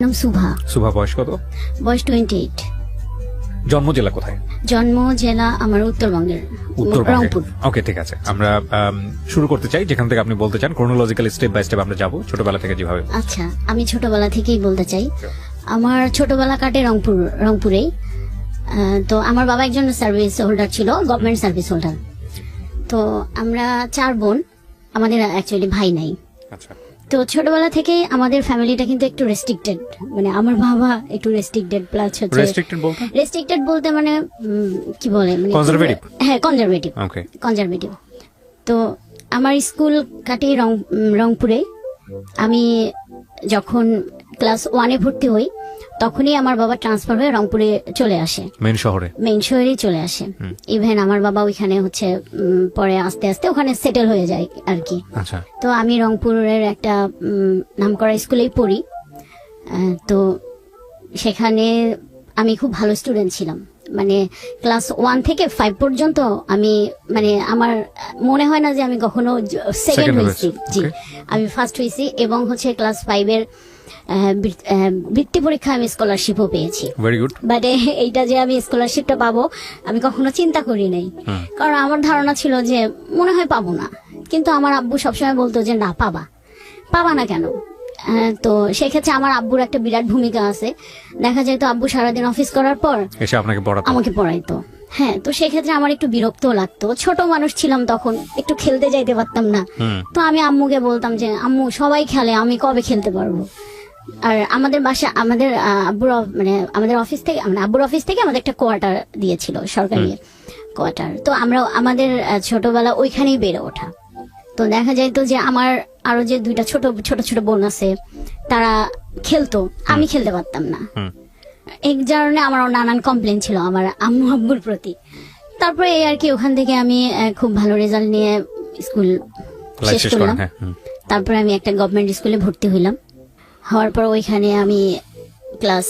নাম সুভা। সুভা, বয়স কত? বয়স 28। জন্ম জেলা কোথায়? জন্ম জেলা আমার উত্তরবঙ্গের রংপুর। ওকে, ঠিক আছে। আমরা শুরু করতে চাই যেখান থেকে আপনি বলতে চান, ক্রোনোলজিক্যাল স্টেপ বাই স্টেপ আমরা যাব, ছোটবেলা থেকে যেভাবে। আচ্ছা, আমি ছোটবেলা থেকেই বলতে চাই। আমার ছোটবেলা কাটে রংপুরেই। তো আমার বাবা একজন সার্ভিস হোল্ডার ছিল, গভর্নমেন্ট সার্ভিস হোল্ডার। তো আমরা 4 বোন, আমাদের অ্যাকচুয়ালি ভাই নাই। আচ্ছা। তো ছোটবেলা থেকে আমাদের ফ্যামিলিটা কিন্তু একটু রেস্ট্রিক্টেড, মানে আমার বাবা একটু রেস্ট্রিক্টেড, প্লাস হচ্ছে রেস্ট্রিক্টেড বলতে মানে কি বলে, মানে কনজারভেটিভ। হ্যাঁ, কনজারভেটিভ। ওকে, কনজারভেটিভ। তো আমার স্কুল কাটে রংপুরে। আমি যখন ক্লাস 1-এ ভর্তি হই তখনই আমার বাবা ট্রান্সফার হয়ে রংপুরে চলে আসে, মেইন শহরেই চলে আসে। ইভেন আমার বাবা ওইখানে হচ্ছে পরে আস্তে আস্তে ওখানে সেটেল হয়ে যায় আর কি। আচ্ছা। তো আমি রংপুরের একটা নামকরা স্কুলেই পড়ি। তো সেখানে আমি খুব ভালো স্টুডেন্ট ছিলাম, মানে ক্লাস 1 থেকে 5 পর্যন্ত আমি, মানে আমার মনে হয় না যে আমি কখনো সেকেন্ড হয়েছি। জি, আমি ফার্স্ট হয়েছি। এবং হচ্ছে ক্লাস 5-এর বৃত্তি পরীক্ষা আমি স্কলারশিপও পেয়েছি। Very good. বাট এইটা যে আমি স্কলারশিপটা পাবো আমি কখনো চিন্তা করি নাই, কারণ আমার ধারণা ছিল যে মনে হয় পাবো না। কিন্তু আমার আব্বু সবসময় বলতো যে না, পাবা না কেন। তো সেক্ষেত্রে আমার আব্বুর একটা বিরাট ভূমিকা আছে। দেখা যায় তো আব্বু সারাদিন অফিস করার পর এসে আমাকে পড়াইতো। হ্যাঁ, তো সেক্ষেত্রে আমার একটু বিরক্ত লাগতো। ছোট মানুষ ছিলাম তখন, একটু খেলতে যাইতে পারতাম না। তো আমি আম্মুকে বলতাম যে আম্মু, সবাই খেলে, আমি কবে খেলতে পারবো। আর আমাদের বাসা, আমাদের আমাদের অফিস থেকে, আব্বুর অফিস থেকে আমাদের একটা কোয়ার্টার দিয়েছিল, সরকারি কোয়ার্টার। তো আমরা আমাদের ছোটবেলা ওইখানেই বেড়ে ওঠা। তো দেখা যাইতো যে আমার আরো যে 2টা ছোট ছোট বোন আছে, তারা খেলতো, আমি খেলতে পারতাম না। এই কারণে আমার নানান কমপ্লেন ছিল আমার আম্মু আব্বুর প্রতি। তারপরে এই আর কি, ওখান থেকে আমি খুব ভালো রেজাল্ট নিয়ে স্কুল শেষ করলাম। তারপরে আমি একটা গভর্নমেন্ট স্কুলে ভর্তি হইলাম। হওয়ার পর ওইখানে আমি ক্লাস,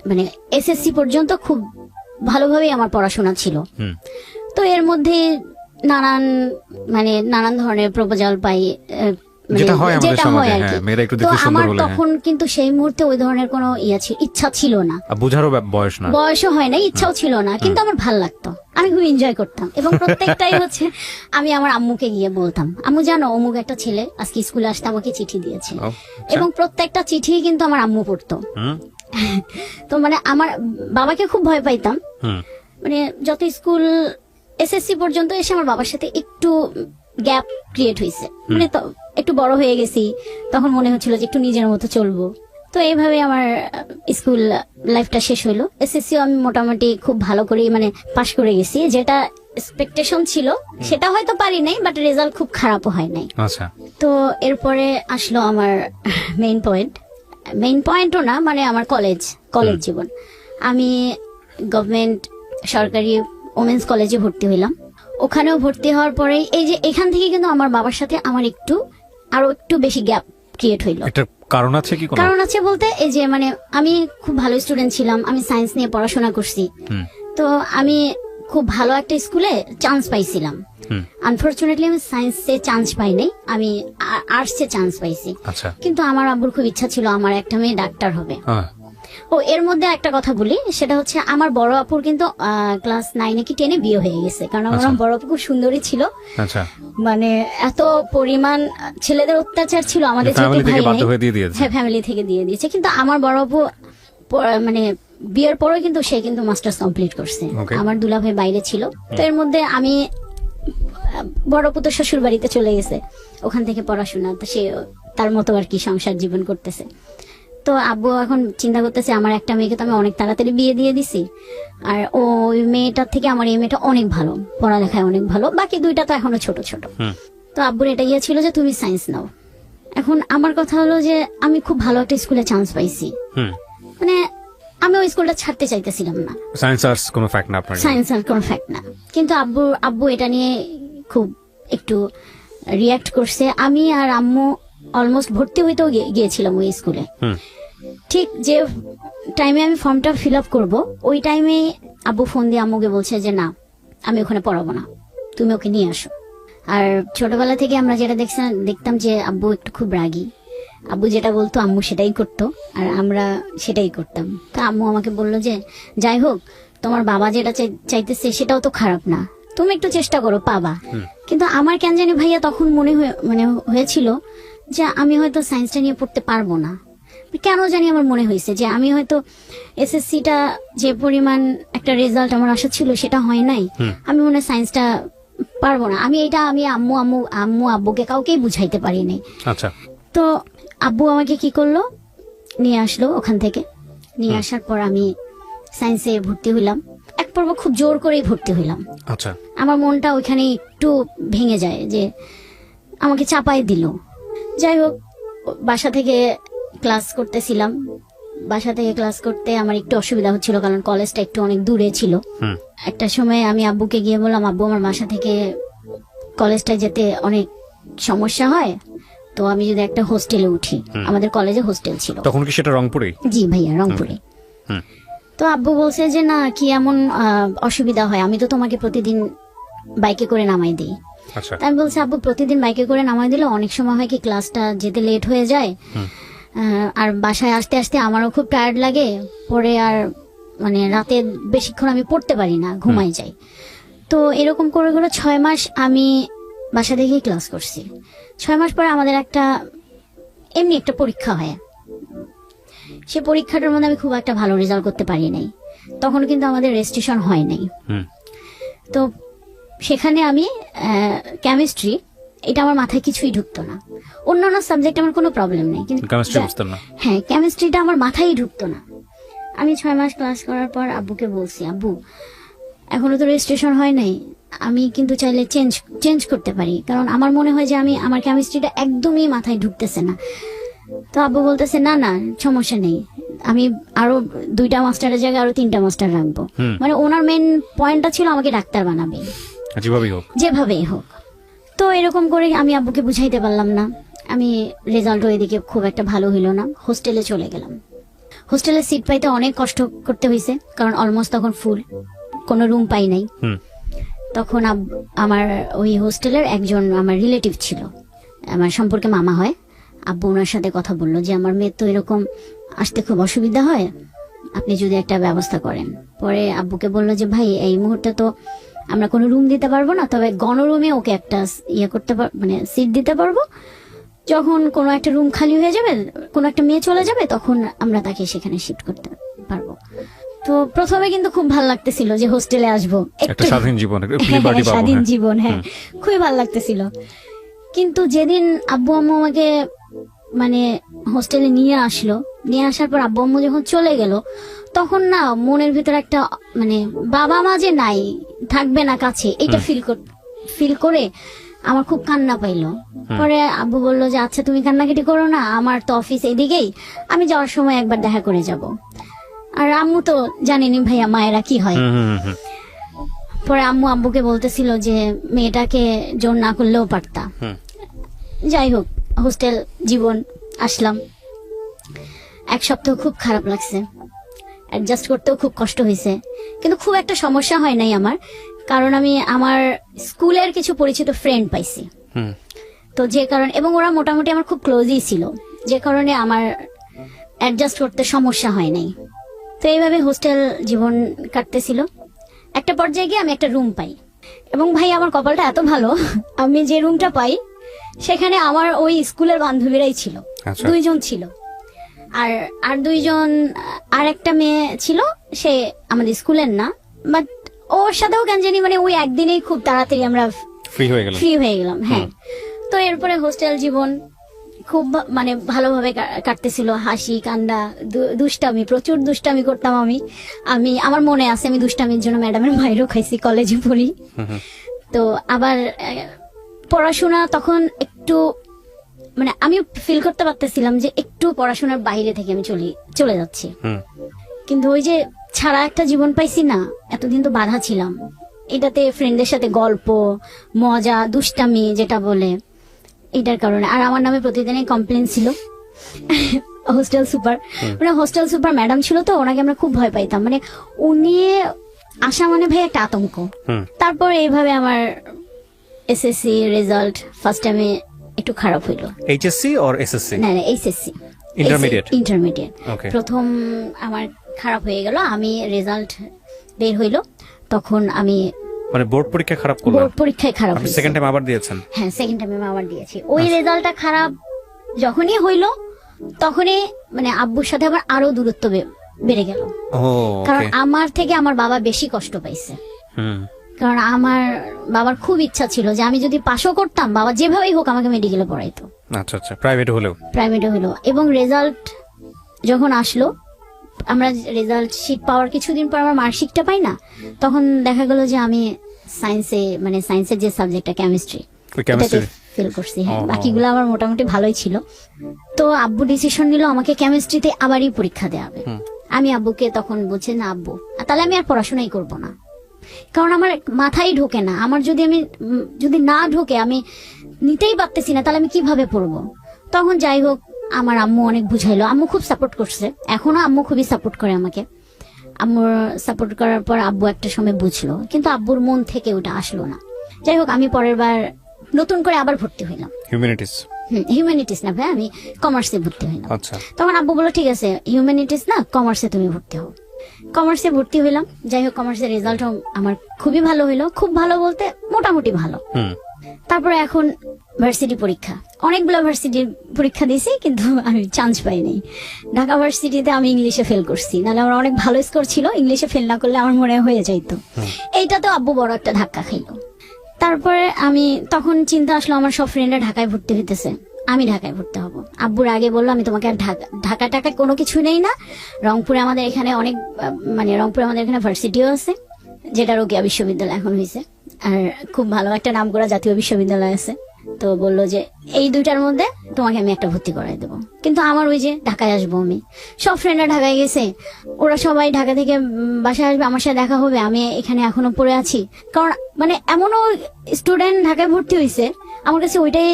মানে এসএসসি পর্যন্ত খুব ভালোভাবেই আমার পড়াশোনা ছিল। তো এর মধ্যে নানান ধরনের প্রপোজাল পাই, যেটা হয় আর কি। তো আমার তখন কিন্তু সেই মুহূর্তে ওই ধরনের কোনো ইচ্ছা ছিল না, বুঝারও বয়সও হয় না, ইচ্ছাও ছিল না। কিন্তু আমার ভাল লাগতো, আমি খুব এনজয় করতাম। এবং প্রত্যেকটাই হচ্ছে আমি আমার আম্মুকে গিয়ে বলতাম, আম্মু জানো অমুক একটা ছেলে আজকে স্কুলে আসতে আমাকে চিঠি দিয়েছে। এবং প্রত্যেকটা চিঠি কিন্তু আমার আম্মু পড়তো। তো মানে আমার বাবাকে খুব ভয় পাইতাম। মানে যত স্কুল এসএসসি পর্যন্ত এসে আমার বাবার সাথে একটু গ্যাপ ক্রিয়েট হয়েছে, মানে তো একটু বড় হয়ে গেছি, তখন মনে হচ্ছিল যে একটু নিজের মতো চলবো। তো এইভাবে আমার স্কুল লাইফটা শেষ হইলো। এসএসসি আমি মোটামুটি খুব ভালো করে, মানে পাশ করে গেছি, যেটা এক্সপেকটেশন ছিল সেটা হয়তো পারি নাই, বাট রেজাল্ট খুব খারাপও হয় নাই। আচ্ছা। তো এরপরে আসলো আমার মেইন পয়েন্টও না, মানে আমার কলেজ জীবন। আমি গভর্নমেন্ট সরকারি ওমেন্স কলেজে ভর্তি হইলাম। ওখানেও ভর্তি হওয়ার পরে এই যে এখান থেকে কিন্তু আমার বাবার সাথে আমার আরো একটু বেশি গ্যাপ ক্রিয়েট হইলো। এটা কারণ আছে কি? কারণ আছে বলতে, এই যে মানে আমি খুব ভালো স্টুডেন্ট ছিলাম, আমি সায়েন্স নিয়ে পড়াশোনা করছি। তো আমি খুব ভালো একটা স্কুলে চান্স পাইছিলাম। আনফরচুনেটলি আমি সায়েন্সে চান্স পাই নাই, আমি আর্টসে চান্স পাইছি। কিন্তু আমার আব্বুর খুব ইচ্ছা ছিল আমার একটা মেয়ে ডাক্তার হবে। ও এর মধ্যে একটা কথা বলি, সেটা হচ্ছে আমার বড় আপুর কিন্তু ক্লাস 9-এ কি 10-এ বিয়ে হয়ে গেছে, কারণ আমার বড় আপু খুব সুন্দরী ছিল। মানে এত পরিমাণ ছেলেদের অত্যাচার ছিল আমাদের, ফ্যামিলি থেকে দিয়ে দিয়েছে। কিন্তু আমার বড় আপু মানে বিয়ের পরে কিন্তু সে কিন্তু মাস্টার্স কমপ্লিট করছে। আমার দুলাভাই বাইরে ছিল। তো এর মধ্যে আমি, বড় আপু তো শ্বশুর বাড়িতে চলে গেছে, ওখান থেকে পড়াশোনা, তো সে তার মতো আর কি সংসার জীবন করতেছে। তো আব্বু এখন চিন্তা করতেছে আমার একটা মেয়েকে তো আমি অনেক তাড়াতাড়ি বিয়ে দিয়ে দিছি, আর ওই মেয়েটার থেকে আমার এই মেয়েটা অনেক ভালো, পড়ালেখায় অনেক ভালো, বাকি 2টা তো এখনো ছোট। তো আব্বুর এটা ছিল যে তুমি সায়েন্স নাও। এখন আমার কথা হলো যে আমি খুব ভালো একটা স্কুলে চান্স পাইছি, মানে আমি ওই স্কুলটা ছাড়তে চাইতেছিলাম না। সায়েন্স আর কোনো ফ্যাক্ট না। কিন্তু আব্বু এটা নিয়ে খুব একটু রিয়াক্ট করছে। আমি আর আম্মু অলমোস্ট ভর্তি হইতেও গিয়েছিলাম ওই স্কুলে। ঠিক যে টাইমে আমি ফর্মটা ফিল আপ করবো, ওই টাইমে আব্বু ফোন দিয়ে আম্মুকে বলছে যে না, আমি ওখানে পড়াবো না, তুমি ওকে নিয়ে আসো। আর ছোটবেলা থেকে আমরা যেটা দেখতাম যে আব্বু একটু খুব রাগী, আব্বু যেটা বলতো আম্মু সেটাই করতো, আর আমরা সেটাই করতাম। তা আম্মু আমাকে বললো যে যাই হোক, তোমার বাবা যেটা চাইতেছে সেটাও তো খারাপ না, তুমি একটু চেষ্টা করো, পাবা। কিন্তু আমার কেন জানি ভাইয়া তখন হয়েছিল যে আমি হয়তো সায়েন্সটা নিয়ে পড়তে পারবো না। কেন জানি আমার মনে হয়েছে যে আমি হয়তো এসএসসিটা যে পরিমাণ একটা রেজাল্ট আমার আশা ছিল সেটা হয় নাই, আমি মনে হয় সায়েন্সটা পারবো না। আমি আম্মু আব্বুকে কাউকেই বুঝাইতে পারিনি। আচ্ছা। তো আব্বু আমাকে কি করলো, নিয়ে আসলো ওখান থেকে। নিয়ে আসার পর আমি সায়েন্সে ভর্তি হইলাম। এক পর্ব খুব জোর করেই ভর্তি হইলাম। আচ্ছা। আমার মনটা ওইখানে একটু ভেঙে যায় যে আমাকে চাপাই দিল। যাই হোক, বাসা থেকে ক্লাস করতেছিলাম। বাসা থেকে ক্লাস করতে আমার একটু অসুবিধা হচ্ছিল, কারণ কলেজটা একটু অনেক দূরে ছিল। একটা সময় আমি আব্বুকে গিয়ে বললাম, আব্বু আমার বাসা থেকে কলেজটায় যেতে অনেক সমস্যা হয়, তো আমি যদি একটা হোস্টেলে উঠি। আমাদের কলেজে হোস্টেল ছিল। তখন কি সেটা রংপুরে? জি ভাইয়া, রংপুরে। তো আব্বু বলছে যে না, কি এমন অসুবিধা হয়, আমি তো তোমাকে প্রতিদিন বাইকে করে নামাই দিই। আচ্ছা। আমি বলছি, আব্বু প্রতিদিন বাইকে করে নামাই দিলে অনেক সময় হয় কি ক্লাসটা যেতে লেট হয়ে যায়, আর বাসায় আসতে আসতে আমারও খুব টায়ার্ড লাগে, পরে আর মানে রাতে বেশিক্ষণ আমি পড়তে পারি না, ঘুমাই যাই। তো এরকম করে করে 6 মাস আমি বাসা থেকেই ক্লাস করছি। 6 মাস পরে আমাদের এমনি একটা পরীক্ষা হয়। সে পরীক্ষাটার মধ্যে আমি খুব একটা ভালো রেজাল্ট করতে পারি নাই। তখন কিন্তু আমাদের রেজিস্ট্রেশন হয় নাই। তো সেখানে আমি কেমিস্ট্রি, এটা আমার মাথায় কিছুই ঢুকতো না। অন্যান্য সাবজেক্ট আমার কোনো প্রবলেম নেই, কিন্তু হ্যাঁ, কেমিস্ট্রিটা আমার মাথায় ঢুকতো না। আমি 6 মাস ক্লাস করার পর আব্বুকে বলছি, আব্বু এখনো তো রেজিস্ট্রেশন হয় নাই, আমি কিন্তু চাইলে চেঞ্জ করতে পারি, কারণ আমার মনে হয় যে আমার কেমিস্ট্রিটা একদমই মাথায় ঢুকতেছে না। তো আব্বু বলতেছে না না, সমস্যা নেই, আমি আরো 2টা মাস্টারের জায়গায় আরো 3টা মাস্টার রাখবো। মানে ওনার মেন পয়েন্টটা ছিল আমাকে ডাক্তার বানাবে, যেভাবেই হোক। তো এরকম করে আমি আব্বুকে বুঝাইতে পারলাম না। আমি রেজাল্ট এদিকে খুব একটা ভালো হইল না, হোস্টেলে চলে গেলাম। হোস্টেলে সিট পাইতে অনেক কষ্ট করতে হয়েছে, কারণ অলমোস্ট তখন ফুল, কোনো রুম পাই নাই। তখন আমার ওই হোস্টেলের একজন আমার রিলেটিভ ছিল, আমার সম্পর্কে মামা হয়। আব্বু ওনার সাথে কথা বললো যে আমার মেয়ের তো এরকম আসতে খুব অসুবিধা হয়, আপনি যদি একটা ব্যবস্থা করেন। পরে আব্বুকে বললো যে ভাই, এই মুহূর্তে তো আমরা কোনো রুম দিতে পারবো না, তবে গণরুমে ওকে একটা মানে সিট দিতে পারবো। যখন কোনো একটা রুম খালি হয়ে যাবে, কোনো একটা মেয়ে চলে যাবে, তখন আমরা তাকে সেখানে শিফট করতে পারবো। তো প্রথমে কিন্তু খুব ভালো লাগতেছিল যে হোস্টেলে আসবো, একটা স্বাধীন জীবন, হ্যাঁ, খুবই ভালো লাগতেছিল। কিন্তু যেদিন আব্বু আম্মু আমাকে মানে হোস্টেলে নিয়ে আসার পর আব্বু আম্মু যখন চলে গেল, তখন না মনের ভিতরে একটা মানে বাবা মা যে নাই, থাকবে না কাছে, এটা ফিল করে আমার খুব কান্না পাইলো। পরে আব্বু বললো যে আচ্ছা তুমি কান্নাকাটি করো না, আমার তো অফিস এইদিকেই, আমি যাওয়ার সময় একবার দেখা করে যাব। আর আম্মু তো জানেনি ভাইয়া মায়েরা কি হয়। পরে আব্বুকে বলতেছিল যে মেয়েটাকে জোর না করলেও পারতা। যাই হোক, হোস্টেল জীবন আসলাম। 1 সপ্তাহ খুব খারাপ লাগছে, অ্যাডজাস্ট করতেও খুব কষ্ট হয়েছে, কিন্তু খুব একটা সমস্যা হয় নাই আমার, কারণ আমি আমার স্কুলের কিছু পরিচিত ফ্রেন্ড পাইছি। তো যে কারণে, এবং ওরা মোটামুটি আমার খুব ক্লোজই ছিল, যে কারণে আমার অ্যাডজাস্ট করতে সমস্যা হয় নাই। তো এইভাবে হোস্টেল জীবন কাটতেছিল। একটা পর্যায়ে গিয়ে আমি একটা রুম পাই, এবং ভাই আমার কপালটা এত ভালো, আমি যে রুমটা পাই সেখানে আমার ওই স্কুলের বান্ধবীরাই ছিল। 2 জন ছিল, আর 2 জন, আর একটা মেয়ে ছিল, সে আমাদের স্কুলের না, বাট ওর সাথেও কেন জানি মানে ওই একদিনেই খুব তাড়াতাড়ি আমরা ফ্রি হয়ে গেলাম। হ্যাঁ। তো এরপরে হোস্টেল জীবন খুব মানে ভালোভাবে কাটতেছিল, হাসি কান্না দুষ্টামি, প্রচুর দুষ্টামি করতাম আমি আমার মনে আছে আমি দুষ্টামির জন্য ম্যাডামের মাইরও খাইছি কলেজে পড়ি। তো আবার পড়াশোনা তখন একটু মানে আমি ফিল করতে পারতেছিলাম যে একটু পড়াশোনার বাইরে থেকে আমি চলে যাচ্ছি, কিন্তু ওই যে ছাড়া একটা জীবন পাইছি না, এতদিন তো বাধা ছিলাম এটাতে, ফ্রেন্ডদের সাথে গল্প মজা দুষ্টামি যেটা বলে, এটার কারণে। আর আমার নামে প্রতিদিনই কমপ্লেন ছিল হোস্টেল সুপার ম্যাডাম ছিল, তো ওনাকে আমরা খুব ভয় পাইতাম, মানে উনি আসা মানে ভাই একটা আতঙ্ক। তারপর এইভাবে আমার এসএসসি রেজাল্ট ফার্স্ট টাইমে একটু একটু খারাপ হইলো। HSC or SSC? না এইচএসসি, ইন্টারমিডিয়েট। ইন্টারমিডিয়েট ওকে। প্রথম আমার খারাপ হয়ে গেল। আমি রেজাল্ট বের হইলো, তখন আমি মানে বোর্ড পরীক্ষা খারাপ করলেন? বোর্ড পরীক্ষায় খারাপ আপনি হয়েছে। সেকেন্ড টাইম আবার দিয়েছেন? হ্যাঁ, সেকেন্ড টাইমে আমি আবার দিয়েছি। ওই রেজাল্টটা খারাপ যখনই হইলো তখনই মানে আব্বুর সাথে আবার আরো দূরত্ব বেড়ে গেল। ও কারণ ওকে। আমার থেকে আমার বাবা বেশি কষ্ট পাইছে। হুম। কারণ আমার বাবার খুব ইচ্ছা ছিল যে আমি যদি পাশও করতাম, বাবা যেভাবেই হোক আমাকে মেডিকেলে পড়াইতো, আচ্ছা আচ্ছা, প্রাইভেট হলেও? প্রাইভেটে হলো। এবং রেজাল্ট যখন আসলো, আমরা রেজাল্ট শিট পাওয়ার কিছুদিন পর আমার মার্কশিটটা পাই না, তখন দেখা গেল যে আমি সায়েন্সে মানে সায়েন্সের যে সাবজেক্টটা কেমিস্ট্রি, ওই chemistry? ফেল করছি। হ্যাঁ, ও। বাকিগুলো আমার মোটামুটি ভালোই ছিল। তো আব্বু ডিসিশন নিল আমাকে কেমিস্ট্রিতে আবারই পরীক্ষা দেওয়া হবে। আমি আব্বুকে তখন বলছি, না আব্বু, তাহলে আমি আর পড়াশোনাই করব না, কারণ আমার মাথায় ঢোকে না। আমার যদি না ঢোকে, আমি নিতেই পারতেছি না, তাহলে আমি কিভাবে পড়বো? তখন যাই হোক, আমার আম্মু অনেক বুঝাইলো। আম্মু খুব সাপোর্ট করছে, এখনো আম্মু খুবই সাপোর্ট করে আমাকে। আম্মুর সাপোর্ট করার পর আব্বু একটা সময় বুঝলো, কিন্তু আব্বুর মন থেকে ওটা আসলো না। যাই হোক, আমি পরের বার নতুন করে আবার ভর্তি হইলাম। হিউম্যানিটিস? হিউম্যানিটিস না ভাই, আমি কমার্সে ভর্তি হইলাম। আচ্ছা। তখন আব্বু বললো, ঠিক আছে হিউম্যানিটিস না, কমার্সে তুমি ভর্তি হও। কমার্সে ভর্তি হইলাম। যাই হোক, কমার্সের রেজাল্টও আমার খুবই ভালো হইলো। খুব ভালো বলতে মোটামুটি ভালো। হুম। তারপরে এখন ভার্সিটি পরীক্ষা, অনেকগুলো ভার্সিটির পরীক্ষা দিয়েছি, কিন্তু আমি চান্স পাইনি। ঢাকা ভার্সিটিতে আমি ইংলিশে ফেল করছি, নাহলে আমার অনেক ভালো স্কোর ছিল। ইংলিশে ফেল না করলে আমার মনে হয়ে যাইতো। এইটাতে আব্বু বড় একটা ধাক্কা খাইলো। তারপরে আমি তখন চিন্তা আসলো, আমার সব ফ্রেন্ডরা ঢাকায় ভর্তি হইতেছে, আমি ঢাকায় ভর্তি হব। আব্বুর আগে বললো, আমি তোমাকে আর ঢাকা টাকায় কোনো কিছু নেই না, রংপুরে আমাদের এখানে অনেক মানে রংপুরে আমাদের এখানে ভার্সিটিও আছে, যেটা রোকেয়া বিশ্ববিদ্যালয় এখন হয়েছে, আর খুব ভালো একটা নাম করা জাতীয় বিশ্ববিদ্যালয় আছে। তো বললো যে এই দুইটার মধ্যে তোমাকে আমি একটা ভর্তি করাই দেবো। কিন্তু আমার ওই যে ঢাকায় আসবো, আমি সব ফ্রেন্ডরা ঢাকায় গেছে, ওরা সবাই ঢাকা থেকে বাসায় আসবে, আমার সাথে দেখা হবে, আমি এখানে এখনো পড়ে আছি। কারণ মানে এমনও স্টুডেন্ট ঢাকায় ভর্তি হয়েছে, আমার কাছে ওইটাই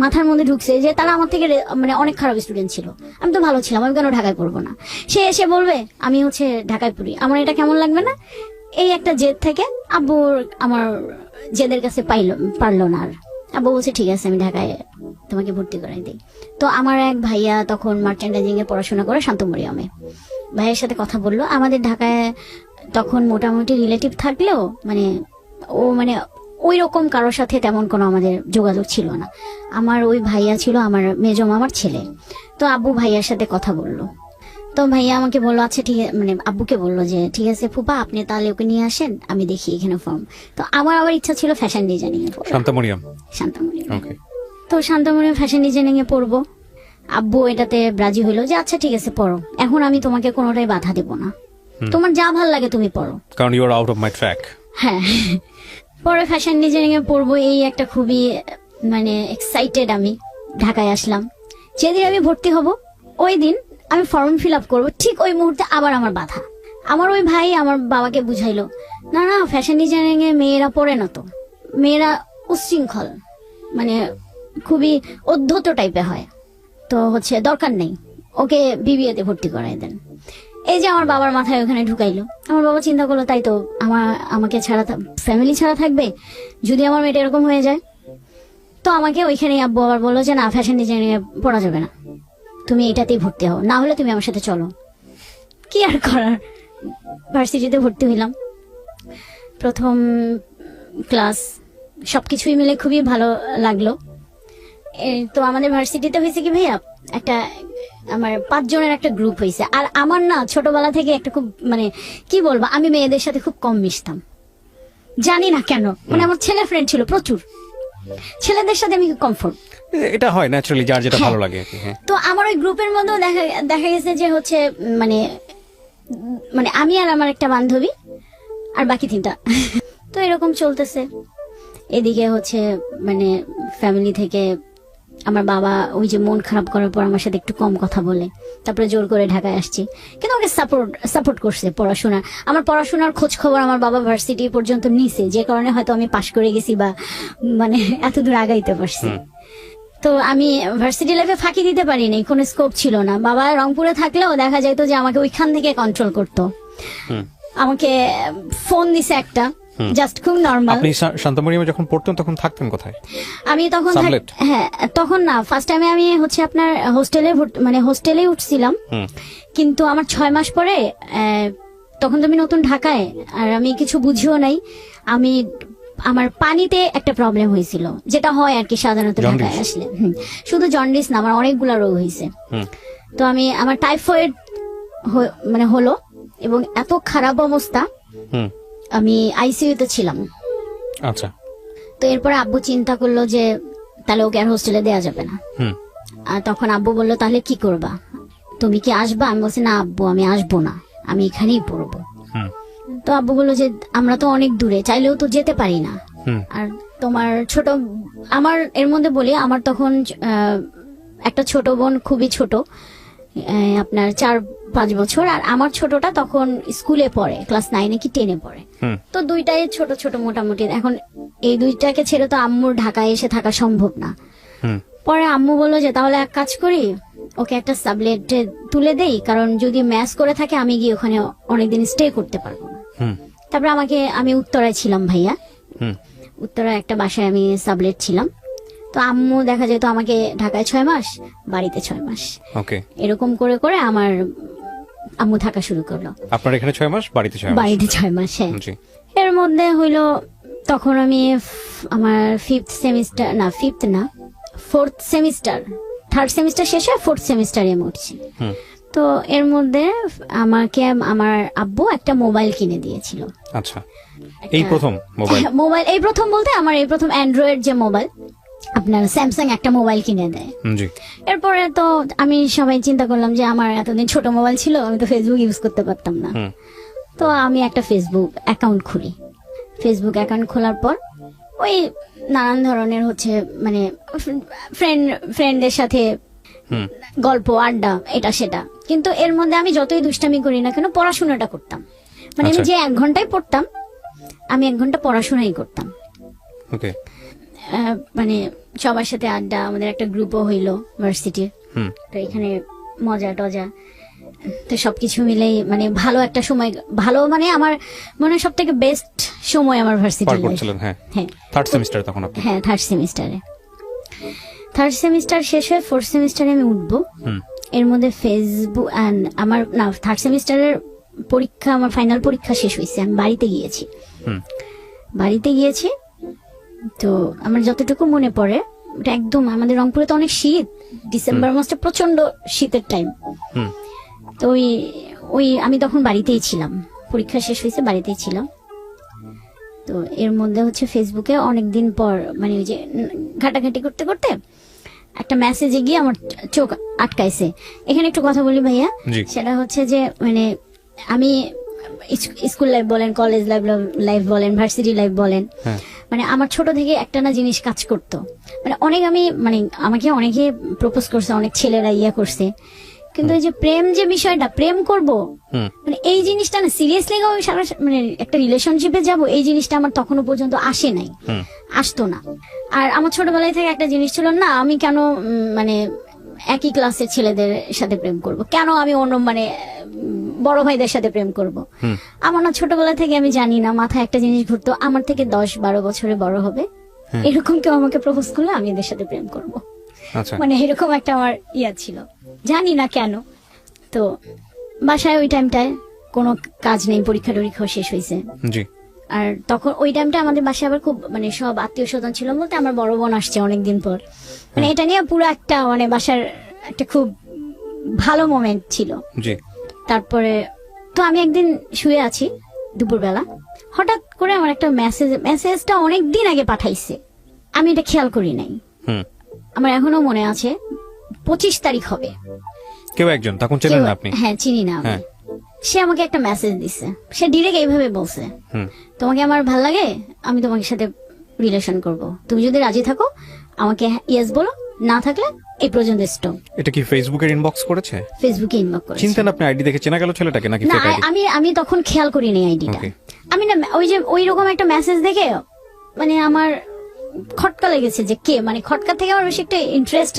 মাথার মধ্যে ঢুকছে যে তারা আমার থেকে মানে অনেক খারাপ স্টুডেন্ট ছিল। আমি তো ভালো ছিলাম, আমি কেন ঢাকায় পড়বো না? সে এসে বলবে আমি হচ্ছে ঢাকায় পড়ি, আমার এটা কেমন লাগবে না? এই একটা জেদ থেকে আব্বু আমার জেদের কাছে পারলো না। আর আব্বু বলছে, ঠিক আছে আমি ঢাকায় তোমাকে ভর্তি করাই দিই। তো আমার এক ভাইয়া তখন মার্চেন্ডাইজিং এ পড়াশোনা করে শান্তমরিয়ামে, ভাইয়ের সাথে কথা বললো। আমাদের ঢাকায় তখন মোটামুটি রিলেটিভ থাকলেও মানে ওই রকম কারোর সাথে তেমন কোনো আমাদের যোগাযোগ ছিল না। আমার ওই ভাইয়া ছিল আমার মেজো মামার ছেলে। তো আব্বু ভাইয়ার সাথে কথা বললো। তো ভাইয়া আমাকে বললো, আচ্ছা ঠিক আছে, মানে আব্বুকে বললো যে ঠিক আছে ফুপা, আপনি তাহলে ওকে নিয়ে আসেন, আমি দেখি এখানে ফর্ম। তো আমার আবার ইচ্ছা ছিল ফ্যাশন ডিজাইনিং এ পড়বো। শান্তমরিয়াম? শান্তমরিয়াম। ওকে। তো শান্তমরিয়াম ফ্যাশন ডিজাইনিং এ পড়বো। আব্বু এটাতে রাজি হইলো যে আচ্ছা ঠিক আছে পড়ো, এখন আমি তোমাকে কোনোটাই বাধা দেবো না, তোমার যা ভাল লাগে তুমি পড়ো, কারণ you are out of my track. হ্যাঁ। পরে ফ্যাশন ডিজাইনিং এ পড়বো, এই একটা খুবই মানে এক্সাইটেড। আমি ঢাকায় আসলাম, যেদিন আমি ভর্তি হব ওই দিন আমি ফর্ম ফিল আপ করবো, ঠিক ওই মুহূর্তে আবার আমার বাধা। আমার ওই ভাই আমার বাবাকে বুঝাইলো, না না ফ্যাশন ডিজাইনিং এ মেয়েরা পড়ে না, তো মেয়েরা উচ্ছৃঙ্খল মানে খুবই অধ্যত টাইপের হয়, তো হচ্ছে দরকার নেই, ওকে বিবিএ তে ভর্তি করাই দেন। এই যে আমার বাবার মাথায় ওখানে ঢুকাইলো। আমার বাবা চিন্তা করলো, তাই তো আমাকে ছাড়া ফ্যামিলি ছাড়া থাকবে যদি আমার মেয়েটা এরকম হয়ে যায়। তো আমাকে ওইখানে আব্বু আবার বললো যে না, ফ্যাশন ডিজাইনিং এ পড়া যাবে না, তুমি এটাতেই ভর্তি হও, না হলে তুমি আমার সাথে চলো। কি আর করার, ভার্সিটিতে ভর্তি হইলাম। প্রথম ক্লাস সবকিছুই মিলে খুবই ভালো লাগলো। তো আমাদের ভার্সিটিতে হয়েছে কি ভাইয়া, একটা আমার 5 জনের একটা গ্রুপ হয়েছে। আর আমার না ছোটবেলা থেকে একটা খুব মানে কি বলবো, আমি মেয়েদের সাথে খুব কম মিশতাম, জানি না কেন। মানে আমার ছেলে ফ্রেন্ড ছিল প্রচুর, ছেলেদের সাথে আমি কমফোর্ট, এটা হয় ন্যাচারালি, যার যেটা ভালো লাগে আর কি। হ্যাঁ। তো আমার ওই গ্রুপের মধ্যেও দেখা গেছে যে হচ্ছে মানে মানে আমি আর আমার একটা বান্ধবী আর বাকি 3টা। তো এরকম চলতেছে। এদিকে হচ্ছে মানে ফ্যামিলি থেকে আমার বাবা ওই যে মন খারাপ করার পর আমার সাথে একটু কম কথা বলে, তারপরে জোর করে ঢাকায় আসছি। কিন্তু আমাকে সাপোর্ট করছে পড়াশোনা, আমার পড়াশোনার খোঁজ খবর আমার বাবা ভার্সিটি পর্যন্ত নিছে, যে কারণে হয়তো আমি পাশ করে গেছি বা মানে এতদূর আগাইতে পারছি। তো আমি ভার্সিটি লাইফে ফাঁকি দিতে পারিনি, কোনো স্কোপ ছিল না। বাবা রংপুরে থাকলেও দেখা যেত যে আমাকে ওইখান থেকে কন্ট্রোল করতো। আমাকে ফোন দিছে একটা, জাস্ট খুব নর্মাল। আপনি শান্তমরিয়ামে যখন পড়তেন তখন থাকতেন কোথায়? আমি তখন সামলেট? হ্যাঁ, তখন না, ফার্স্ট টাইমে আমি হচ্ছে আপনার হোস্টেলে উঠছিলাম, কিন্তু আমার 6 মাস পরে তখন তো আমি নতুন ঢাকায়, আর আমি কিছু বুঝিও নাই। আমার পানিতে একটা প্রবলেম হয়েছিল, যেটা হয় আর কি সাধারণত ঢাকায় আসলে। শুধু জন্ডিস না, আমার অনেকগুলা রোগ হয়েছে। তো আমার টাইফয়েড হলো, এবং এত খারাপ অবস্থা, আমি আইসিইউতে ছিলাম। আচ্ছা। তো এরপরে আব্বু চিন্তা করলো যে তাহলে ওকে আর হোস্টেলে দেওয়া যাবে না। আর তখন আব্বু বললো তাহলে কি করবা, তুমি কি আসবা? আমি বলছি না আব্বু, আমি আসবো না, আমি এখানেই পড়বো। তো আব্বু বললো যে আমরা তো অনেক দূরে, চাইলেও তো যেতে পারি না। আর তোমার আমার এর মধ্যে বলি, আমার তখন একটা ছোট বোন, খুবই ছোট, আপনার 4-5 বছর, আর আমার ছোটটা তখন স্কুলে পড়ে, ক্লাস 9 কি 10 পড়ে। তো দুইটাই ছোট ছোট মোটামুটি। এখন এই দুইটাকে ছেড়ে তো আম্মুর ঢাকায় এসে থাকা সম্ভব না। পরে আম্মু বললো যে তাহলে এক কাজ করি, ওকে একটা সাবলেটে তুলে দেই, কারণ যদি ম্যাচ করে থাকে আমি গিয়ে ওখানে অনেকদিন স্টে করতে পারবো না। তারপরে আমি উত্তরায় ছিলাম ভাইয়া, উত্তরায় একটা বাসায় আমি সাবলেট ছিলাম। তো আম্মু দেখা যেত আমাকে ঢাকায় 6 মাস, বাড়িতে 6 মাস, এরকম করে করে আমার আম্মু থাকা শুরু করলো। আপনার এখানে 6 মাস, বাড়িতে 6 মাস? বাড়িতে 6 মাস, হ্যাঁ। এর মধ্যে হইলো তখন আমি আমার 4th সেমিস্টার, 3rd সেমিস্টার শেষে 4th সেমিস্টারে আমি উঠছি। তো এর মধ্যে আমাকে আমার আব্বু একটা মোবাইল কিনে দিয়েছিল। আচ্ছা, এই প্রথম মোবাইল এই প্রথম বলতে আমার এই প্রথম অ্যান্ড্রয়েড যে মোবাইল, আপনার স্যামসাং একটা মোবাইল কিনে দেয়। এরপরে তো আমি সবাই চিন্তা করলাম যে আমার এতদিন ছোট মোবাইল ছিল, আমি তো ফেসবুক ইউজ করতে পারতাম না। তো আমি একটা ফেসবুক অ্যাকাউন্ট খুলি। ফেসবুক অ্যাকাউন্ট খোলার পর ওই নানান ধরনের হচ্ছে মানে ফ্রেন্ডদের সাথে গল্প আড্ডা, এটা সেটা। কিন্তু এর মধ্যে আমি যতই দুষ্টামি করি না কেন, পড়াশোনাটা করতাম। মানে আমি যে 1 ঘন্টায় পড়তাম, আমি 1 ঘন্টা পড়াশোনাই করতাম। মানে সবার সাথে আড্ডা, আমাদের একটা গ্রুপও হইলো ভার্সিটির, তো এখানে মজা টজা, তো সবকিছু মিলেই মানে ভালো একটা সময়, ভালো মানে আমার মনে হয় সব থেকে বেস্ট সময় আমার ভার্সিটি লাইফ। হ্যাঁ, 3rd সেমিস্টার তখন আপনি? হ্যাঁ, 3rd সেমিস্টারে। 3rd সেমিস্টার শেষ হয়ে 4th সেমিস্টারে আমি উঠবো। এর মধ্যে ফেসবুক আমার না, 3rd সেমিস্টারের পরীক্ষা, আমার ফাইনাল পরীক্ষা শেষ হয়েছে, আমি বাড়িতে গিয়েছি। তো আমার যতটুকু মনে পড়ে, ওটা একদম আমাদের রংপুরে তো অনেক শীত, ডিসেম্বর মাসটা প্রচন্ড শীতের টাইম। তো ওই আমি তখন বাড়িতেই ছিলাম, পরীক্ষা শেষ হয়েছে, বাড়িতেই ছিলাম। তো এর মধ্যে হচ্ছে ফেসবুকে অনেকদিন পর মানে ওই যে ঘাটাঘাটি করতে করতে একটা মেসেজে গিয়ে আমার চোখ আটকাইছে। এখানে একটু কথা বলি ভাইয়া, সেটা হচ্ছে যে মানে আমি স্কুল লাইফ বলেন, কলেজ লাইফ বলেন, ভার্সিটি লাইফ বলেন, মানে আমার ছোট থেকে একটা না জিনিস কাজ করতো। মানে আমাকে অনেকে প্রপোজ করছে, অনেক ছেলেরা করছে, কিন্তু এই যে প্রেম যে বিষয়টা, প্রেম করব মানে এই জিনিসটা না, সিরিয়াসলি মানে একটা রিলেশনশিপে যাব, এই জিনিসটা আমার তখনো পর্যন্ত আসে নাই, আসতো না। আর আমার ছোটবেলায় থেকে একটা জিনিস ছিল, না আমি কেন মানে একই ক্লাসের ছেলেদের সাথে প্রেম করব, কেন আমি অন্য মানে বড় ভাইদের সাথে প্রেম করব। আমার না ছোটবেলা থেকে আমি জানি না, মাথায় একটা জিনিস ঘুরতো, আমার থেকে 10-12 বছরে বড় হবে এরকম কেউ আমাকে প্রপোজ করলে আমি এদের সাথে প্রেম করব। মানে এরকম একটা আমার ছিল, জানি না কেন। তো বাসায় ওই টাইমটায় কোনো কাজ নেই, পরীক্ষা শেষ হয়েছে। আর তখন ওই টাইমটা আমাদের বাসায় আবার খুব মানে সব আত্মীয় স্বজন ছিল, বলতে আমার বড় বোন আসছে অনেকদিন পর। মানে এটা নিয়ে পুরো একটা মানে বাসার একটা খুব ভালো মোমেন্ট ছিল। তারপরে তো আমি একদিন শুয়ে আছি দুপুরবেলা, হঠাৎ করে আমার একটা মেসেজটা অনেকদিন আগে পাঠাইছে, আমি এটা খেয়াল করি নাই। আমার এখনো মনে আছে 25 তারিখ হবে, কেউ একজন তখন চেনেন না আপনি? হ্যাঁ, চিনি না। সে আমাকে একটা মেসেজ দিছে, সে ডিরেক্ট এইভাবে বলছে, তোমাকে আমার ভাল লাগে, আমি তোমার সাথে রিলেশন করব, তুমি যদি রাজি থাকো আমাকে ইয়েস বলো, না থাকলে এই পর্যন্ত স্টপ। এটা কি ফেসবুকের ইনবক্স করেছে? ফেসবুকে ইনবক্স করেছে। চিন্তা না, আপনি আইডি দেখে চেনা গেল ছেলেটাকে নাকি ফেক আইডি? আমি তখন খেয়াল করিনি আইডিটা। আমি না ওই রকম একটা মেসেজ দেখে মানে আমার খটকা লেগেছে, যে কে, মানে খটকা থেকে আমার বেশি একটা ইন্টারেস্ট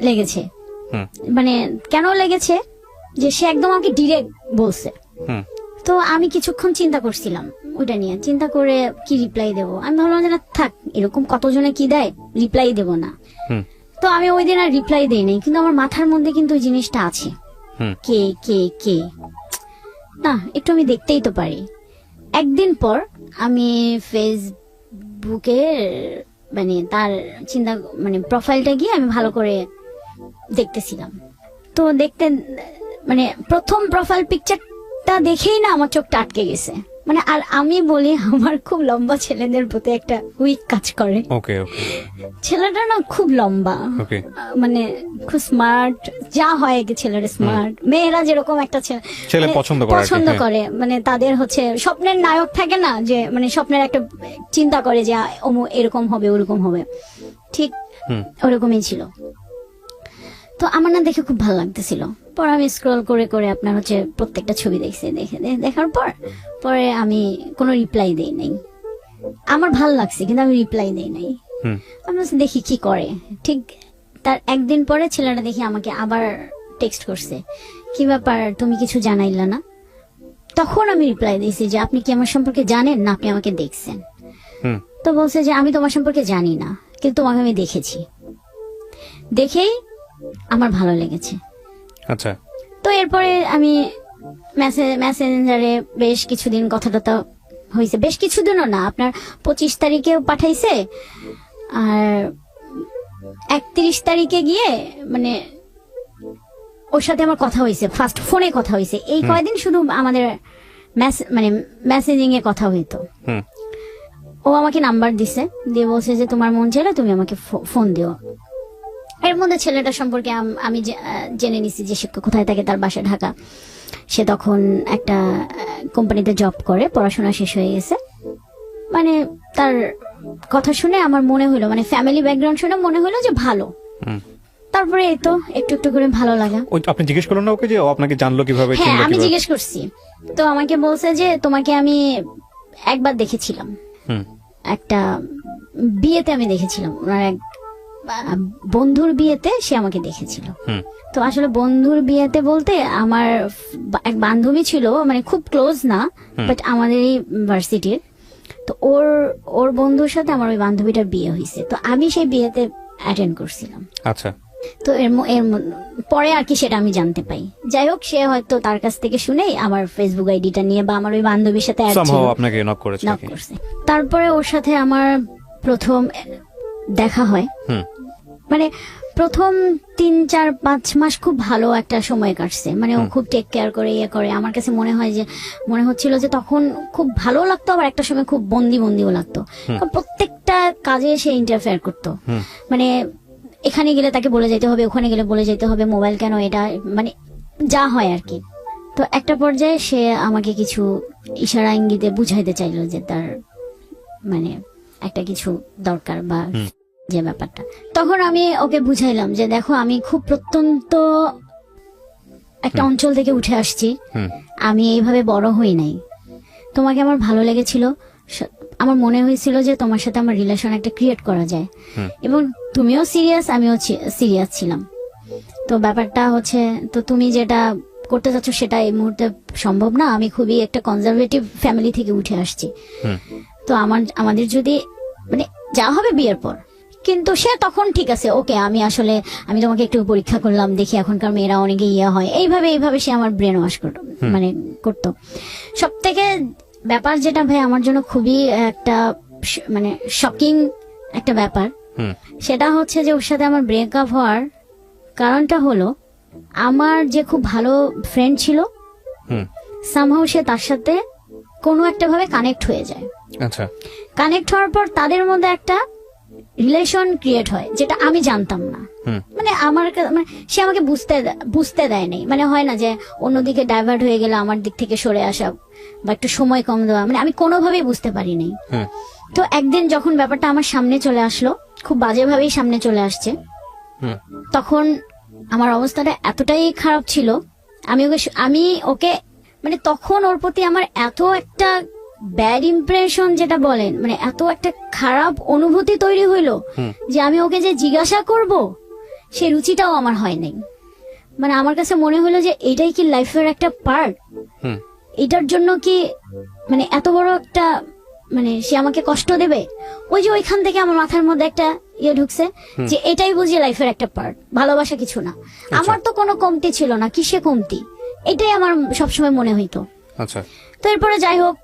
লেগেছে। মানে কেন লেগেছে, যে সে একদম আমাকে ডিরেক্ট বলছে। তো আমি কিছুক্ষণ চিন্তা করছিলাম, ওইটা নিয়ে চিন্তা করে কি রিপ্লাই দেব। আমি ভাবলাম যে না থাক, এরকম কতজনে কি দেয়, রিপ্লাই দেব না। হুম তো আমি ওই দিন আর রিপ্লাই দেই নাই, কিন্তু আমার মাথার মধ্যে কিন্তু ওই জিনিসটা আছে, হুম কে কে কে না একটু আমি দেখতেই তো পারি। একদিন পর আমি ফেসবুকে মানে তার চিন্তা মানে প্রোফাইলটা গিয়ে আমি ভালো করে দেখতেছিলাম। তো দেখতে মানে প্রথম প্রোফাইল পিকচারটা দেখেই না আমার চোখটা আটকে গেছে। মানে আর আমি বলি আমার খুব লম্বা ছেলেদের প্রতি একটা উইক কাজ করে। ওকে ওকে ছেলেটা না খুব লম্বা, ওকে মানে খুব স্মার্ট, যা হয় কি ছেলেরা স্মার্ট, মেয়েরা যেরকম একটা ছেলে মানে পছন্দ করে আর কি, পছন্দ হ্যাঁ। করে, মানে তাদের হচ্ছে স্বপ্নের নায়ক থাকে না, যে মানে স্বপ্নের একটা চিন্তা করে যে এরকম হবে ওরকম হবে, ঠিক হুম ওরকমই ছিল। তো আমার না দেখে খুব ভালো লাগতেছিল। পর আমি স্ক্রল করে করে আপনার হচ্ছে প্রত্যেকটা ছবি দেখছি, দেখার পর পরে আমি কোনো রিপ্লাই দেই নাই। আমার ভালো লাগছে কিন্তু আমি রিপ্লাই দেই নাই। হুম আমি বলছি দেখি কি করে। ঠিক তার একদিন পরে ছেলেটা দেখি আমাকে আবার টেক্সট করছে, কি ব্যাপার তুমি কিছু জানাইলা না। তখন আমি রিপ্লাই দিয়েছি যে আপনি কি আমার সম্পর্কে জানেন না আপনি আমাকে দেখছেন। হুম তো বলছে যে আমি তোমার সম্পর্কে জানি না কিন্তু তোমাকে আমি দেখেছি, দেখেই আমার ভালো লেগেছে। আচ্ছা তো এরপরে আমি মেসেঞ্জারে বেশ কিছুদিন কথা টথা হয়েছে, বেশ কিছুদিনও না, আপনার 25 তারিখেও পাঠাইছে আর 31 তারিখে গিয়ে মানে ওর সাথে আমার কথা হয়েছে, ফার্স্ট ফোনে কথা হয়েছে। এই কয়দিন শুধু আমাদের মানে মেসেজিং এ কথা হইতো। হুম ও আমাকে নাম্বার দিছে, দিয়ে বলছে যে তোমার মন চাইলে তুমি আমাকে ফোন দিও। এর মধ্যে ছেলেটা সম্পর্কে আমি জেনে নিছি যে সে কোথায় থাকে, তার বাসা ঢাকা। সে তখন একটা কোম্পানিতে জব করে, পড়াশোনা শেষ হয়ে গেছে। মানে তার কথা শুনে আমার মনে হলো, মানে ফ্যামিলি ব্যাকগ্রাউন্ড শুনে মনে হলো যে ভালো। হুম তারপরে এই তো একটু একটু করে ভালো লাগা। ওই আপনি জিজ্ঞেস করলেন না ওকে যে ও আপনাকে জানলো কিভাবে, হ্যাঁ চিনলো আমি কিভাবে? জিজ্ঞেস করছি, তো আমাকে বলছে যে তোমাকে আমি একবার দেখেছিলাম, হুম একটা বিয়েতে আমি দেখেছিলাম, ওনার এক বন্ধুর বিয়েতে সে আমাকে দেখেছিল। হুম তো আসলে বন্ধুর বিয়েতে বলতে আমার এক বান্ধবী ছিল, মানে খুব ক্লোজ না, বাট আমাদের এই ভার্সিটির। তো ওর বন্ধুর সাথে আমার ওই বান্ধবীটার বিয়ে হয়েছে, তো আমি সেই বিয়েতে অ্যাটেন্ড করছিলাম। আচ্ছা তো পরে আর কি সেটা আমি জানতে পাই। যাই হোক, সে হয়তো তার কাছ থেকে শুনেই আমার ফেসবুক আইডিটা নিয়ে বা আমার ওই বান্ধবীর সাথে add ছিল, সামহাও আপনাকে নক করেছে knock নাকি? করছে। তারপরে ওর সাথে আমার প্রথম দেখা হয়, হুম মানে প্রথম 3-4-5 মাস খুব ভালো একটা সময় কাটছে। মানে ও খুব টেক কেয়ার করে ইয়ে করে। আমার কাছে মনে হচ্ছিল যে তখন খুব ভালো লাগতো, আবার একটা সময় খুব বন্দিও লাগতো, কারণ প্রত্যেকটা কাজে সে ইন্টারফেয়ার করতো। মানে এখানে গেলে তাকে বলে যেতে হবে, ওখানে গেলে বলে যেতে হবে, মোবাইল কেন, এটা মানে যা হয় আর কি। তো একটা পর্যায়ে সে আমাকে কিছু ইশারা ইঙ্গিতে বুঝাইতে চাইলো যে তার মানে একটা কিছু দরকার বা যে ব্যাপারটা। তখন আমি ওকে বুঝাইলাম যে দেখো আমি খুব প্রত্যন্ত একটা অঞ্চল থেকে উঠে আসছি, আমি এইভাবে বড় হই নাই। তোমাকে আমার ভালো লেগেছিল, আমার মনে হয়েছিল যে তোমার সাথে আমার রিলেশন একটা ক্রিয়েট করা যায়, এবং তুমিও সিরিয়াস আমিও সিরিয়াস ছিলাম। তো ব্যাপারটা হচ্ছে, তো তুমি যেটা করতে চাচ্ছ সেটা এই মুহূর্তে সম্ভব না। আমি খুবই একটা কনজারভেটিভ ফ্যামিলি থেকে উঠে আসছি, তো আমাদের যদি মানে যা হবে বিয়ের পর। কিন্তু সে তখন ঠিক আছে, ওকে আমি তোমাকে একটু পরীক্ষা করলাম, দেখি এখনকার মেয়েরা অনেকে ইয়ে হয়, এইভাবে সে আমার ব্রেন ওয়াশ করতো, মানে করতো। সব থেকে ব্যাপার যেটা ভাই আমার জন্য খুবই একটা মানে শকিং একটা ব্যাপার, সেটা হচ্ছে যে ওর সাথে আমার ব্রেকআপ হওয়ার কারণটা হলো, আমার যে খুব ভালো ফ্রেন্ড ছিল, সামহাউ সে তার সাথে কোনো একটা ভাবে কানেক্ট হয়ে যায়। আচ্ছা, কানেক্ট হওয়ার পর তাদের মধ্যে একটা রিলেশন ক্রিয়েট হয়, যেটা আমি জানতাম না। মানে মানে সে আমাকে বুঝতে দেয় নাই। মানে হয় না যে অন্যদিকে ডাইভার্ট হয়ে গেলে আমার দিক থেকে সরে আসা বা একটু সময় কম দেওয়া, মানে আমি কোনোভাবেই বুঝতে পারি নাই। তো একদিন যখন ব্যাপারটা আমার সামনে চলে আসলো, খুব বাজেভাবেই সামনে চলে আসছে, তখন আমার অবস্থাটা এতটাই খারাপ ছিল, আমি ওকে মানে তখন ওর প্রতি আমার এত একটা ব্যাড ইমপ্রেশন যেটা বলেন, মানে এত একটা খারাপ অনুভূতি তৈরি হইলো যে আমি ওকে যে জিজ্ঞাসা করব সে রুচিটাও আমার হয় নাই। মানে আমার কাছে মনে হলো যে এটাই কি লাইফের একটা পার্ট, এটার জন্য কি মানে এত বড় একটা মানে সে আমাকে কষ্ট দেবে? ওই যে ওইখান থেকে আমার মাথার মধ্যে একটা ইয়ে ঢুকছে যে এটাই বুঝি লাইফের একটা পার্ট, ভালোবাসা কিছু না। আমার তো কোনো কমতি ছিল না, কিসে কমতি, এটাই আমার সবসময় মনে হইতো। আচ্ছা, তো এরপরে যাই হোক,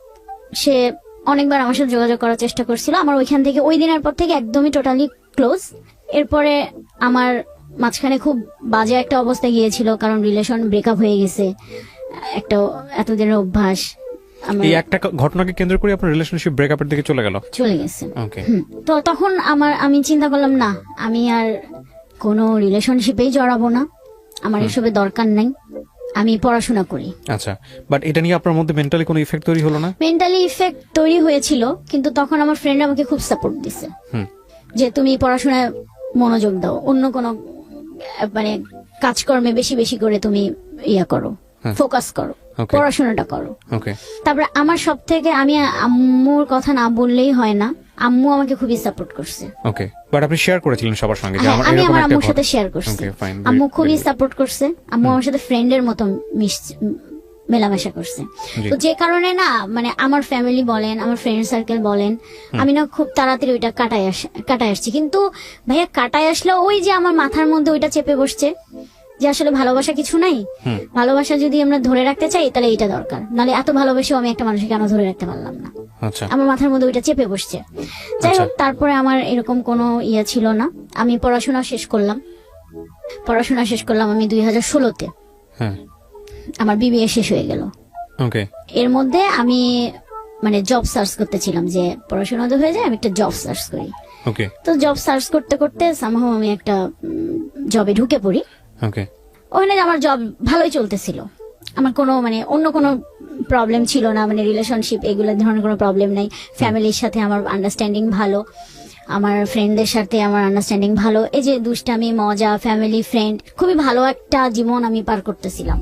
সে অনেকবার আমার সাথে যোগাযোগ করার চেষ্টা করছিল। আমার ওইখান থেকে ওই দিনের পর থেকে একদমই টোটালি ক্লোজ। এরপরে আমার মাঝখানে খুব বাজে একটা অবস্থায় গিয়েছিল, কারণ রিলেশন ব্রেকআপ হয়ে গেছে, একটা এতদিনের অভ্যাস আমার এই একটা ঘটনাকে কেন্দ্র করে আপনার রিলেশনশিপ ব্রেকআপের দিকে চলে গেল। চলে গেছে। ওকে, তো তখন আমি চিন্তা করলাম না, আমি আর কোনো রিলেশনশিপেই জড়াবো না, আমার এসবের দরকার নাই, আমি পড়াশোনা করি। আচ্ছা, বাট এটা নিয়ে আপনার মধ্যে মেন্টালি কোনো ইফেক্ট তৈরি হলো না? মেন্টালি ইফেক্ট তৈরি হয়েছিল, কিন্তু তখন আমার ফ্রেন্ড আমাকে খুব সাপোর্ট দিছে যে তুমি পড়াশোনায় মনোযোগ দাও, অন্য কোনো মানে কাজকর্মে বেশি বেশি করে তুমি ইয়া করো, ফোকাস করো, Okay. পড়াশোনাটা করো। ওকে, তারপরে আমার সব থেকে আমি আম্মুর কথা না বললেই হয় না, আম্মু আমাকে খুবই সাপোর্ট করছে। ওকে, বাট আপনি শেয়ার করেছিলেন সবার সঙ্গে যে হ্যাঁ, আমার আমি এরকম আমার একটা আম্মুর সাথে শেয়ার করছি। Okay, fine, আম্মু very- খুবই very- সাপোর্ট করছে, আম্মু আমার সাথে ফ্রেন্ডের মতো মেলামেশা করছে। তো যে কারণে না মানে আমার ফ্যামিলি বলেন, আমার ফ্রেন্ড সার্কেল বলেন, আমি না খুব তাড়াতাড়ি ওইটা কাটায় আসছি। কিন্তু ভাইয়া কাটায় আসলে ওই যে আমার মাথার মধ্যে ওইটা চেপে বসছে যে আসলে ভালোবাসা কিছু নাই, ভালোবাসা যদি আমরা ধরে রাখতে চাই তাহলে এটা দরকার, নাহলে এত ভালোবেসেও আমি একটা মানুষকে কেন ধরে রাখতে পারলাম না। আচ্ছা, আমার মাথার মধ্যে ওইটা চেপে বসছে। যাই হোক, তারপরে আমার এরকম কোনো ইয়ে ছিল না। আমি পড়াশোনা শেষ করলাম আমি 2016-তে। হ্যাঁ, আমার বিবিএ শেষ হয়ে গেল। ওকে, এর মধ্যে আমি মানে জব সার্চ করতেছিলাম যে পড়াশোনা তো হয়ে যায়, আমি একটা জব সার্চ করি। ওকে, তো জব সার্চ করতে করতে সামহাও আমি একটা জবে ঢুকে পড়ি। ওকে, ওখানে আমার জব ভালোই চলতেছিল, আমার কোনো মানে অন্য কোনো প্রবলেম ছিল না, মানে রিলেশনশিপ এগুলো ধরনের কোনো প্রবলেম নাই। ফ্যামিলির সাথে আমার আন্ডারস্ট্যান্ডিং ভালো, আমার ফ্রেন্ডদের সাথে আমার আন্ডারস্ট্যান্ডিং ভালো, এই যে দুষ্টামি মজা ফ্যামিলি ফ্রেন্ড, খুবই ভালো একটা জীবন আমি পার করতেছিলাম।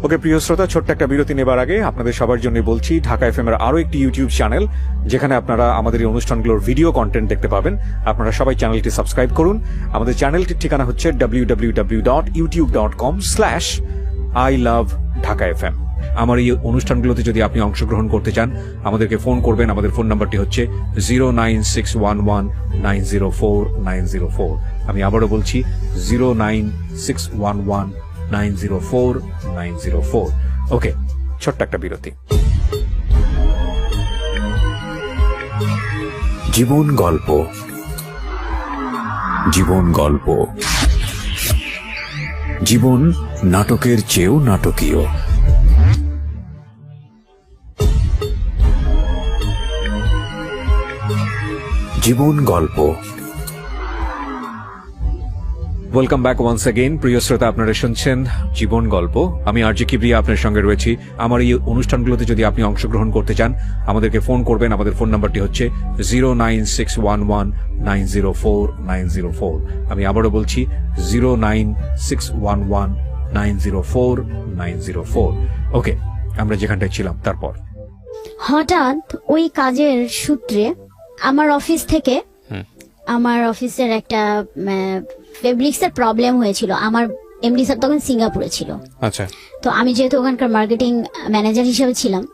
ওকে প্রিয় শ্রোতা, ছোট্ট একটা বিরতি নেবার আগে আপনাদের সবার জন্য বলছি, ঢাকা এফএম এর আরো একটি ইউটিউব চ্যানেল যেখানে আপনারা আমাদের এই অনুষ্ঠানগুলোর ভিডিও কন্টেন্ট দেখতে পাবেন। আপনারা সবাই চ্যানেলটি সাবস্ক্রাইব করুন। আমাদের চ্যানেলটির ঠিকানা হচ্ছে www.youtube.com/iloveDhakaFM। আমার এই অনুষ্ঠানগুলোতে যদি আপনি অংশগ্রহণ করতে চান, আমাদেরকে ফোন করবেন। আমাদের ফোন নাম্বারটি হচ্ছে 09611904904। আমি আবারও বলছি 09611904904। ওকে, ছোট্ট একটা বিরতি। জীবন গল্প, জীবন গল্প, জীবন নাটকের চেয়েও নাটকীয়। জীবন গল্প। Welcome back once again. প্রিয় শ্রোতা, আপনারা শুনছেন জীবন গল্প। আমি আরজি কিবরিয়া আপনার সঙ্গে রয়েছি। আমার এই অনুষ্ঠানগুলোতে যদি আপনি অংশগ্রহণ করতে চান, আমাদেরকে ফোন করবেন। আমাদের ফোন নাম্বারটি হচ্ছে 09611904904। আমি আবারও বলছি 09611904904। ওকে, আমরা যেখানটায় ছিলাম তারপর হঠাৎ ওই কাজের সূত্রে আমার অফিস থেকে আমার অফিসের একটা ফেব্রিক্সের প্রবলেম হয়েছিল। আমার এমডি স্যার তখন সিঙ্গাপুরে ছিল। আচ্ছা, তো আমি যেহেতু ওখানকার মার্কেটিং ম্যানেজার হিসেবে ছিলাম,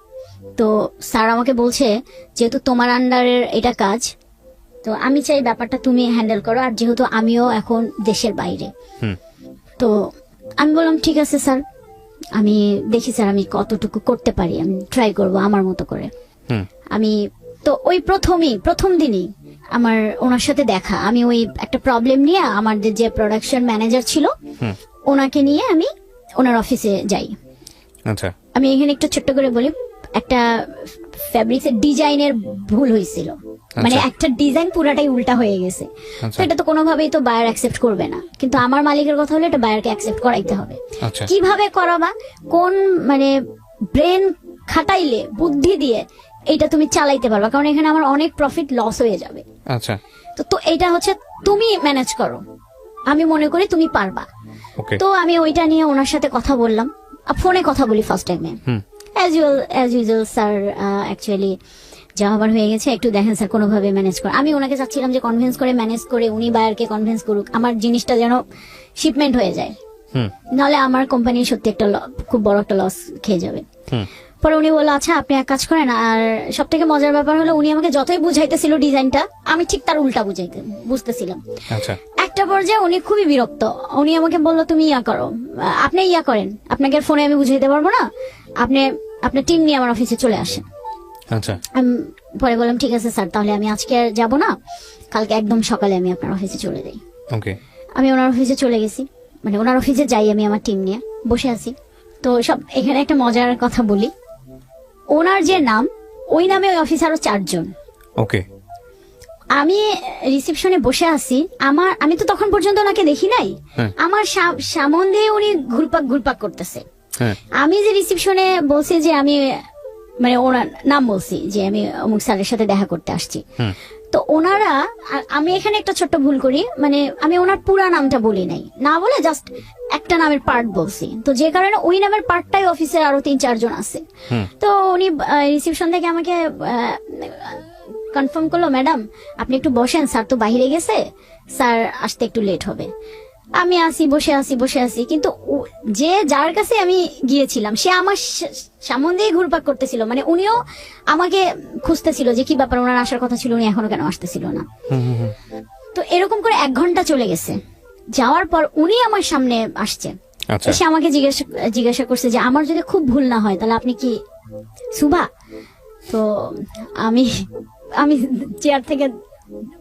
তো স্যার আমাকে বলছে যেহেতু তোমার আন্ডারের এটা কাজ, তো আমি চাই ব্যাপারটা তুমি হ্যান্ডেল করো, আর যেহেতু আমিও এখন দেশের বাইরে। তো আমি বললাম ঠিক আছে স্যার, আমি দেখি স্যার আমি কতটুকু করতে পারি, আমি ট্রাই করব আমার মতো করে। আমি তো ওই প্রথম দিনই আমার ওনার সাথে দেখা, আমি ওই একটা প্রবলেম নিয়ে আমাদের যে প্রোডাকশন ম্যানেজার ছিল ওনাকে নিয়ে আমি ওনার অফিসে যাই। আচ্ছা, আমি এখানে একটু ছোট্ট করে বলি, একটা ফ্যাব্রিক্সের ডিজাইনের ভুল হয়েছিল, মানে একটা ডিজাইন পুরাটাই উল্টা হয়ে গেছে। তো এটা তো কোনোভাবেই তো বায়ার অ্যাকসেপ্ট করবে না, কিন্তু আমার মালিকের কথা হলো এটা বায়ারকে অ্যাকসেপ্ট করাইতে হবে। আচ্ছা, কিভাবে করাবা, কোন মানে ব্রেন খাটাইলে বুদ্ধি দিয়ে এটা তুমি চালাইতে পারবা, কারণ এখানে আমার অনেক প্রফিট লস হয়ে যাবে। আচ্ছা, তো এটা হচ্ছে তুমি ম্যানেজ করো, আমি মনে করি তুমি পারবা। ওকে, তো আমি ওইটা নিয়ে ওনার সাথে কথা বললাম, ফোনে কথা বলি ফার্স্ট টাইমে। অ্যাজ ইউজুয়াল স্যার, অ্যাকচুয়ালি যা হবার হয়ে গেছে, একটু দেখেন স্যার কোনোভাবে ম্যানেজ করে। আমি ওনাকে চাচ্ছিলাম যে কনভিন্স করে ম্যানেজ করে উনি বায়ারকে কনভিন্স করুক, আমার জিনিসটা যেন শিপমেন্ট হয়ে যায়। হুম নাহলে আমার কোম্পানি সত্যি একটা খুব বড় একটা লস খেয়ে যাবে। হুম পরে উনি বললো আচ্ছা আপনি এক কাজ করেন। আর সব থেকে মজার ব্যাপার হলো উনি আমাকে যতই বুঝাইতেছিল ডিজাইনটা, আমি ঠিক তার উল্টা বুঝতেছিলাম। আচ্ছা একটা পর্যায়ে উনি খুবই বিরক্ত। উনি আমাকে বললো তুমি ইয়া করো, আপনি ইয়া করেন, আপনাকে ফোনে আমি বুঝাইতে পারবো না, আপনি আপনার টিম নিয়ে আমার অফিসে চলে আসেন। আচ্ছা আমি পরে বললাম ঠিক আছে স্যার, তাহলে আমি আজকে আর যাবো না, কালকে একদম সকালে আমি আপনার অফিসে চলে যাই। ওকে আমি ওনার অফিসে চলে গেছি, মানে ওনার অফিসে যাই, আমি আমার টিম নিয়ে বসে আছি। তো সব এখানে একটা মজার কথা বলি, ওনার যে নাম ওই নামে ওই অফিসে আরো 4 জন। ওকে আমি রিসেপশনে বসে আছি, আমি তো তখন পর্যন্ত ওনাকে দেখি নাই, হ্যাঁ। আমার সামন দিয়ে উনি ঘুরপাক করতেছে। হ্যাঁ আমি যে রিসেপশনে বলছি যে আমি মানে ওনার নাম বলছি যে আমি অমুক স্যারের সাথে দেখা করতে আসছি, হুম তো ওনারা আমি এখানে একটা ছোট্ট ভুল করি, মানে আমি ওনার পুরা নামটা বলি নাই, না বলে জাস্ট একটা নামের পার্ট বলছি। তো যে কারণে ওই নামের পার্টটাই অফিসের আরো 3-4 জন আছে। হুম তো উনি রিসেপশন থেকে আমাকে কনফার্ম করলো, ম্যাডাম আপনি একটু বসেন, স্যার তো বাইরে গেছে, স্যার আসতে একটু লেট হবে। আমি বসে আছি কিন্তু যে যার কাছে আমি গিয়েছিলাম সে আমার সামন দিয়ে ঘুরপাক করতেছিল, মানে উনিও আমাকে খুঁজতেছিল যে কি ব্যাপার, ওনার আসার কথা ছিল, উনি এখনো কেন আসতেছিল না। তো এরকম করে 1 ঘন্টা চলে গেছে। যাওয়ার পর উনি আমার সামনে আসছে, আচ্ছা এসে আমাকে জিজ্ঞাসা করছে যে আমার যদি খুব ভুল না হয় তাহলে আপনি কি সুভা? তো আমি চেয়ার থেকে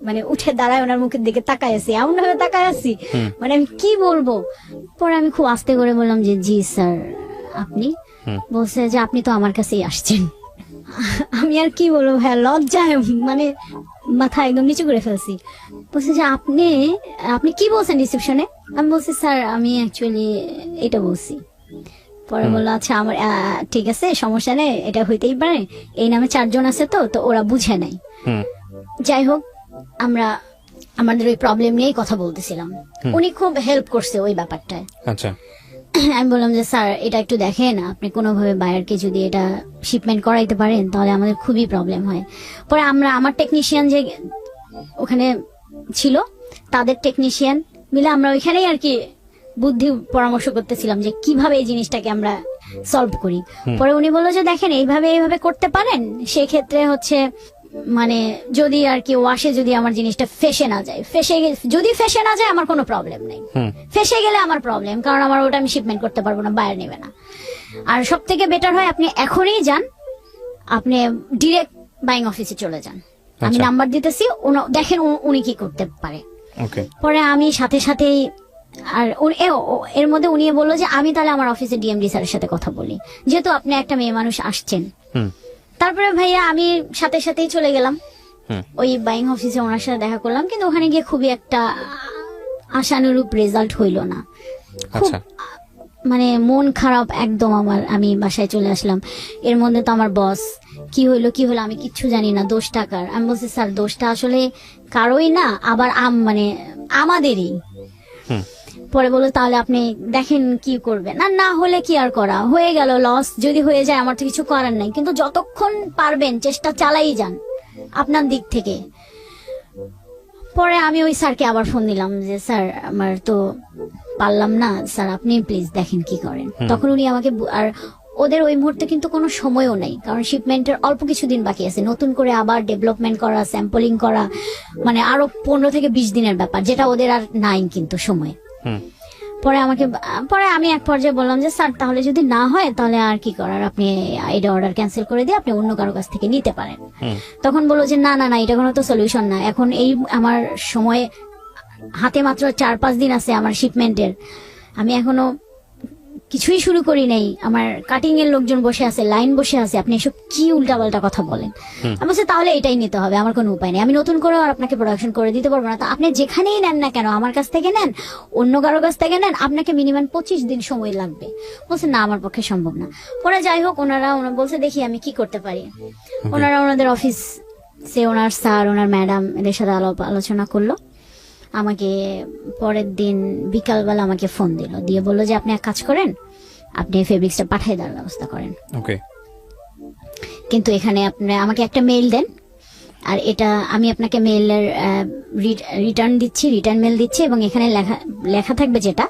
মানে উঠে দাঁড়ায় ওনার মুখের দিকে তাকায় আছি, এমন ভাবে তাকায় আছি মানে আমি কি বলবো। পরে আমি খুব আস্তে করে বললাম যে জি স্যার আপনি। বলছে যে আপনি তো আমার কাছেই আসছেন। আমি আর কি বলবো ভাইয়া, লজ্জায় মানে মাথা একদম নিচু করে ফেলছি। বলছে যে আপনি কি বলছেন রিসেপশনে? আমি বলছি স্যার আমি অ্যাকচুয়ালি এটা বলছি। পরে বললো আচ্ছা আমার ঠিক আছে সমস্যা নেই, এটা হইতেই পারে, এই নামে 4 জন আছে তো ওরা বুঝে নাই। হুম যাই হোক আমরা আমাদের ওই প্রবলেম নিয়েই কথা বলতেছিলাম, উনি খুব হেল্প করছে ওই ব্যাপারটায়। আচ্ছা আমি বললাম যে স্যার এটা একটু দেখেন, আপনি কোনোভাবে বায়ারকে যদি এটা শিপমেন্ট করাইতে পারেন তাহলে আমাদের খুবই প্রবলেম হয়। পরে আমার টেকনিশিয়ান যে ওখানে ছিল তাদের টেকনিশিয়ান মিলে আমরা ওইখানেই আর কি বুদ্ধি পরামর্শ করতেছিলাম যে কিভাবে এই জিনিসটাকে আমরা সলভ করি। পরে উনি বললো যে দেখেন এইভাবে করতে পারেন, সেক্ষেত্রে হচ্ছে মানে যদি আর কি ওয়াশে যদি আমার জিনিসটা ফেসে না যায় আমার কোনো প্রবলেম নেই, ফেসে গেলে আমার প্রবলেম, কারণ আমার ওটা আমি শিপমেন্ট করতে পারবো না, বায়ার নেবে না। আর সব থেকে বেটার হয় আপনি এখনই যান, আপনি ডিরেক্ট বাইং অফিসে চলে যান, আমি নাম্বার দিতেছি, দেখেন উনি কি করতে পারে। ওকে পরে আমি সাথেই আর এর মধ্যে উনি বললো যে আমি তাহলে আমার অফিসে ডিএমডি স্যারের সাথে কথা বলি, যেহেতু আপনি একটা মেয়ে মানুষ আসছেন। তারপরে ভাইয়া আমি সাথেই চলে গেলাম ওই বাইং অফিসে, ওনার সাথে দেখা করলাম, কিন্তু ওখানে গিয়ে খুবই একটা আশানুরূপ রেজাল্ট হইল না। খুব মানে মন খারাপ একদম আমার, আমি বাসায় চলে আসলাম। এর মধ্যে তো আমার বস কি হইলো আমি কিচ্ছু জানি না, দোষ টাকার। আমি বলছি স্যার দোষটা আসলে কারোই না, আবার মানে আমাদেরই। পরে বললো তাহলে আপনি দেখেন কি করবেন, না হলে কি আর করা, হয়ে গেল লস, যদি হয়ে যায় আমার তো কিছু করার নাই, কিন্তু যতক্ষণ পারবেন চেষ্টা চালাই যান আপনার দিক থেকে। পরে আমি ওই স্যারকে আবার ফোন দিলাম যে স্যার আমার তো পারলাম না, স্যার আপনি প্লিজ দেখেন কি করেন। তখন উনি আমাকে আর ওদের ওই মুহূর্তে কিন্তু কোনো সময়ও নেই, কারণ শিপমেন্টের অল্প কিছুদিন বাকি আছে, নতুন করে আবার ডেভেলপমেন্ট করা, স্যাম্পলিং করা, মানে আরো 15 থেকে 20 দিনের ব্যাপার, যেটা ওদের আর নাই কিন্তু সময়। পরে আমি এক পর্যায়ে বললাম যে স্যার তাহলে যদি না হয় তাহলে আর কি করার, আপনি এটা অর্ডার ক্যান্সেল করে দিয়ে আপনি অন্য কারো কাছ থেকে নিতে পারেন। তখন বললো যে না এটা কোনো তো সলিউশন না, এখন এই আমার সময় হাতে মাত্র 4-5 দিন আছে আমার শিপমেন্টের, আমি এখনো কিছুই শুরু করি নাই, আমার কাটিং এর লোকজন বসে আছে, লাইন বসে আছে, আপনি এসব কি উল্টাপাল্টা কথা বলেন। আমি বলছি তাহলে এটাই নিতে হবে, আমার কোনো উপায় নেই, আমি নতুন করে আর আপনাকে প্রোডাকশন করে দিতে পারবো না, তা আপনি যেখানেই নেন না কেন, আমার কাছ থেকে নেন অন্য কারো কাছ থেকে নেন, আপনাকে মিনিমাম 25 দিন সময় লাগবে। বলছে না আমার পক্ষে সম্ভব না। পরে যাই হোক ওনারা বলছে দেখি আমি কি করতে পারি। ওনারা ওনাদের অফিস সে ওনার স্যার ওনার ম্যাডাম এদের সাথে আলোচনা করলো। আমাকে পরের দিন বিকালবেলা আমাকে ফোন দিয়ে বললো যে আপনি এক কাজ করেন, আপনি ফেব্রিক্সটা পাঠিয়ে দেওয়ার ব্যবস্থা করেন, ওকে কিন্তু এখানে আপনি আমাকে একটা মেইল দেন, আর এটা আমি আপনাকে মেইলের রিটার্ন মেল দিচ্ছি, এবং এখানে লেখা থাকবে যেটা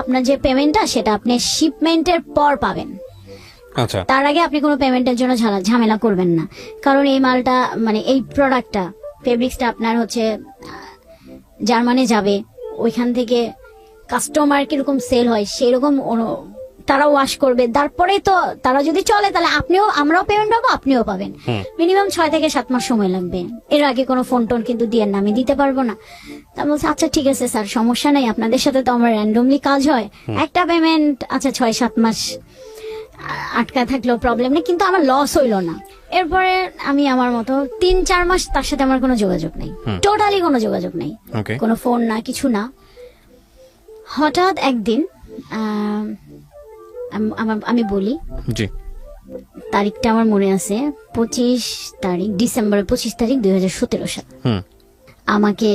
আপনার যে পেমেন্টটা সেটা আপনি শিপমেন্টের পর পাবেন। আচ্ছা, তার আগে আপনি কোনো পেমেন্টের জন্য ঝামেলা করবেন না, কারণ এই মালটা মানে এই প্রোডাক্টটা ফেব্রিক্সটা আপনার হচ্ছে জার্মানি যাবে, ওইখান থেকে কাস্টমার কিরকম সেল হয় সেরকম তারা ওয়াশ করবে, তারপরে তো তারা যদি চলে তাহলে আমরাও পেমেন্ট পাবো, আপনিও পাবেন। মিনিমাম 6 থেকে 7 মাস সময় লাগবে। এর আগে কোনো ফোন টোন কিন্তু দিয়ে না, আমি দিতে পারবো না। তা বলছে আচ্ছা ঠিক আছে স্যার, সমস্যা নাই, আপনাদের সাথে তো আমার র্যান্ডমলি কাজ হয়, একটা পেমেন্ট আচ্ছা 6-7 মাস আটকা থাকলেও প্রবলেম নেই, কিন্তু আমার লস হইলো না। এরপরে আমি আমার মতো 3-4 মাস তার সাথে আমার কোনো যোগাযোগ নেই, টোটালি কোনো যোগাযোগ নেই, কোনো ফোন না, কিছু না। হঠাৎ একদিন আমি বলি, তারিখটা আমার মনে আছে, 25 তারিখ ডিসেম্বরের 25 তারিখ 2017 সাল। আমাকে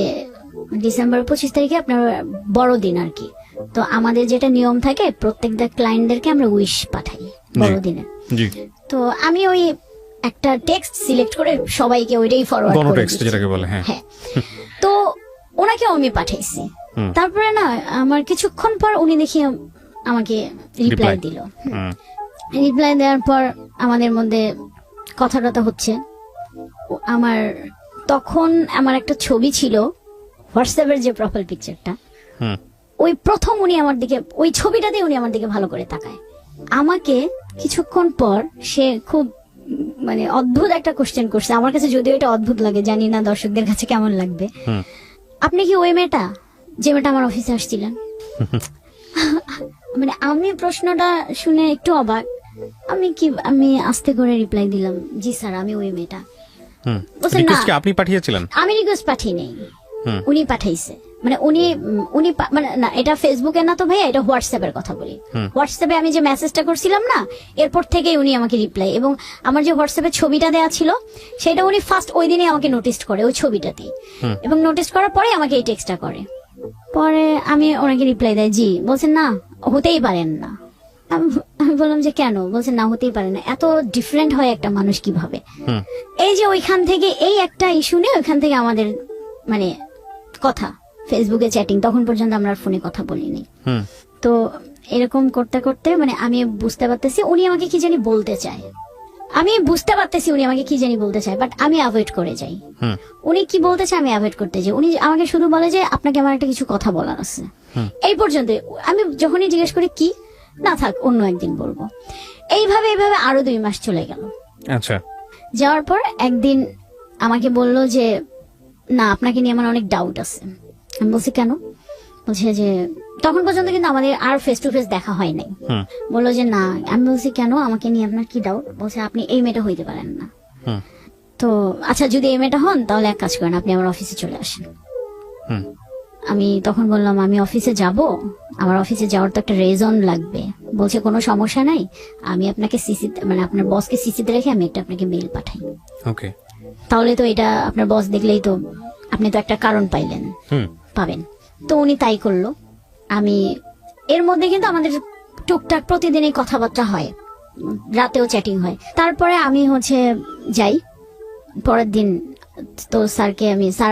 ডিসেম্বরের 25 তারিখে আপনার বড়দিন আর কি, তো আমাদের যেটা নিয়ম থাকে প্রত্যেকটা ক্লায়েন্টদেরকে আমরা উইশ পাঠাই বড়দিনে। তো আমি ওই একটা টেক্সট সিলেক্ট করে সবাইকে ওইটাই ফরওয়ার্ড করে দিই। হ্যাঁ, তো ওনাকেও আমি পাঠাইছি। তারপরে না আমার কিছুক্ষণ পর উনি দেখি আমাকে রিপ্লাই দিল। রিপ্লাই দেওয়ার পর আমাদের মধ্যে কথা হচ্ছে। আমার তখন আমার একটা ছবি ছিল হোয়াটসঅ্যাপের যে প্রোফাইল পিকচারটা, ওই প্রথম উনি আমার দিকে, ওই ছবিটাতে উনি আমার দিকে ভালো করে তাকায়। আমাকে কিছুক্ষণ পর সে খুব মানে অদ্ভুত একটা কোশ্চেন করছে, আমার কাছে যদিও এটা অদ্ভুত লাগে, জানি না দর্শকদের কাছে কেমন লাগবে। আপনি কি ওই মেয়েটা যে মেয়েটা আমার অফিসে আসছিলেন? মানে আমি প্রশ্নটা শুনে একটু অবাক। আমি আস্তে করে রিপ্লাই দিলাম, জি স্যার আমি ওই মেয়েটা। আপনি পাঠিয়েছিলেন? আমি রিকোয়েস্ট পাঠিয়ে নেই, উনি পাঠাইছে। মানে উনি মানে না, এটা ফেসবুকে না তো ভাইয়া, এটা হোয়াটসঅ্যাপের কথা বলি। হোয়াটসঅ্যাপে আমি যে মেসেজটা করছিলাম না, এরপর থেকেই উনি আমাকে রিপ্লাই, এবং আমার যে হোয়াটসঅ্যাপে ছবিটা দেওয়া ছিল সেটা উনি ফার্স্ট ওই দিনে আমাকে নোটিস করে ওই ছবিটাতেই, এবং নোটিস করার পরে আমাকে এই টেক্সটটা করে। পরে আমি ওনাকে রিপ্লাই দেয়, জি। বলছেন না, হতেই পারেন না। আমি বললাম যে কেন? বলছেন না, হতেই পারে না, এত ডিফারেন্ট হয় একটা মানুষ কিভাবে। এই যে ওইখান থেকে এই একটা ইস্যু নিয়ে ওইখান থেকে আমাদের মানে কথা, ফেসবুকে চ্যাটিং, তখন পর্যন্ত আমরা ফোনে কথা বলিনি। তো এরকম করতে করতে মানে আমি বুঝতে পারতেছি উনি আমাকে কি জানি বলতে চায়, বাট আমি অ্যাভয়েড করে যাই। উনি কি বলতে চায় আমি অ্যাভয়েড করতে যাই। উনি আমাকে শুধু বলে যে আপনাকে আমার একটা কিছু কথা বলার আছে, এই পর্যন্ত। আমি যখনই জিজ্ঞেস করি কি, না থাক অন্য একদিন বলবো। এইভাবে আরো 2 মাস চলে গেল। আচ্ছা, যাওয়ার পর একদিন আমাকে বলল যে না, আপনাকে নিয়ে আমার অনেক ডাউট আছে। আমি বলছি কেন? বলছে যে তখন পর্যন্ত কিন্তু আমাদের আর ফেস টু ফেস দেখা হয় নাই। বললো যে না। আমি বলছি কেন, আমাকে নিয়ে আপনার কি ডাউট? বলছে আপনি এই মেয়েটা হইতে পারেন না। তো আচ্ছা, যদি এই মেয়েটা হন তাহলে এক কাজ করেন, আপনি আমার অফিসে চলে আসেন। আমি তখন বললাম আমি অফিসে যাব, আমার অফিসে যাওয়ার তো একটা রিজন লাগবে। বলছে কোনো সমস্যা নাই, আমি আপনাকে মানে আপনার বসকে সিসিতে রেখে আমি একটা আপনাকে মেইল পাঠাই। ওকে, তাহলে তো এটা আপনার বস দেখলেই তো আপনি তো একটা কারণ পাবেন। তো উনি তাই করলো। আমি এর মধ্যে কিন্তু আমাদের টুকটাক প্রতিদিনই কথাবার্তা হয়, রাতেও চ্যাটিং হয়। তারপরে আমি যাই পরের দিন, তো স্যার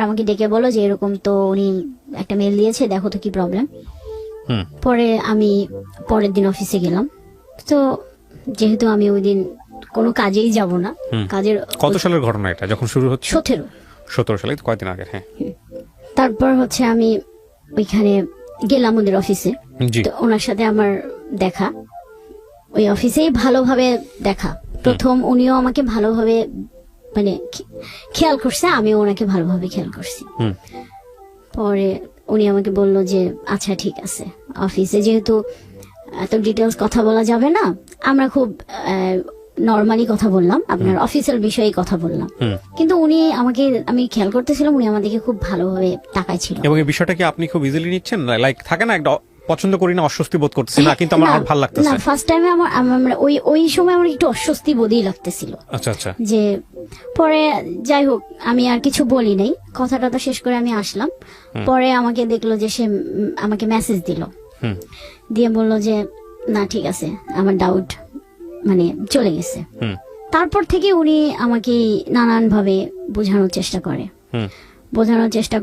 আমাকে ডেকে বলো যে এরকম তো উনি একটা মেল দিয়েছে, দেখো তো কি প্রবলেম। পরে আমি পরের দিন অফিসে গেলাম। তো যেহেতু আমি ওই দিন কোনো কাজেই যাব না, কাজের কত সালের ঘটনা এটা যখন শুরু হচ্ছে? 17 সালে, কয়েকদিন আগে। হ্যাঁ, তারপর আমি ওইখানে গেলাম ওদের অফিসে। তো ওনার সাথে আমার দেখা ওই অফিসেই ভালোভাবে দেখা। প্রথম উনিও আমাকে ভালোভাবে মানে খেয়াল করছে, আমিও ওনাকে ভালোভাবে খেয়াল করছি। পরে উনি আমাকে বলল যে আচ্ছা ঠিক আছে, অফিসে যেহেতু এত ডিটেলস কথা বলা যাবে না, আমরা খুব নর্মালি কথা বললাম, আপনার অফিসিয়াল বিষয়ে কথা বললাম। কিন্তু উনি আমাকে, আমি খেয়াল করতেছিলাম উনি আমাদেরকে খুব ভালোভাবে তাকাইছিল। এবং এই বিষয়টা কি আপনি খুব ইজিলি নিচ্ছেন? লাইক থাকে না একটা পছন্দ করি না, অস্বস্তি বোধ করতেছি না, কিন্তু আমার ভালো লাগতেছে না। ফার্স্ট টাইমে আমার ওই সময় আমার একটু অস্বস্তি বোধই লাগতেছিল। আচ্ছা, যে পরে যাই হোক আমি আর কিছু বলি নাই, কথাটা তো শেষ করে আমি আসলাম। পরে আমাকে দেখলো যে সে আমাকে মেসেজ দিল, দিয়ে বলল যে না ঠিক আছে, আমার ডাউট মানে চলে গেছে। তারপর থেকে উনি আমাকে নানান ভাবে বোঝানোর চেষ্টা করে, হুম বোঝানোর চেষ্টা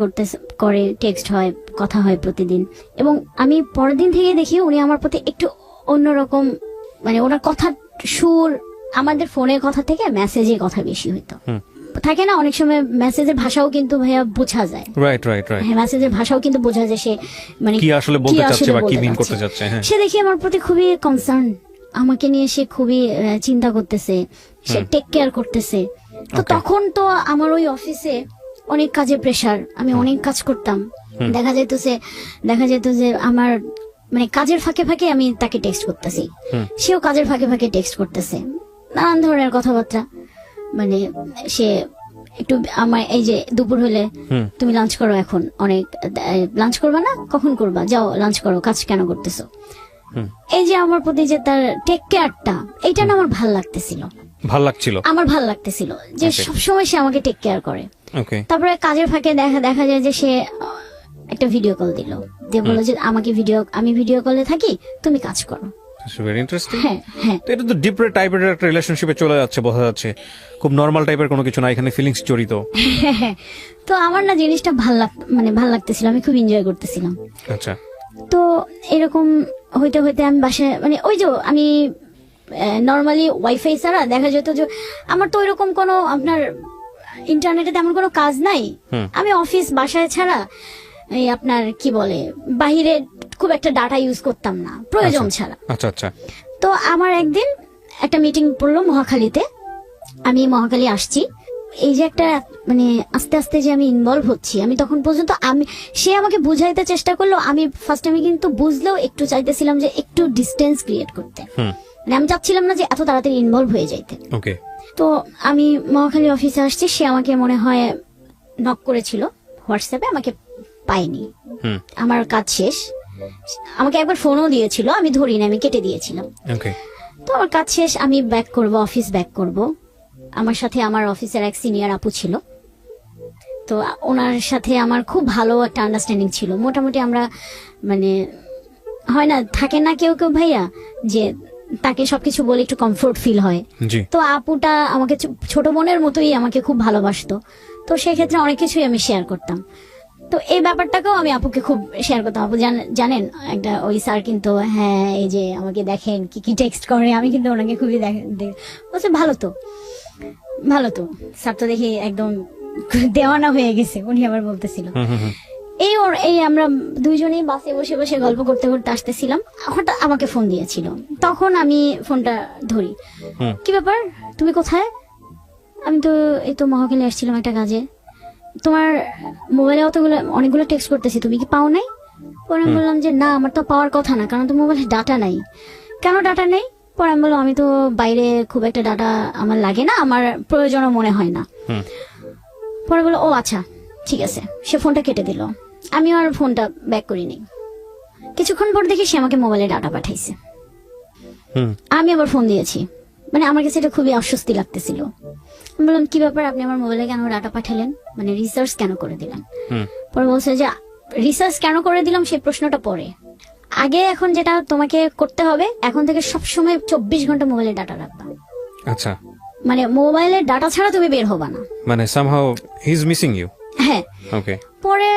করে, টেক্সট হয়, কথা হয় প্রতিদিন। এবং আমি পরের দিন থেকে দেখি উনি আমার প্রতি একটু অন্যরকম, মানে ওনার কথার সুর আমাদের ফোনের কথা থেকে মেসেজের কথা বেশি হইতো। থাকে না অনেক সময় মেসেজের ভাষাও কিন্তু ভাইয়া বোঝা যায়, রাইট রাইট রাইট, হ্যাঁ মেসেজের ভাষাও কিন্তু বোঝা যায় সে মানে কি আসলে বলতে চাচ্ছে আসলে বা কি বলতে মিন চাচ্ছে। করতে যাচ্ছে। হ্যাঁ সে দেখি আমার প্রতি খুবই কনসার্ন, আমাকে নিয়ে সে খুবই চিন্তা করতেছে, সে টেক কেয়ার করতেছে। তো Okay. তখন তো আমার ওই অফিসে অনেক কাজের প্রেসার, আমি অনেক কাজ করতাম। দেখা যেত যে আমার মানে কাজের ফাঁকে ফাঁকে আমি তাকে টেক্সট করতেছি, সেও কাজের ফাঁকে ফাঁকে টেক্সট করতেছে, নানান ধরনের কথাবার্তা। মানে সে একটু আমার এই যে দুপুর হলে তুমি লাঞ্চ করো, এখন অনেক লাঞ্চ করবা না, কখন করবা, যাও লাঞ্চ করো, কাজ কেন করতেছো। এই যে আমার প্রতি যে তার টেক কেয়ারটা, এইটা না আমার ভাল লাগতেছিল, ভাল লাগছিল। আমার ভাল লাগতেছিল যে Okay. সবসময় সে আমাকে টেক কেয়ার করে। ওকে, তারপরে কাজের ফাঁকে দেখা যায় যে সে একটা ভিডিও কল দিল, দিয়ে বললো যে আমি ভিডিও কলে থাকি, তুমি কাজ করো। Very interesting. হ্যাঁ হ্যাঁ, তো এটা তো ডিপ টাইপের একটা রিলেশনশিপে চলে যাচ্ছে, বোঝা যাচ্ছে খুব নর্মাল টাইপের কোনো কিছু না, এখানে ফিলিংস জড়িত। তো আমার না জিনিসটা ভাল লাগতেছিল, আমি খুব এনজয় করতেছিলাম। আচ্ছা, তো এরকম হইতে হইতে আমি বাসায় মানে ওই যে আমি নর্মালি ওয়াইফাই ছাড়া দেখা যেত যে আমার তো ওইরকম কোনো আপনার ইন্টারনেটে তেমন কোনো কাজ নাই। আমি অফিস বাসায় ছাড়া এই আপনার কি বলে বাহিরে খুব একটা ডাটা ইউজ করতাম না প্রয়োজন ছাড়া। আচ্ছা আচ্ছা, তো আমার একদিন একটা মিটিং পড়লো মহাখালীতে, আমি মহাখালী আসছি। এই যে একটা মানে আস্তে আস্তে যে আমি ইনভলভ হচ্ছি, আমি তখন পর্যন্ত সে আমাকে বুঝাইতে চেষ্টা করলো, আমি ফার্স্ট আমি কিন্তু বুঝলেও একটু চাইতেছিলাম যে একটু ডিস্টেন্স ক্রিয়েট করতে, মানে আমি চাচ্ছিলাম না যে এত তাড়াতাড়ি ইনভলভ হয়ে যাইতে। ওকে, তো আমি মহাখালী অফিসে আসছি, সে আমাকে মনে হয় নক করেছিল হোয়াটসঅ্যাপে, আমাকে পাইনি, আমার কাজ শেষ। আমাকে একবার ফোনও দিয়েছিল, আমি ধরিনি, আমি কেটে দিয়েছিলাম। ওকে, তো আমার কাজ শেষ, আমি ব্যাক করব, অফিস ব্যাক করব। আমার সাথে আমার অফিসের এক সিনিয়র আপু ছিল, তো ওনার সাথে আমার খুব ভালো একটা আন্ডারস্ট্যান্ডিং ছিল। মোটামুটি আমরা মানে হয় না, থাকে না কেউ কেউ ভাইয়া যে তাকে সবকিছু বলে একটু কমফোর্ট ফিল হয়। জি, তো আপুটা আমাকে ছোট বোনের মতোই আমাকে খুব ভালোবাসতো, তো সেক্ষেত্রে অনেক কিছুই আমি শেয়ার করতাম। তো এই ব্যাপারটাকেও আমি আপুকে খুব শেয়ার করতাম। আপু জানেন একটা ওই স্যার কিন্তু, হ্যাঁ এই যে আমাকে দেখেন কি কি টেক্সট করে, আমি কিন্তু ওনাকে খুবই বলছে ভালো তো স্যার তো দেখি একদম দেওয়ানা হয়ে গেছে, উনি আবার বলতেছিল। এই আমরা দুইজনেই বাসে বসে বসে গল্প করতে করতে আসতেছিলাম, হঠাৎ আমাকে ফোন দিয়েছিল। তখন আমি ফোনটা ধরি, কি ব্যাপার তুমি কোথায়? আমি তো এই তো মহাখালী আসছিলাম একটা কাজে, তোমার মোবাইলে অনেকগুলো টেক্সট করতেছি, তুমি কি পাও নাই? পরে আমি বললাম যে না, আমার তো পাওয়ার কথা না, কারণ তো মোবাইলে ডাটা নাই। কেন ডাটা নেই? পরে আমি বললাম আমি তো বাইরে খুব একটা ডাটা আমার লাগে না, আমার প্রয়োজনও মনে হয় না। পরে বললো ও আচ্ছা ঠিক আছে, সে ফোনটা কেটে দিল। আমি আর ফোনটা ব্যাক করিনি। কিছুক্ষণ পর দেখি সে আমাকে মোবাইলে ডাটা পাঠাইছে। আমি আবার ফোন দিয়েছি, মানে আমার কাছে এটা খুবই অস্বস্তি লাগতেছিল। আমি বললাম কি ব্যাপার, আপনি আমার মোবাইলে কেন ডাটা পাঠালেন, মানে রিসার্চ কেন করে দিলেন? পরে বলছে যে রিসার্চ কেন করে দিলাম সেই প্রশ্নটা পরে, আগে এখন যেটা তোমাকে করতে হবে, এখন থেকে সবসময় 24 ঘন্টা মোবাইলে ডাটা রাখবা। আচ্ছা, মানে মোবাইলের ডাটা ছাড়া তুমি বের হবা না, মানে somehow he is missing you. হ্যাঁ। ওকে, পরে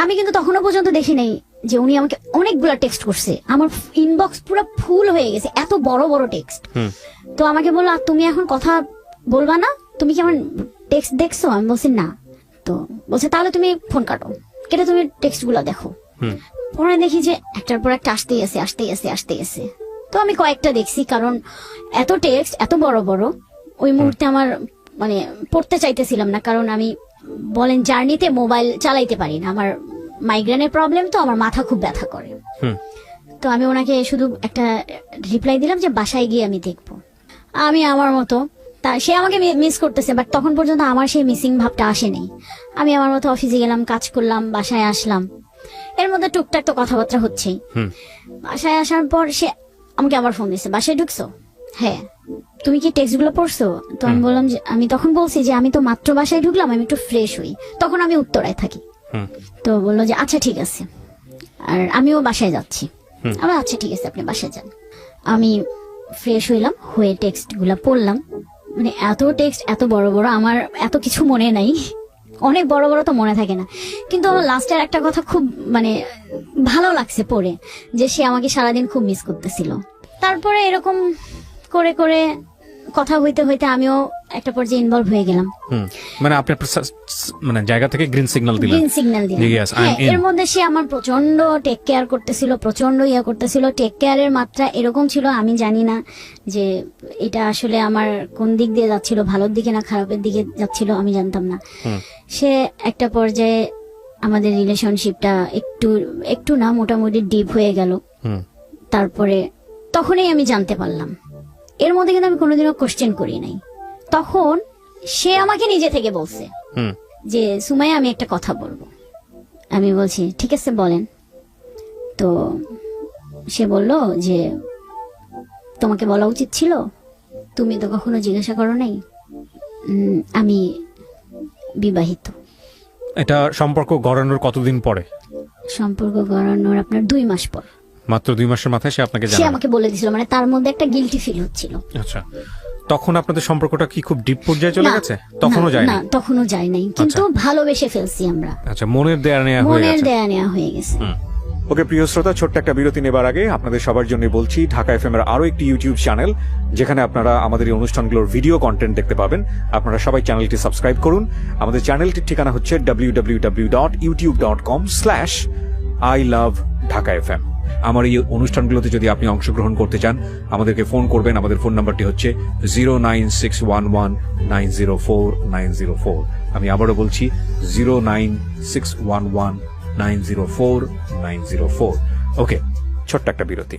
আমি কিন্তু তখনও পর্যন্ত দেখি নাই যে উনি আমাকে অনেকগুলা টেক্সট করছে, আমার ইনবক্স পুরো ফুল হয়ে গেছে, এত বড় বড় টেক্সট। তো আমাকে বললো তুমি এখন কথা বলবা না, তুমি কি আমার টেক্সট দেখছো? আমি বলছি না। তো বলছে তাহলে তুমি ফোন কাটো, কেটে তুমি টেক্সট গুলা দেখো। পরে দেখি যে একটার পর একটা আসতেই আছে। তো আমি কয়েকটা দেখছি, কারণ এত টেক্সট এত বড় বড় ওই মুহূর্তে আমার মানে পড়তে চাইতেছিলাম না, কারণ আমি বলেন জার্নিতে মোবাইল চালাইতে পারি না, আমার মাইগ্রেনের প্রবলেম, তো আমার মাথা খুব ব্যথা করে। তো আমি ওনাকে শুধু একটা রিপ্লাই দিলাম যে বাসায় গিয়ে আমি দেখবো। আমি আমার মতো, তা সে আমাকে মিস করতেছে, বাট তখন পর্যন্ত আমার সেই মিসিং ভাবটা আসেনি। আমি আমার মতো অফিসে গেলাম, কাজ করলাম, বাসায় আসলাম, এর মধ্যে টুকটাক তো কথাবার্তা হচ্ছেই। বাসায় আসার পর সে আমাকে আবার ফোন দিচ্ছে, বাসায় ঢুকছো? হ্যাঁ। তুমি কি টেক্সট গুলো পড়ছো? তো আমি বললাম যে আমি তখন বলছি যে আমি তো মাত্র বাসায় ঢুকলাম, আমি একটু ফ্রেশ হই, তখন আমি উত্তরায় থাকি। তো বললো যে আচ্ছা ঠিক আছে, আর আমিও বাসায় যাচ্ছি। আমি আচ্ছা ঠিক আছে আপনি বাসায় যান। আমি ফ্রেশ হইলাম, হয়ে টেক্সট গুলা পড়লাম, মানে এত টেক্সট এত বড় বড়, আমার এত কিছু মনে নাই, অনেক বড় বড় তো মনে থাকে না, কিন্তু আমার লাস্টের একটা কথা খুব মানে ভালো লাগছে পড়ে, যে সে আমাকে সারাদিন খুব মিস করতেছিল। তারপরে এরকম করে করে কথা হইতে হইতে আমিও একটা পর্যায়ে ইনভলভ হয়ে গেলাম। মানে আপনি মানে জায়গা থেকে গ্রিন সিগন্যাল দিলেন। গ্রিন সিগন্যাল দিলাম। Yes, I'm হ্যাঁ, in. এর মধ্যে সে আমার প্রচন্ড টেক কেয়ার করতেছিল, প্রচন্ড ইয়া করতেছিল। টেক কেয়ারের মাত্রা এরকম ছিল, আমি জানি না যে এটা আসলে আমার কোন দিক দিয়ে যাচ্ছিল, ভালোর দিকে না খারাপের দিকে যাচ্ছিল, আমি জানতাম না। সে একটা পর্যায়ে আমাদের রিলেশনশিপটা একটু একটু না মোটামুটি ডিপ হয়ে গেল। তারপরে তখনই আমি জানতে পারলাম, এর মধ্যে কিন্তু আমি কোনোদিনও কোশ্চেন করি নাই। তখন সে আমাকে নিজে থেকে বলছে যে সুমাইয়া আমি একটা কথা বলবো। আমি বলছি ঠিক আছে বলেন। তো সে বলল যে তোমাকে বলা উচিত ছিল, তুমি তো কখনো জিজ্ঞাসা করো নাই। আমি বিবাহিত। এটা সম্পর্ক গড়ানোর কতদিন পরে? সম্পর্ক গড়ানোর আপনার 2 মাস পর। মাত্র 2 মাসের মাথায় সে আপনাকে সে জানালো? আমাকে বলে দিছিল, মানে তার মধ্যে একটা গিল্টি ফিল হচ্ছিল। আচ্ছা, তখন আপনাদের সম্পর্কটা কি খুব ডিপ পর্যায়ে চলে না, গেছে? তখনও যায় না, না? তখনও যায় নাই, কিন্তু ভালোবেসে ফেলছি আমরা। আচ্ছা, মনের দেয়া নেয়া হয়ে মনের গেছে। দেয়া নেওয়া হয়ে গেছে। ওকে প্রিয় শ্রোতা, ছোট্ট একটা বিরতি নেবার আগে আপনাদের সবার জন্য বলছি, ঢাকা এফএম এর আরো একটি ইউটিউব চ্যানেল যেখানে আপনারা আমাদের এই অনুষ্ঠানগুলোর ভিডিও কন্টেন্ট দেখতে পাবেন। আপনারা সবাই চ্যানেলটি সাবস্ক্রাইব করুন। আমাদের চ্যানেলটির ঠিকানা হচ্ছে www.youtube.com/ILoveDhakaFM। আমার এই অনুষ্ঠানগুলোতে যদি আপনি অংশগ্রহণ করতে চান, আমাদেরকে ফোন করবেন। আমাদের ফোন নাম্বারটি হচ্ছে 09611904904। আমি আবারও বলছি 09611904904। ওকে, ছোট্ট একটা বিরতি।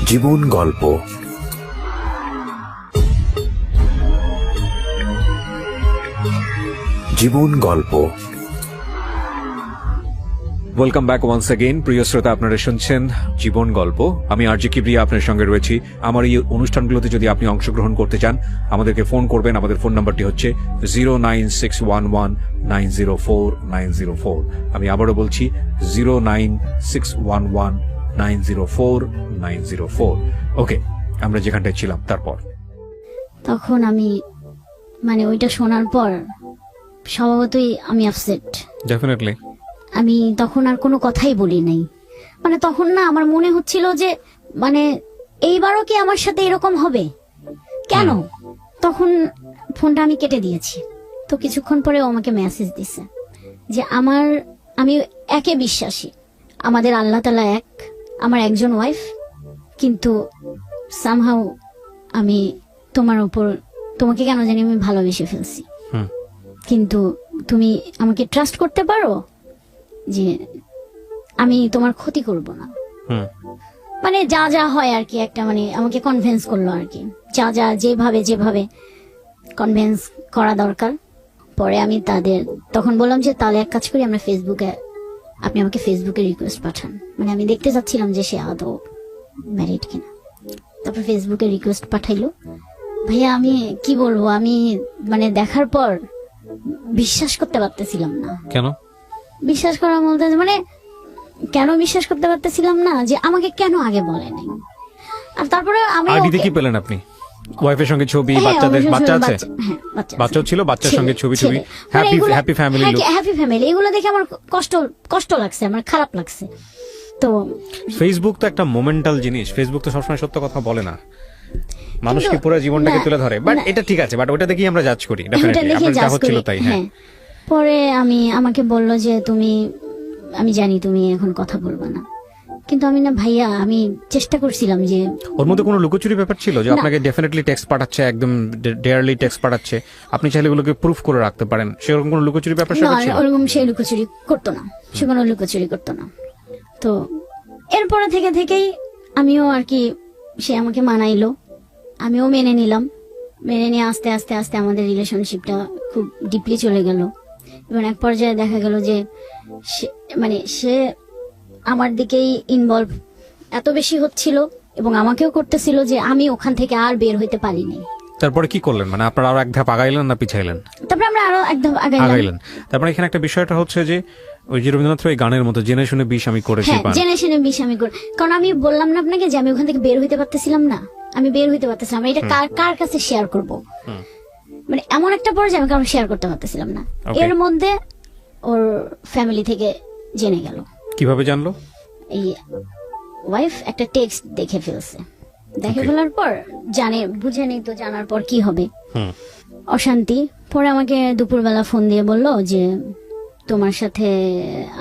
জীবন গল্প। জীবন গল্প। Welcome back once again. প্রিয় শ্রোতা, আপনারা শুনছেন জীবন গল্প। আমি আরজে কিবরিয়া আপনার সঙ্গে রয়েছি। আমার এই অনুষ্ঠানগুলোতে যদি আপনি অংশগ্রহণ করতে চান, আমাদেরকে ফোন করবেন। আমাদের ফোন নাম্বারটি হচ্ছে 09611904904। আমি আবারও বলছি 09611904904। ওকে, আমরা যেখানটায় ছিলাম তারপর। তখন আমি মানে ওইটা শোনার পর স্বভাবতই আমি আপসেট। ডেফিনেটলি। আমি তখন আর কোনো কথাই বলি নাই। মানে তখন না আমার মনে হচ্ছিল যে মানে এইবারও কি আমার সাথে এরকম হবে, কেন? তখন ফোনটা আমি কেটে দিয়েছি। তো কিছুক্ষণ পরে ও আমাকে মেসেজ দিছে যে আমি একে বিশ্বাসী, আমাদের আল্লাহ তাআলা এক, আমার একজন ওয়াইফ, কিন্তু সামহাউ আমি তোমাকে কেন জানি আমি ভালোবেসে ফেলছি। কিন্তু তুমি আমাকে ট্রাস্ট করতে পারো যে আমি তোমার ক্ষতি করব না। মানে যা যা হয় আর কি, একটা মানে আমাকে কনভিন্স করলো আর কি, যা যা যেভাবে কনভিন্স করা দরকার। পরে আমি তখন বললাম যে তাহলে এক কাজ করি, আমরা আপনি আমাকে ফেসবুকে রিকোয়েস্ট পাঠান। মানে আমি দেখতে চাচ্ছিলাম যে সে আদৌ ম্যারিড কিনা। তারপর ফেসবুকে রিকোয়েস্ট পাঠাইলো। ভাইয়া আমি কি বলবো, আমি মানে দেখার পর বিশ্বাস করতে পারতেছিলাম না। কেন বিশ্বাস করার মধ্যে মানে কেন বিশ্বাস করতে পারতেছিলাম না যে আমাকে কেন আগে বলে নাই। আর তারপরে আমি আইডিতে কি পেলেন আপনি? ওয়াইফের সঙ্গে ছবি, বাচ্চাদের, বাচ্চা আছে? বাচ্চাও ছিল, বাচ্চার সঙ্গে ছবি, হ্যাপি ফ্যামিলি, হ্যাপি ফ্যামিলি। এগুলো দেখে আমার কষ্ট লাগছে, আমার খারাপ লাগছে। তো ফেসবুক তো একটা মোমেন্টাল জিনিস। ফেসবুক তো সবসময় সত্য কথা বলে না, মানুষকে পুরো জীবনটাকে তুলে ধরে। বাট এটা ঠিক আছে, বাট ওটা দেখেই আমরা জাজ করি। ডেফিনেটলি আপনার যা হচ্ছিল তাই। হ্যাঁ, পরে আমাকে বলল যে আমি জানি তুমি এখন কথা বলবে না, কিন্তু আমি না ভাইয়া, আমি চেষ্টা করছিলাম যে ওর মধ্যে কোনো লুকোচুরি ব্যাপার ছিল যে আপনাকে ডেফিনেটলি টেক্সট পাঠাচ্ছে, একদম ডেয়ারলি টেক্সট পাঠাচ্ছে, আপনি চাইলে এগুলোকে প্রুফ করে রাখতে পারেন, সেরকম কোনো লুকোচুরি ব্যাপার ছিল? ওরকম সে লুকোচুরি করতো না, সে কোনো লুকোচুরি করতো না। তো এরপরে থেকেই আমিও আর কি, সে আমাকে মানাইলো, আমিও মেনে নিলাম। মেনে নিয়ে আস্তে আস্তে আস্তে আমাদের রিলেশনশিপটা খুব ডিপলি চলে গেল। এবং এক পর্যায়ে দেখা গেল যে সে আমার দিকেই ইনভলভ এত বেশি হচ্ছিল এবং আমাকেও করতেছিল যে আমি ওখান থেকে আর বের হইতে পারিনি। তারপরে কি করলেন? মানে আপনারা আরো এক ধাপ আগাইলেন না পিছাইলেন? তারপরে আমরা আরো এক ধাপ আগাইলাম। তারপরে এখানে একটা বিষয়টা হচ্ছে যে ওই যে রবীন্দ্রনাথ ওই গানের মতো জেনে শুনে বিষ আমি করেছি হ্যাঁ পান। জেনারেশনের বেশি আমি করি, কারণ আমি বললাম না আপনাকে যে আমি ওখান থেকে বের হইতে পারতেছিলাম না, আমি বের হইতে পারতেছিলাম না, এটা কার কার কাছে শেয়ার করব, মানে এমন একটা পর্যায়ে আমি কারণ শেয়ার করতে পারতেছিলাম না। Okay. এর মধ্যে ওর ফ্যামিলি থেকে জেনে গেল, কিভাবে জানলো? এই ওয়াইফ একটা টেক্সট দেখে ফেলছে, দেখে Okay. ফেলার পর জানে বুঝে নেই তো, জানার পর কি হবে, হুম অশান্তি। পরে আমাকে দুপুরবেলা ফোন দিয়ে বলল যে তোমার সাথে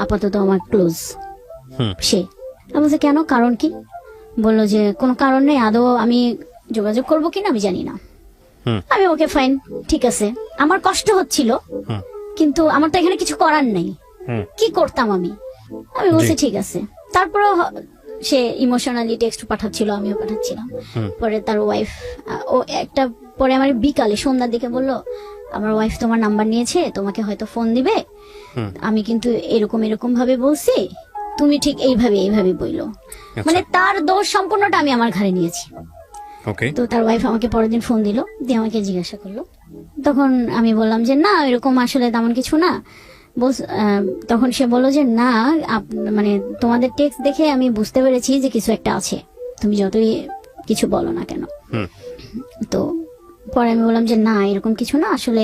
আপাতত আমার ক্লোজ হুম সে। আমি বলছি কেন, কারণ কি? বললো যে কোনো কারণ নেই, আদৌ আমি যোগাযোগ করবো কিনা আমি জানি না। হুম আমি ওকে ফাইন, ঠিক আছে, আমার কষ্ট হচ্ছিল হুম কিন্তু আমার তো এখানে কিছু করার নেই, হুম কি করতাম আমি বলছি জি। ঠিক আছে। তারপরে সে ইমোশনালি টেক্সট পাঠাচ্ছিল, আমিও পাঠাচ্ছিলাম। হুম। পরে তার ওয়াইফ ও একটা পরে আমার বিকালে সন্ধ্যার দিকে বললো আমার ওয়াইফ তোমার নাম্বার নিয়েছে, তোমাকে হয়তো ফোন দিবে, হুম। আমি কিন্তু এরকম এরকম ভাবে বলছি, তুমি ঠিক এইভাবে এইভাবে বইলো, মানে তার দোষ সম্পূর্ণটা আমি আমার ঘাড়ে নিয়েছি। ওকে তো তার ওয়াইফ আমাকে পরের দিন ফোন দিল, দিয়ে আমাকে জিজ্ঞাসা করলো, তখন আমি বললাম যে না এরকম আসলে তেমন কিছু না। তখন সে বললো যে না মানে তোমাদের টেক্সট দেখে আমি বুঝতে পেরেছি যে কিছু একটা আছে, তুমি যতই কিছু বলো না কেন। হুম তো পরে আমি বললাম যে না এরকম কিছু না আসলে,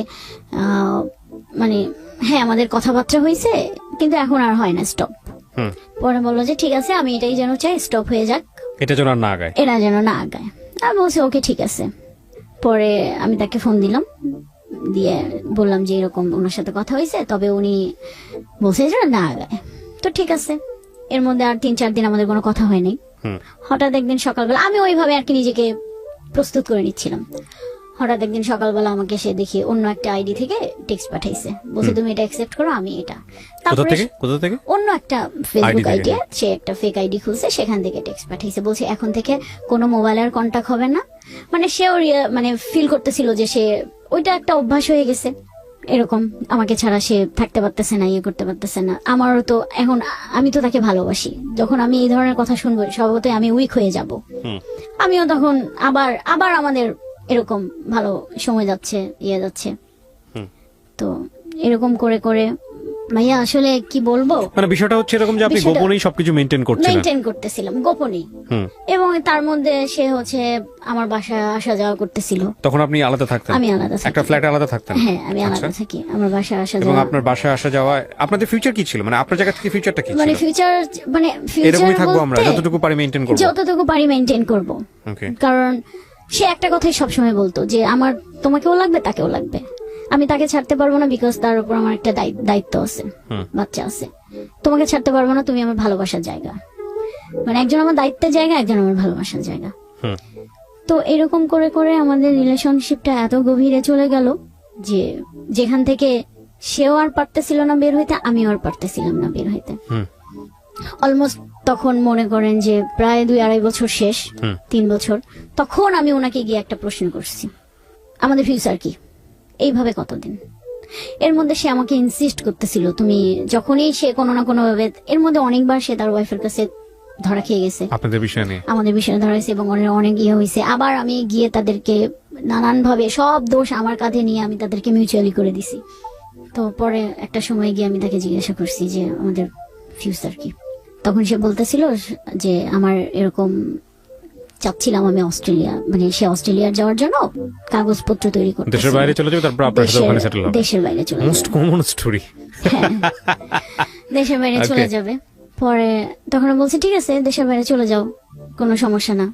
মানে হ্যাঁ আমাদের কথাবার্তা হয়েছে কিন্তু এখন আর হয় না, স্টপ। হুম পরে বললো যে ঠিক আছে আমি এটাই যেন চাই স্টপ হয়ে যাক, এটা যেন আর না গায়। এরা যেন না আগায়। আমি বলছি ওকে ঠিক আছে। পরে আমি তাকে ফোন দিলাম, দিয়ে বললাম যে এরকম ওনার সাথে কথা হয়েছে, তবে উনি বলছে যে না আগায়। তো ঠিক আছে, এর মধ্যে আর 3-4 দিন আমাদের কোনো কথা হয়নি। হুম হঠাৎ একদিন সকালবেলা আমি ওইভাবে আর কি নিজেকে প্রস্তুত করে নিচ্ছিলাম, হঠাৎ একদিন সকালবেলা আমাকে সে দেখি অন্য একটা আইডি থেকে টেক্সট পাঠাইছে, বলছে তুমি এটা অ্যাকসেপ্ট করো, আমি এটা। তারপরে কোথা থেকে? অন্য একটা ফেসবুক থেকে, আইডি, সে একটা ফেক আইডি খুলছে, সেখান থেকে টেক্সট পাঠাইছে, বলছে এখন থেকে কোনো মোবাইলের কন্টাক্ট হবে না। মানে সেও মানে ফিল করতেছিল যে সে ওইটা একটা অভ্যাস হয়ে গেছে, এরকম আমাকে ছাড়া সে থাকতে পারতেছে না, ইয়ে করতে পারতেছে না। আমারও তো এখন আমি তো তাকে ভালোবাসি, যখন আমি এই ধরনের কথা শুনবো স্বভাবতই আমি উইক হয়ে যাব। হুম আমিও তখন আবার আমাদের এরকম ভালো সময় যাচ্ছে, ইয়ে যাচ্ছে। হুম। তো এরকম করে করে ভাইয়া আসলে কি বলবো, মানে বিষয়টা হচ্ছে এরকম যে আপনি বিষয়টা- গোপনেই সবকিছু মেনটেন করছিলেন। মেনটেন করতেছিলাম গোপনেই, হুম এবং তার মধ্যে সে হচ্ছে আমার বাসায় আসা যাওয়া করতেছিল। তখন আপনি আলাদা থাকতেন? আমি আলাদা থাকি। একটা ফ্ল্যাটে আলাদা থাকতেন? হ্যাঁ আমি আলাদা আচ্ছা। থাকি, আমার বাসায় আসা এবং যাওয়া। আপনার বাসায় আসা যাওয়া আপনাদের ফিউচার কি ছিল? মানে আপনার জায়গা থেকে ফিউচারটা কি মানে ছিল? ফিউচার মানে ফিউচার এরকমই থাকবো আমরা, যতটুকু পারি মেনটেন করব। যতটুকু পারি মেনটেন করব। ওকে কারণ সে একটা কথাই সবসময় বলতো যে আমার তোমাকেও লাগবে তাকেও লাগবে, আমি তাকে ছাড়তে পারবো না, বিকজ তার উপর আমার একটা দায়িত্ব আছে, হুম। বাচ্চা আছে। তোমাকে ছাড়তে পারবো না, তুমি আমার ভালোবাসার জায়গা, মানে একজন আমার দায়িত্বের জায়গা, একজন আমার ভালোবাসার জায়গা। হুম তো এরকম করে করে আমাদের রিলেশনশিপটা এত গভীরে চলে গেল যে যেখান থেকে সেও আর পারতেছিল না বের হইতে, আমিও আর পারতেছিলাম না বের হইতে। হুম অলমোস্ট তখন মনে করেন যে প্রায় 2-2.5 বছর শেষ, হুম। 3 বছর। তখন আমি ওনাকে গিয়ে একটা প্রশ্ন করছি, আমাদের ফিউচার কি, এইভাবে কতদিন? এর মধ্যে সে আমাকে ইনসিস্ট করতেছিল, তুমি যখনই সে কোনো না কোনো ভাবে, এর মধ্যে অনেকবার সে তার ওয়াইফের কাছে ধরা খেয়ে গেছে, আপনাদের বিষয় নিয়ে। আমাদের বিষয়ে ধরা হয়েছে, এবং অনেক ইয়ে হয়েছে। আবার আমি গিয়ে তাদেরকে নানান ভাবে সব দোষ আমার কাঁধে নিয়ে আমি তাদেরকে মিউচুয়ালি করে দিছি। তো পরে একটা সময় গিয়ে আমি তাকে জিজ্ঞাসা করছি যে আমাদের ফিউচার কি। তখন সে বলতেছিল যে আমার এরকম চাচ্ছিলাম আমি অস্ট্রেলিয়া, মানে সে অস্ট্রেলিয়ার যাওয়ার জন্য কাগজপত্র তৈরি করতে, দেশের বাইরে চলে যাবে, তারপর আপনার সাথে ওখানে সেটেল হবে। দেশের বাইরে চলে মোস্ট যাবে। Common story. হ্যাঁ, দেশের বাইরে চলে Okay. যাবে। পরে তখন আমি বলছি ঠিক আছে দেশের বাইরে চলে যাও, কোনো সমস্যা না,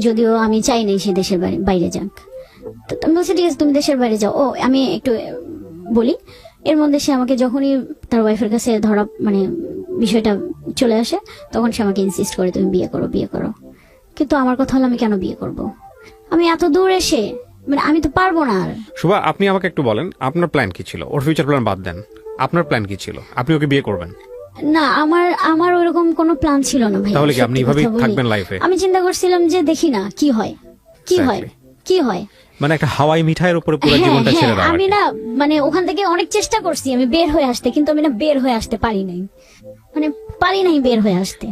যদিও আমি চাই নাই সে দেশের বাইরে যাক। তো আমি বলছি ঠিক আছে তুমি দেশের বাইরে যাও। ও আমি একটু বলি, এর মধ্যে সে আমাকে যখনই তার ওয়াইফের কাছে ধরা মানে বিষয়টা চলে আসে, তখন সে আমাকে ইনসিস্ট করে তুমি বিয়ে করো বিয়ে করো। কিন্তু আমার কথা হলো আমি কেন বিয়ে করব, আমি এত দূর এসে, মানে আমি তো পারবো না আর। শুভা, আপনি আমাকে একটু বলেন আপনার প্ল্যান কি ছিল? ওর ফিউচার প্ল্যান বাদ দেন, আপনার প্ল্যান কি ছিল? আপনি ওকে বিয়ে করবেন? না আমার ওরকম কোনো প্ল্যান ছিল না ভাই। তাহলে কি আপনি এভাবেই থাকবেন লাইফে? আমি চিন্তা করছিলাম যে দেখি না কি হয়, কি হয়, কি হয়। মানে একটা হাওয়াই মিঠাইয়ের উপরে পুরো জীবনটা ছেড়ে দাও। আমি না মানে ওখান থেকে অনেক চেষ্টা করছি আমি বের হয়ে আসতে, কিন্তু আমি না বের হয়ে আসতে পারি নাই, মানে পারি নাই বের হয়ে আসতে।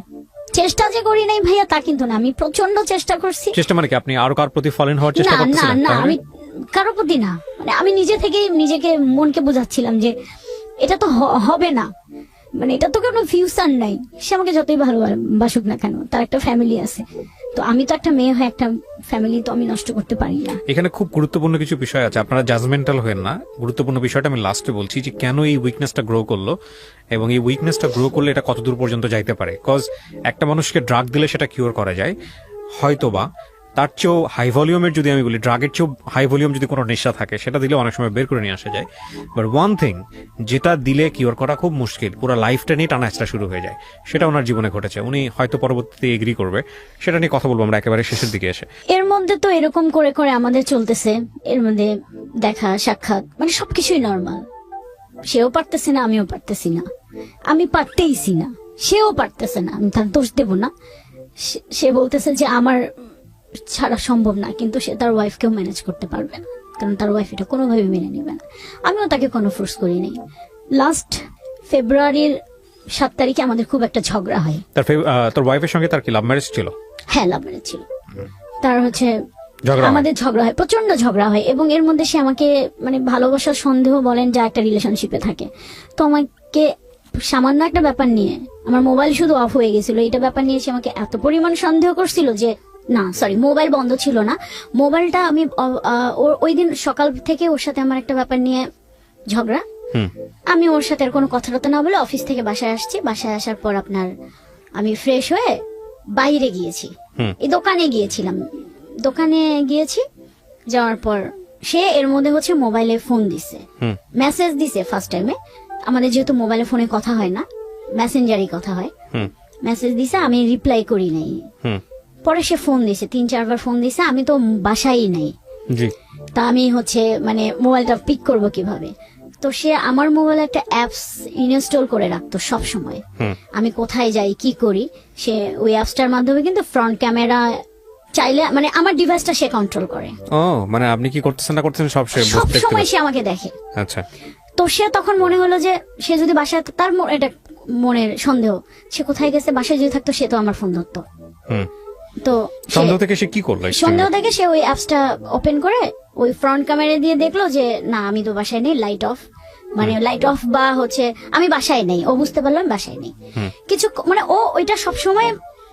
চেষ্টা যে করি নাই ভাইয়া তা কিন্তু না, আমি প্রচন্ড চেষ্টা করছি। চেষ্টা মানে কি আপনি আরো কার প্রতি ফলেন হওয়ার না চেষ্টা না করতেছিলেন? না, তাহলে? আমি কারো প্রতি না, মানে আমি নিজে থেকেই নিজেকে মনকে বোঝাচ্ছিলাম যে এটা তো হবে না, মানে এটা তো কোনো ফিউচার নাই, সে আমাকে যতই ভালোবাসুক না কেন, তার একটা ফ্যামিলি আছে। তো আমি তো একটা মেয়ে হয়ে একটা ফ্যামিলি তো আমি নষ্ট করতে পারি না। এখানে খুব গুরুত্বপূর্ণ কিছু বিষয় আছে, আপনারা জাজমেন্টাল হবেন না। গুরুত্বপূর্ণ বিষয়টা আমি লাস্টে বলছি যে কেন এই উইকনেসটা গ্রো করলো এবং এই উইকনেসটা গ্রো করলে এটা কতদূর পর্যন্ত যাইতে পারে। কজ একটা মানুষকে ড্রাগ দিলে সেটা কিওর করা যায় হয়তোবা, তার চেয়েও হাই ভলিউমের যদি আমি বলি, ড্রাগের চেয়েও হাই ভলিউম যদি কোনো নেশা থাকে সেটা দিলে অনেক সময় বের করে নিয়ে আসা যায়। বাট ওয়ান থিং যেটা দিলে কিওর করা খুব মুশকিল, পুরো লাইফটা নিয়ে টানাহেঁচড়া শুরু হয়ে যায়, সেটা ওনার জীবনে ঘটেছে। উনি হয়তো পরবর্তীতে এগ্রি করবে, সেটা নিয়ে কথা বলবো আমরা একেবারে শেষের দিকে এসে। এর মধ্যে তো এরকম করে করে আমাদের চলতেছে, এর মধ্যে দেখা সাক্ষাৎ মানে সবকিছুই নর্মাল। সেও পারতেছে না, আমিও পারতেছি না, আমি পারতেইছি না, সেও পারতেছে না, আমি তার দোষ দেব না। সে বলতেছে যে আমার ছাড়া সম্ভব না, কিন্তু সে তার ওয়াইফকেও ম্যানেজ করতে পারবে না, কারণ তার ওয়াইফ এটা কোনোভাবে মেনে নেবে না। আমিও তাকে কোনো ফোর্স করি নাই। লাস্ট ফেব্রুয়ারির 7 তারিখে আমাদের খুব একটা ঝগড়া হয়। তোর ওয়াইফের সঙ্গে তার কি লাভ ম্যারেজ ছিল? হ্যাঁ, লাভ ম্যারেজ ছিল। তার হচ্ছে ঝগড়া আমাদের ঝগড়া হয়, প্রচন্ড ঝগড়া হয়, এবং এর মধ্যে সে আমাকে মানে ভালোবাসার সন্দেহ বলেন যা একটা রিলেশনশিপে থাকে। তো আমাকে সামান্য একটা ব্যাপার নিয়ে, আমার মোবাইল শুধু অফ হয়ে গেছিল, এটা ব্যাপার নিয়ে সে আমাকে এত পরিমাণ সন্দেহ করছিল যে, না সরি, মোবাইল বন্ধ ছিল না, মোবাইলটা আমি ওই দিন সকাল থেকে ওর সাথে আমার একটা ব্যাপার নিয়ে ঝগড়া। আমি ওর সাথে আর কোনো কথা না বলে অফিস থেকে বাসায় আসছি। বাসায় আসার পর আপনার আমি ফ্রেশ হয়ে বাইরে গিয়েছি, এই দোকানে গিয়েছিলাম, দোকানে গিয়েছি। যাওয়ার পর সে এর মধ্যে হচ্ছে মোবাইলে ফোন দিছে, মেসেজ দিছে। ফার্স্ট টাইমে আমাদের যেহেতু মোবাইলে ফোনে কথা হয় না, মেসেঞ্জারই কথা হয়, মেসেজ দিছে, আমি রিপ্লাই করি নাই। পরে সে ফোন দিছে, 3-4 বার ফোন দিছে, আমি তো বাসায় নাই। তা আমি হচ্ছে মানে মোবাইলটা পিক করব কিভাবে? তো সে আমার মোবাইলে একটা অ্যাপস ইনস্টল করে রাখতো সব সময়। আমি কোথায় যাই কি করি, সে ওই অ্যাপসটার মাধ্যমে কিন্তু ফ্রন্ট ক্যামেরা চাইলে মানে আমার ডিভাইসটা সে কন্ট্রোল করে। ও মানে আপনি কি করতেছেন না করতেছেন সব সময় সে আমাকে দেখে। আচ্ছা। তো সে তখন মনে হলো যে সে যদি বাসায়, তার এটা মনের সন্দেহ, সে কোথায় গেছে, বাসায় যদি থাকতো সে তো আমার ফোন ধরতো। তো সন্দেহ থেকে সে কি করলো? সন্দেহ থেকে সে ওই অ্যাপসটা ওপেন করে ওই ফ্রন্ট ক্যামেরা দিয়ে দেখলো যে না, আমি তো বাসায় নেই, লাইট অফ, মানে লাইট অফ বা হচ্ছে আমি বাসায় নেই। ও বুঝতে পারলো আমি বাসায় নেই। কিছু মানে ও ওইটা সবসময়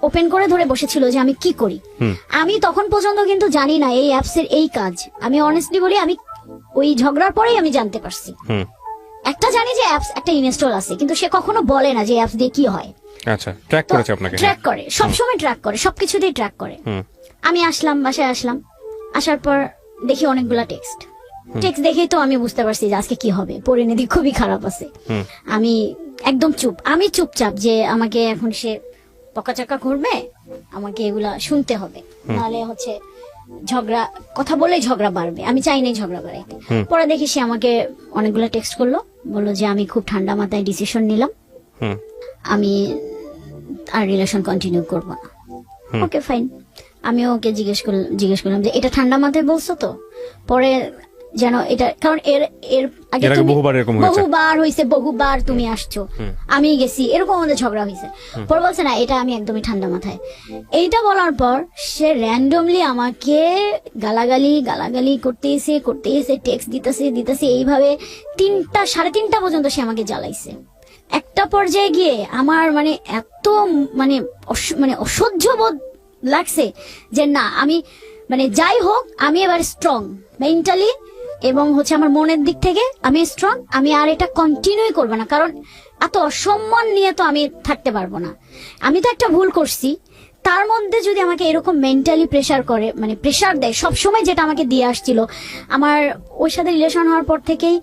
ওপেন করে ধরে বসেছিল যে আমি কি করি। আমি তখন পর্যন্ত কিন্তু জানি না এই অ্যাপসের এই কাজ। আমি অনেস্টলি বলি, আমি ওই ঝগড়ার পরেই আমি জানতে পারছি। একটা জানি যে অ্যাপস একটা ইনস্টল আছে, কিন্তু সে কখনো বলে না যে অ্যাপস দিয়ে কি হয়। আচ্ছা, ট্র্যাক করেছে আপনাকে? ট্র্যাক করে, সবসময় ট্র্যাক করে, সবকিছুতেই ট্র্যাক করে। আমি আসলাম, বাসায় আসলাম, আসার পর দেখি অনেকগুলা টেক্সট দেখেই তো আমি বুঝতে পারছি যে আজকে কি হবে, পরিণতি খুবই খারাপ আছে। আমি একদম চুপ, আমি চুপচাপ, যে আমাকে এখন সে পকাচাকা করবে, আমাকে এগুলা শুনতে হবে, নাহলে হচ্ছে ঝগড়া, কথা বলেই ঝগড়া বাড়বে, আমি চাই নাই ঝগড়া বাড়াইতে। পরে দেখি সে আমাকে অনেকগুলা টেক্সট করলো, বললো যে আমি খুব ঠান্ডা মাথায় ডিসিশন নিলাম, আমি আর রিলেশন কন্টিনিউ করবো না। Okay fine. আমি ওকে জিজ্ঞেস করলাম যে এটা ঠান্ডা মাথায় বলছো তো? পরে যেন এটা, কারণ এর আগে বহুবার তুমি আসছো, আমি গেছি, এরকম আমাদের ঝগড়া হয়েছে। পরে বলছে না, এটা আমি একদমই ঠান্ডা মাথায়। এইটা বলার পর সে র্যান্ডমলি আমাকে গালাগালি করতেছে, টেক্সট দিতেছে, এইভাবে 3টা-3:30 পর্যন্ত সে আমাকে জ্বালাইছে। একটা পর্যায়ে গিয়ে আমার মানে এত মানে অসহ্য বোধ লাগছে যে না, আমি মানে যাই হোক, আমি এবার স্ট্রং মেন্টালি এবং হচ্ছে আমার মনের দিক থেকে আমি স্ট্রং, আমি আর এটা কন্টিনিউ করবো না, কারণ এত অসম্মান নিয়ে তো আমি থাকতে পারবো না। আমি তো একটা ভুল করছি, তার মধ্যে যদি আমাকে এরকম মেন্টালি প্রেসার করে, মানে প্রেসার দেয় সবসময়, যেটা আমাকে দিয়ে আসছিল। আমার ওর সাথে রিলেশন হওয়ার পর থেকেই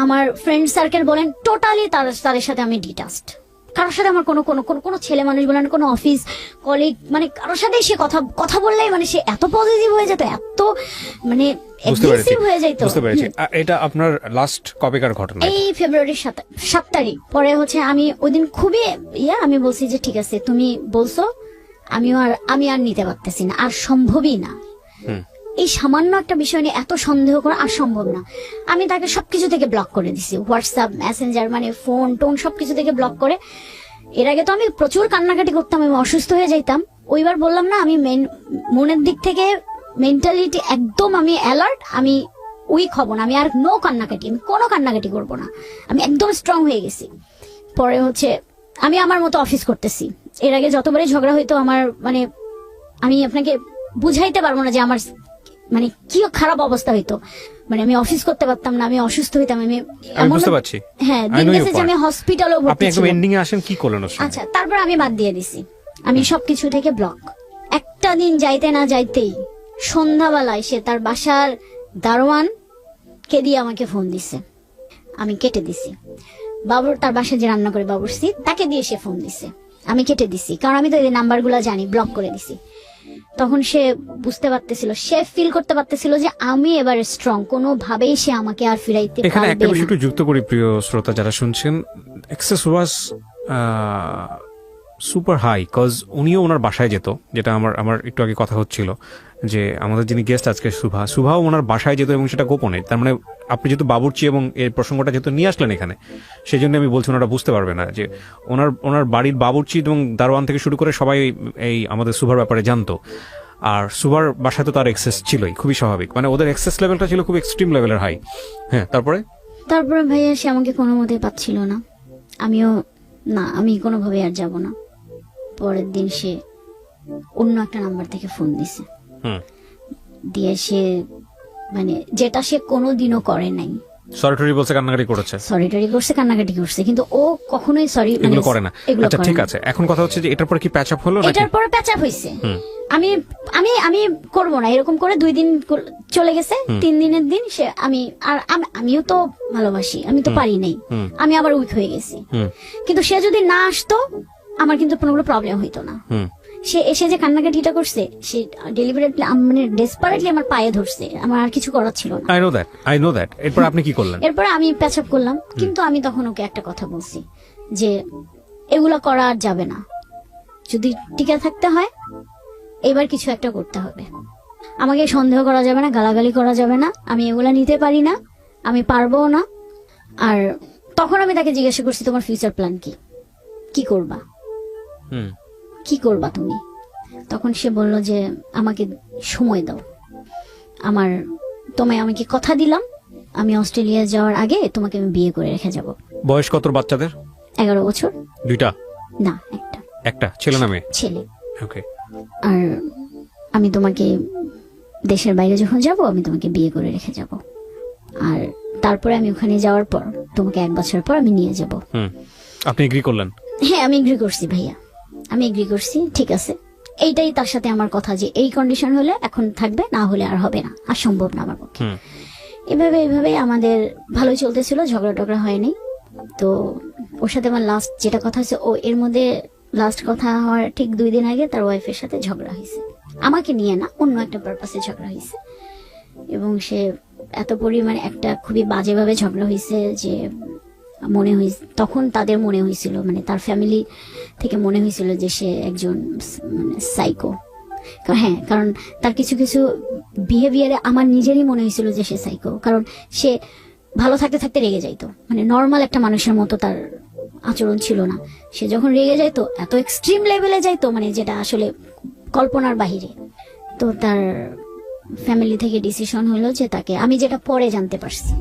আমার ফ্রেন্ড সার্কেল বলেন টোটালি তাদের সাথে আমি ডিটাচড। কারোর সাথে আমার কোনো ছেলে মানুষ বলেন, কোনো অফিস কলিগ, মানে কারোর সাথে সে কথা বললেই মানে সে এত পজিটিভ হয়ে যেত, এত মানে এগ্রেসিভ হয়ে যেত। বুঝতে পেরেছি। এটা আপনার লাস্ট কবেকার ঘটনা? এই ফেব্রুয়ারির 7 তারিখ। পরে হচ্ছে আমি ওই দিন খুবই আমি বলছি যে ঠিক আছে, তুমি বলছো, আমি আর নিতে পারতেছি না, আর সম্ভবই না। এই সামান্য একটা বিষয় নিয়ে এত সন্দেহ করা আর সম্ভব না। আমি তাকে সবকিছু থেকে ব্লক করে দিছি, হোয়াটসঅ্যাপ, মেসেঞ্জার, মানে ফোন টোন সবকিছু থেকে ব্লক করে। এর আগে তো আমি প্রচুর কান্নাকাটি করতাম, আমি অসুস্থ হয়ে যাইতাম। ওইবার বললাম না, আমি মনের দিক থেকে মেন্টালিটি একদম আমি অ্যালার্ট, আমি উইক হব না, আমি আর নো কান্নাকাটি, আমি কোনো কান্নাকাটি করবো না, আমি একদম স্ট্রং হয়ে গেছি। পরে হচ্ছে আমি আমার মতো অফিস করতেছি। এর আগে যতবারই ঝগড়া হইতো আমার মানে আমি আপনাকে বুঝাইতে পারবো না যে আমার মানে কি খারাপ অবস্থা হইতো। মানে আমি অফিস করতে পারতাম না, আমি অসুস্থ হইতাম, আমি আমি বুঝতে পারছি। হ্যাঁ, I দিন know your গেছে যে আমি part. হসপিটালও আপনি ভর্তি একদম ছিলাম। এন্ডিং এ আসেন, কি করলেন ওর সঙ্গে? আচ্ছা, তারপর আমি বাদ দিয়ে দিছি, আমি সবকিছু থেকে ব্লক। একটা দিন যাইতে না যাইতেই সন্ধ্যাবেলায় সে তার বাসার দারোয়ান কে দিয়ে আমাকে ফোন দিছে, আমি কেটে দিছি। বাবুর তার বাসায় যে রান্না করে বাবুর্চি তাকে দিয়ে সে ফোন দিছে, আমি কেটে দিছি, কারণ আমি তো এই নাম্বারগুলো জানি, ব্লক করে দিছি। তখন সে বুঝতে পারতেছিল, সে ফিল করতে পারতেছিল যে আমি এবারে স্ট্রং, কোনোভাবেই সে আমাকে আর ফিরাইতে এখানে একটা পারবে বিষয় না। একটু যুক্ত করি প্রিয় শ্রোতা যারা শুনছেন, excess was super high, cause উনিও ওনার বাসায় যেত, যেটা আমার একটু আগে কথা হচ্ছিল যে আমাদের যিনি গেস্ট আজকে সুভাও ওনার বাসায় যেত এবং সেটা গোপনে। তার মানে আপনি যেহেতু বাবুর্চি এবং এই প্রসঙ্গটা যেহেতু নিয়ে আসলেন এখানে, সেই জন্য আমি বলছি ওনারা বুঝতে পারবে না যে ওনার বাড়ির বাবুর্চি এবং দারোয়ান থেকে শুরু করে সবাই এই আমাদের সুভার ব্যাপারে জানতো। আর সুভার বাসায় তো তার এক্সেস ছিলই, খুবই স্বাভাবিক, মানে ওদের এক্সেস লেভেলটা ছিল খুব এক্সট্রিম লেভেলের হাই। হ্যাঁ, তারপরে ভাইয়া সে আমাকে কোনো মতে পাচ্ছিল না, আমিও না, আমি কোনোভাবে আর যাব না। পরের দিন সে অন্য একটা নাম্বার থেকে ফোন দিছে, দিয়ে সে মানে যেটা সে কোনোদিনও করে নাই, সরিটরি বলছে, কান্নাকাটি করেছে, সরিটারি করছে, কান্নাকাটি করছে, কিন্তু ও কখনোই সরি এগুলো করে না। আচ্ছা ঠিক আছে, এখন কথা হচ্ছে যে এটার পরে কি প্যাচ আপ হলো নাকি? এটার পরে প্যাচ আপ হয়েছে। আমি আমি আমি করবো না এরকম করে 2 দিন চলে গেছে, 3 দিনের দিন সে আমিও তো ভালোবাসি, আমি তো পারি নাই, আমি আবার উইক হয়ে গেছি। কিন্তু সে যদি না আসতো আমার কিন্তু কোনো প্রবলেম হইতো না। সে এসে যে কান্নাকাটিটা করছে, সে ডেলিভারেটলি মানে ডেসপারেটলি আমার পায়ে ধরছে, আমার আর কিছু করার ছিল না। I know that. এরপর আপনি কি করলেন? এরপর আমি প্যাচ আপ করলাম, কিন্তু আমি তখন ওকে একটা কথা বলছি যে এগুলা করা আর যাবে না, যদি টিকে থাকতে হয় এবার কিছু একটা করতে হবে, আমাকে সন্দেহ করা যাবে না, গালাগালি করা যাবে না, আমি এগুলা নিতে পারি না, আমি পারবো না। আর তখন আমি তাকে জিজ্ঞাসা করছি তোমার ফিউচার প্ল্যান কি, কি করবা, কি করবা তুমি? তখন সে বলল যে আমাকে সময় দাও, তোমায় আমাকে কথা দিলাম আমি অস্ট্রেলিয়া যাওয়ার আগে তোমাকে আমি বিয়ে করে রেখে যাব। বয়স কত বাচ্চাদের? 11 বছর। দুইটা? না, একটা ছেলে না মেয়ে? ছেলে। ওকে। আর আমি তোমাকে দেশের বাইরে যখন যাব আমি তোমাকে বিয়ে করে রেখে যাব, আর তারপরে আমি ওখানে যাওয়ার পর তোমাকে 1 বছর পর আমি নিয়ে যাব। আপনি এগ্রি করলেন? হ্যাঁ, আমি এগ্রি করছি ভাইয়া, আমি এগ্রি করছি, ঠিক আছে। এইটাই তার সাথে আমার কথা যে এই কন্ডিশন হলে এখন থাকবে, না হলে আর হবে না, আর সম্ভব না আমার পক্ষে। এভাবে আমাদের ভালোই চলতেছিল, ঝগড়া টগড়া হয়নি। তো ওর সাথে আমার লাস্ট যেটা কথা হয়েছে, ও এর মধ্যে লাস্ট কথা হওয়ার ঠিক 2 দিন আগে তার ওয়াইফের সাথে ঝগড়া হয়েছে, আমাকে নিয়ে না, অন্য একটা পারপাসে ঝগড়া হয়েছে। এবং সে এত পরিমাণে একটা খুবই বাজেভাবে ঝগড়া হয়েছে যে মনে হয়েছে, তখন তাদের মনে হয়েছিল, মানে তার ফ্যামিলি থেকে মনে হয়েছিল যে সে একজন মানে সাইকো। হ্যাঁ, কারণ তার কিছু কিছু বিহেভিয়ারে আমার নিজেরই মনে হয়েছিল যে সে সাইকো, কারণ সে ভালো থাকতে থাকতে রেগে যাইতো, মানে নর্মাল একটা মানুষের মতো তার আচরণ ছিল না। সে যখন রেগে যাইতো এত এক্সট্রিম লেভেলে যাইতো, মানে যেটা আসলে কল্পনার বাহিরে। তো তার ফ্যামিলি থেকে ডিসিশন হলো যে তাকে, আমি যেটা পরে জানতে পারছি।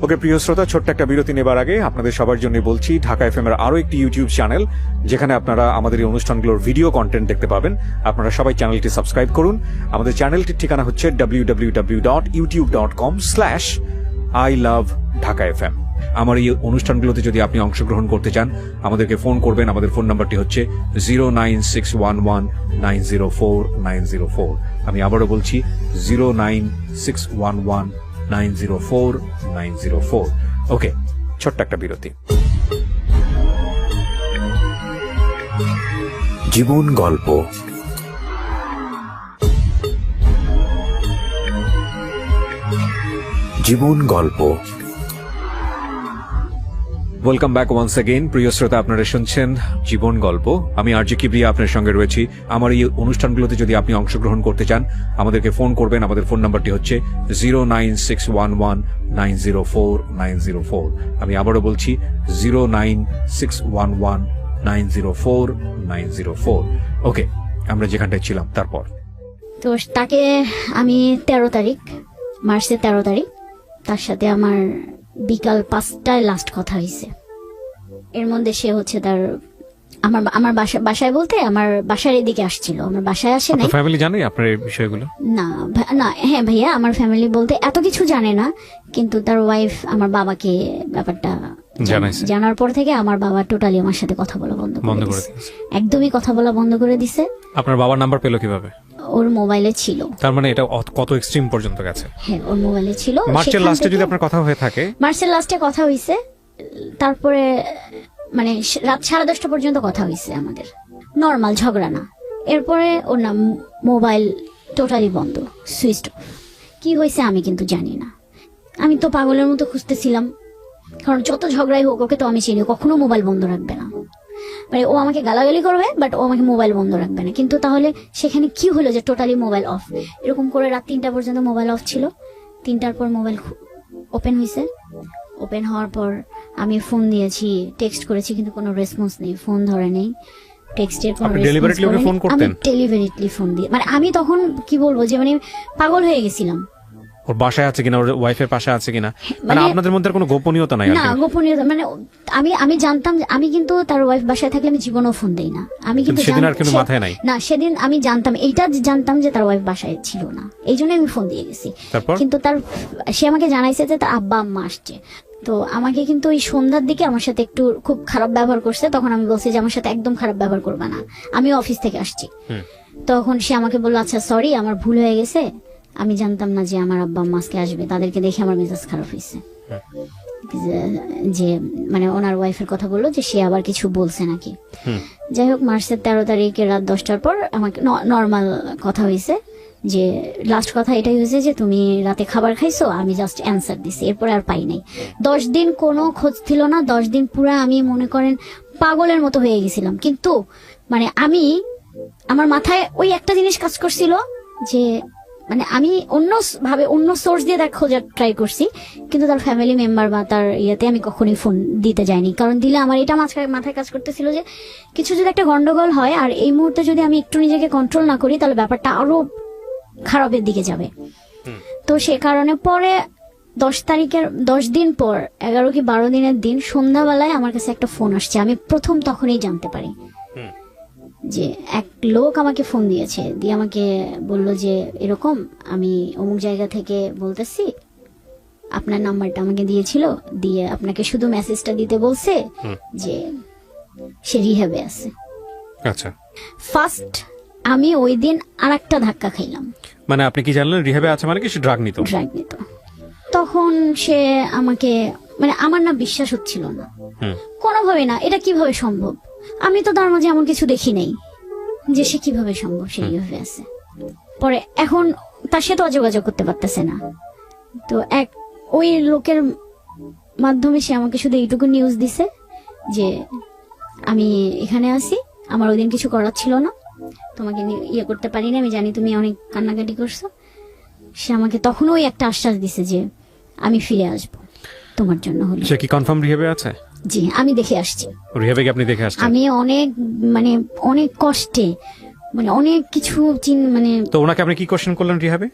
ওকে প্রিয় শ্রোতা, ছোট্ট একটা বিরতি নেবার আগে আপনাদের সবার জন্য বলছি, ঢাকা এফএম এর আরো একটি ইউটিউব চ্যানেল যেখানে আপনারা আমাদের এই অনুষ্ঠানগুলোর ভিডিও কন্টেন্ট দেখতে পাবেন। আপনারা সবাই চ্যানেলটি সাবস্ক্রাইব করুন। আমাদের চ্যানেলটির ঠিকানা হচ্ছে www.youtube.com/ilovedhakafm। আমার এই অনুষ্ঠানগুলোতে যদি আপনি অংশগ্রহণ করতে চান, আমাদেরকে ফোন করবেন। আমাদের ফোন নাম্বারটি হচ্ছে 09611904904। আমি আবারও বলছি 09611904904। ওকে, ছোট্ট একটা বিরতি। জীবন গল্প। জীবন গল্প। Welcome back once again. প্রিয় শ্রোতা, আপনারা শুনছেন জীবন গল্প। আমি আরজে কিবরিয়া আপনার সঙ্গে রয়েছি। আমার এই অনুষ্ঠানগুলোতে যদি আপনি অংশগ্রহণ করতে চান, আমাদেরকে ফোন করবেন। আমাদের ফোন নাম্বারটি হচ্ছে 09611904904। আমি আবারও বলছি 09611904904। ওকে, আমরা যেখানটায় ছিলাম তারপর। তো তাকে আমি 13 তারিখ, মার্চের 13 তারিখ তার সাথে আমার বিকাল 5টায় লাস্ট কথা হয়েছে। এর মধ্যে সে হচ্ছে তার আমার আমার বাসায় বলতে আমার বাসার এদিকে আসছিল, আমার বাসায় আসে নাই। আপনার ফ্যামিলি জানে আপনার এই বিষয়গুলো? না না, হ্যাঁ ভাইয়া, আমার ফ্যামিলি বলতে এত কিছু জানে না, কিন্তু তার ওয়াইফ আমার বাবাকে ব্যাপারটা জানাইছে। জানার পর থেকে আমার বাবা টোটালি আমার সাথে কথা বলা বন্ধ করে দিছে। একদমই কথা বলা বন্ধ করে দিছে। আপনার বাবার নাম্বার পেলো কিভাবে? ওর মোবাইলে ছিল। তার মানে এটা কত এক্সট্রিম পর্যন্ত গেছে? হ্যাঁ, ওর মোবাইলে ছিল। মার্চের লাস্টে যদি আপনার কথা হয়ে থাকে? মার্চের লাস্টে কথা হইছে, তারপরে মানে রাত 10:30 পর্যন্ত কথা হইছে আমাদের, নর্মাল ঝগড়া না। এরপরে ওর নাম মোবাইল টোটালি বন্ধ, সুইচ অফ। কি হয়েছে আমি কিন্তু জানি না। আমি তো পাগলের মতো খুঁজতেছিলাম, কারণ যত ঝগড়াই হোক ওকে তো আমি চিনি, কখনো মোবাইল বন্ধ রাখবে না। মানে ও আমাকে গালাগালি করবে, বাট ও আমাকে মোবাইল বন্ধ রাখবে না। কিন্তু তাহলে সেখানে কি হলো যে টোটালি মোবাইল অফ? এরকম করে রাত 3টা পর্যন্ত মোবাইল অফ ছিল। 3টার পর মোবাইল ওপেন হয়েছে। ওপেন হওয়ার পর আমি ফোন দিয়েছি, টেক্সট করেছি, কিন্তু কোনো রেসপন্স নেই, ফোন ধরে নেই। টেক্সটের কোনো আপনি deliberately ওকে ফোন করতেন? আমি ডেলিভারিটলি ফোন দিয়ে, মানে আমি তখন কি বলবো যে মানে পাগল হয়ে গেছিলাম। ওর বাসায় আছে কিনা, ওর ওয়াইফের পাশে আছে কিনা, মানে মানে আপনাদের মধ্যে আর কোনো গোপনীয়তা নাই? না, গোপনীয়তা মানে আমি জানতাম যে আমি কিন্তু তার ওয়াইফ বাসায় থাকলে আমি জীবনও ফোন দেই না। আমি কিন্তু সেদিন আর কিন্তু মাথায় নাই? না, সেদিন আমি জানতাম, এইটা জানতাম যে তার ওয়াইফ বাসায় ছিল না, এই জন্য আমি ফোন দিয়ে গেছি। তারপর? কিন্তু সে আমাকে জানাইছে যে তার আব্বা আম্মা আসছে। তো আমাকে কিন্তু ওই সন্ধ্যার দিকে আমার সাথে একটু খুব খারাপ ব্যবহার করছে। তখন আমি বলছি যে আমার সাথে একদম খারাপ ব্যবহার করবে না, আমি অফিস থেকে আসছি। তখন সে আমাকে বললো, আচ্ছা সরি, আমার ভুল হয়ে গেছে, আমি জানতাম না যে আমার আব্বা আম্মা আজকে আসবে, তাদেরকে দেখে আমার মেজাজ খারাপ হয়েছে। যে মানে ওনার ওয়াইফের কথা বললো যে সে আবার কিছু বলছে নাকি। যাই হোক, মার্চের 13 তারিখে রাত 10টার পর আমাকে নর্মাল কথা হয়েছে, যে লাস্ট কথা এটাই হয়েছে যে তুমি রাতে খাবার খাইছো, আমি জাস্ট অ্যান্সার দিছি, এরপরে আর পাই নাই। 10 দিন কোনো খোঁজ ছিল না। 10 দিন পুরো আমি মনে করেন পাগলের মতো হয়ে গেছিলাম। কিন্তু মানে আমার মাথায় ওই একটা জিনিস কাজ করছিল যে মানে আমি অন্য সোর্স দিয়ে তার খোঁজার ট্রাই করছি, কিন্তু তার ফ্যামিলি মেম্বার বা তার ইয়েতে আমি কখনোই ফোন দিতে যাইনি। কারণ দিলে আমার এটা মাথায় কাজ করতেছিল যে কিছু যদি একটা গন্ডগোল হয়, আর এই মুহূর্তে যদি আমি একটু নিজেকে কন্ট্রোল না করি, তাহলে ব্যাপারটা আরো খারাপের দিকে যাবে। তো সে কারণে পরে 10 তারিখের 10 দিন পর 11 কি 12 দিনের দিন সন্ধ্যাবেলায় আমার কাছে একটা ফোন আসছে। আমি প্রথম তখনই জানতে পারি যে এক লোক আমাকে ফোন দিয়েছে, দিয়ে আমাকে বলল যে এরকম আমি অমুক জায়গা থেকে বলতেছি, আপনার নাম্বারটা আমাকে দিয়েছিল, দিয়ে আপনাকে শুধু মেসেজটা দিতে বলছে যে সে রিহ্যাবে আছে। আচ্ছা, ফার্স্ট আমি ওই দিন আরেকটা ধাক্কা খাইলাম। মানে আপনি কি জানলেন রিহ্যাবে আছে? মানে কি সে ড্রাগ নিত? ড্রাগ নিত। তখন সে আমাকে মানে আমার না বিশ্বাস হচ্ছিল না, কোনোভাবে না, এটা কিভাবে সম্ভব? আমি তো তার মাঝে এমন কিছু দেখি নাই যে সে কিভাবে সম্ভব সে এইভাবে আছে। পরে এখন তার সাথে যোগাযোগ করতে পারতেছে না। তো ওই লোকের মাধ্যমে সে আমাকে শুধু এইটুকু নিউজ দিছে যে আমি এখানে আছি, আমার ওই দিন কিছু করার ছিল না, তোমাকে ইয়ে করতে পারিনি, আমি জানি তুমি অনেক কান্নাকাটি করছো। সে আমাকে তখন ওই একটা আশ্বাস দিছে যে আমি ফিরে আসবো তোমার জন্য। হলো সে কি কনফার্ম রিহ্যাবে আছে? জি, আমি দেখে আসছি। রিহ্যাবে কি আপনি দেখে আসছেন? আমি অনেক কষ্টে মানে অনেক কিছু মানে তো ওনাকে আপনি কি কোশ্চেন করলেন রিহ্যাবে?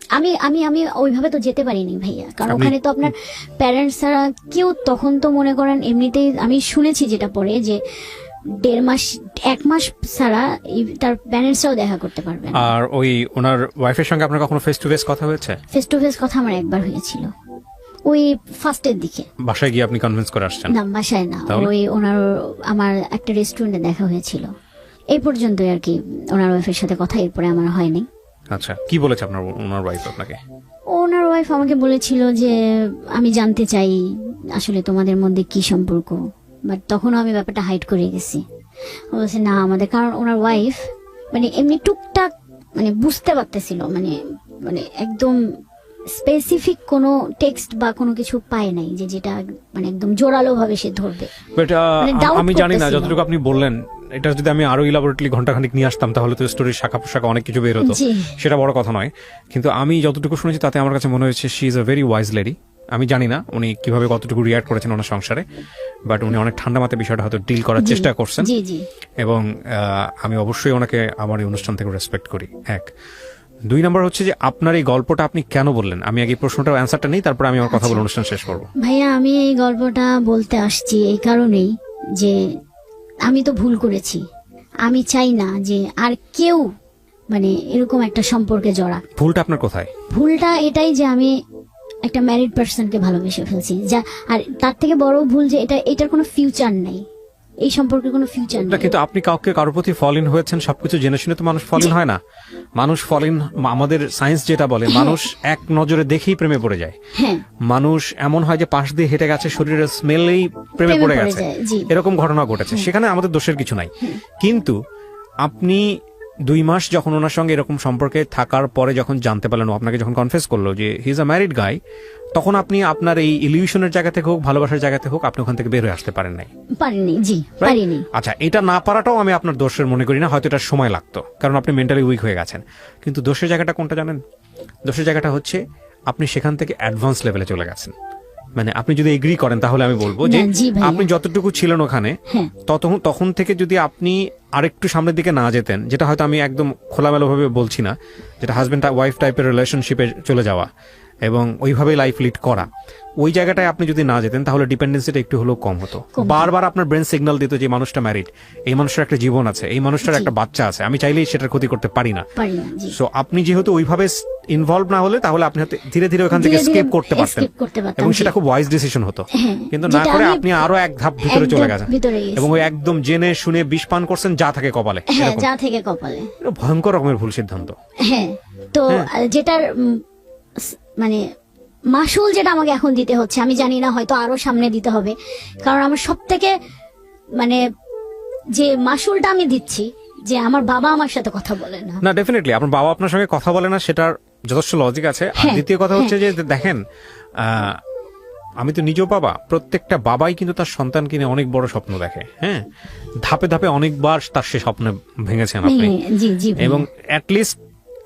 আমি ওইভাবে তো যেতে পারিনি ভাইয়া, কারণ ওখানে তো আপনার প্যারেন্টস ছাড়া কেউ, তখন তো মনে করেন এমনিতেই আমি শুনেছি যেটা পরে যে 1.5 মাস 1 মাস ছাড়া তার প্যারেন্টসরাও দেখা করতে পারবে না। আর ওই ওনার ওয়াইফের সঙ্গে আপনার কখনো ফেস টু ফেস কথা হয়েছে? ফেস টু ফেস কথা আমার একবার হয়েছিল, ওই ফার্স্টের দিকে। বাসায় গিয়ে আপনি কনভিন্স করে আসছেন? না, বাসায় না, ওই আমার একটা রেস্টুরেন্টে দেখা হয়েছিল। এই পর্যন্তই আর কি ওনার ওয়াইফের সাথে কথা, এরপরে আমার হয়নি। আচ্ছা, কি বলেছে ওনার ওয়াইফ আপনাকে? ওনার ওয়াইফ আমাকে বলেছিল যে আমি জানতে চাই আসলে তোমাদের মধ্যে কি সম্পর্ক, বাট তখনও আমি ব্যাপারটা হাইড করে গেছি। ও বলছে না আমাদের, কারণ ওনার ওয়াইফ মানে এমনি টুকটাক মানে বুঝতে পারতেছিল, মানে একদম স্পেসিফিক কোনো টেক্সট বা কোনো কিছু পায় নাই যে যেটা মানে একদম জোরালো ভাবে সে ধরবে। বাট মানে doubt আমি জানি না, করতেছিল। যতটুকু আপনি বললেন, এটা যদি আমি আরো ইলাবোরেটলি ঘন্টাখানিক নিয়ে আসতাম তাহলে তো স্টোরির শাখা পোশাখা অনেক কিছু বের হতো, জি। সেটা বড় কথা নয়। কিন্তু আমি যতটুকু শুনেছি তাতে আমার কাছে মনে হয়েছে she is a very wise lady. আমি জানি না উনি কিভাবে কতটুকু রিয়াক্ট করেছেন ওনার সংসারে, বাট উনি অনেক ঠান্ডা মাথায় বিষয়টা হয়তো ডিল করার চেষ্টা করছেন। জি জি। এবং আমি অবশ্যই ওনাকে আমার এই অনুষ্ঠান থেকে রেসপেক্ট করি। 1 2 নাম্বার হচ্ছে যে আপনার এই গল্পটা আপনি কেন বললেন? আমি আগে প্রশ্নটার অ্যান্সারটা নেই, তারপর আমি আমার কথা বলে অনুষ্ঠান শেষ করবো। ভাইয়া, আমি এই গল্পটা বলতে আসছি এই কারণেই যে আমি তো ভুল করেছি, আমি চাই না যে আর কেউ মানে এরকম একটা সম্পর্কে জড়া। ভুলটা আপনার কোথায়? ভুলটা এটাই যে আমি একটা ম্যারিড পার্সনকে ভালোবেসে ফেলছি, যা আর তার থেকে বড় ভুল যে এটার কোনো ফিউচার নেই, এই সম্পর্কে কোনো ফিউচার না, নেই। কিন্তু আপনি কারোর প্রতি ফল ইন হয়েছেন, সবকিছু জেনে শুনে তো মানুষ ফল ইন হয় না। মানুষ ফল ইন, আমাদের সায়েন্স যেটা বলে, মানুষ এক নজরে দেখেই প্রেমে পড়ে যায়। হ্যাঁ, মানুষ এমন হয় যে পাশ দিয়ে হেঁটে গেছে, শরীরের স্মেলেই প্রেমে পড়ে গেছে, যায়, জি। এরকম ঘটনা ঘটেছে। সেখানে আমাদের দোষের কিছু নাই। কিন্তু আপনি 2 মাস যখন ওনার সঙ্গে এরকম সম্পর্কে থাকার পরে যখন জানতে পারলেন, ও আপনাকে যখন কনফেস করলো যে হি ইজ আ ম্যারিড গাই, তখন আপনি আপনার এই ইলিউশনের জায়গা থেকে হোক, ভালোবাসার জায়গা থেকে হোক, আপনি ওখান থেকে বের হয়ে আসতে পারেন নাই। পারিনি, জি, Right? পারিনি। আচ্ছা, এটা না পারাটাও আমি আপনার দোষের মনে করি না, হয়তো এটা সময় লাগতো, কারণ আপনি মেন্টালি উইক হয়ে গেছেন। কিন্তু দোষের জায়গাটা কোনটা জানেন? দোষের জায়গাটা হচ্ছে আপনি সেখান থেকে অ্যাডভান্স লেভেলে চলে গেছেন। মানে আপনি যদি এগ্রি করেন তাহলে আমি বলবো যে না, জি ভাইয়া। আপনি যতটুকু ছিলেন ওখানে, হ্যাঁ। তখন থেকে যদি আপনি আরেকটু সামনের দিকে না যেতেন, যেটা হয়তো আমি একদম খোলামেলাভাবে বলছি না, যেটা হাজবেন্ড ওয়াইফ টাইপের রিলেশনশিপে চলে যাওয়া এবং ওইভাবেই লাইফ লিড করা, ওই জায়গাটায় আপনি যদি না যেতেন তাহলে ডিপেন্ডেন্সিটা একটু হলেও কম হতো। বারবার আপনার ব্রেন সিগন্যাল দিত যে মানুষটা ম্যারিড, এই মানুষটার একটা জীবন আছে, এই মানুষটার একটা বাচ্চা আছে, আমি চাইলেই সেটার ক্ষতি করতে পারি না। পারিনি, জি। সো আপনি যেহেতু ওইভাবে ইনভলভ না হলে, তাহলে আপনি হয়তো ধীরে ধীরে ওখান থেকে ধীরে ধীরে স্কেপ করতে পারতেন, escape করতে পারতাম, এবং জি। সেটা খুব ওয়াইজ ডিসিশন হতো। হ্যাঁ, কিন্তু না যেটা করে আমি আপনি আরো এক ধাপ ভিতরে একদম চলে গেছেন, ভিতরে গেছি। এবং ওই একদম জেনে শুনে বিষ পান করছেন যা থাকে কপালে। হ্যাঁ, এরকম। যা থেকে কপালে। এটা ভয়ঙ্কর রকমের ভুল সিদ্ধান্ত। হ্যাঁ, তো যেটার মানে মাসুল যেটা আমাকে এখন দিতে হচ্ছে, আমি জানি না, হয়তো আরো সামনে দিতে হবে, কারণ আমার সব থেকে মানে যে মাসুলটা আমি দিচ্ছি যে আমার বাবা আমার সাথে কথা বলে না। না, ডেফিনেটলি আপনার বাবা আপনার সঙ্গে কথা বলে না, সেটার যথেষ্ট লজিক আছে। আর হ্যাঁ, দ্বিতীয় কথা হচ্ছে যে দেখেন, আমি তো নিজেও বাবা, প্রত্যেকটা বাবাই কিন্তু তার সন্তানকে নিয়ে অনেক বড় স্বপ্ন দেখে। হ্যাঁ, ধাপে ধাপে অনেকবার তার সে স্বপ্ন ভেঙেছেন আপনি, জি, জি ভাইয়া। এবং অ্যাটলিস্ট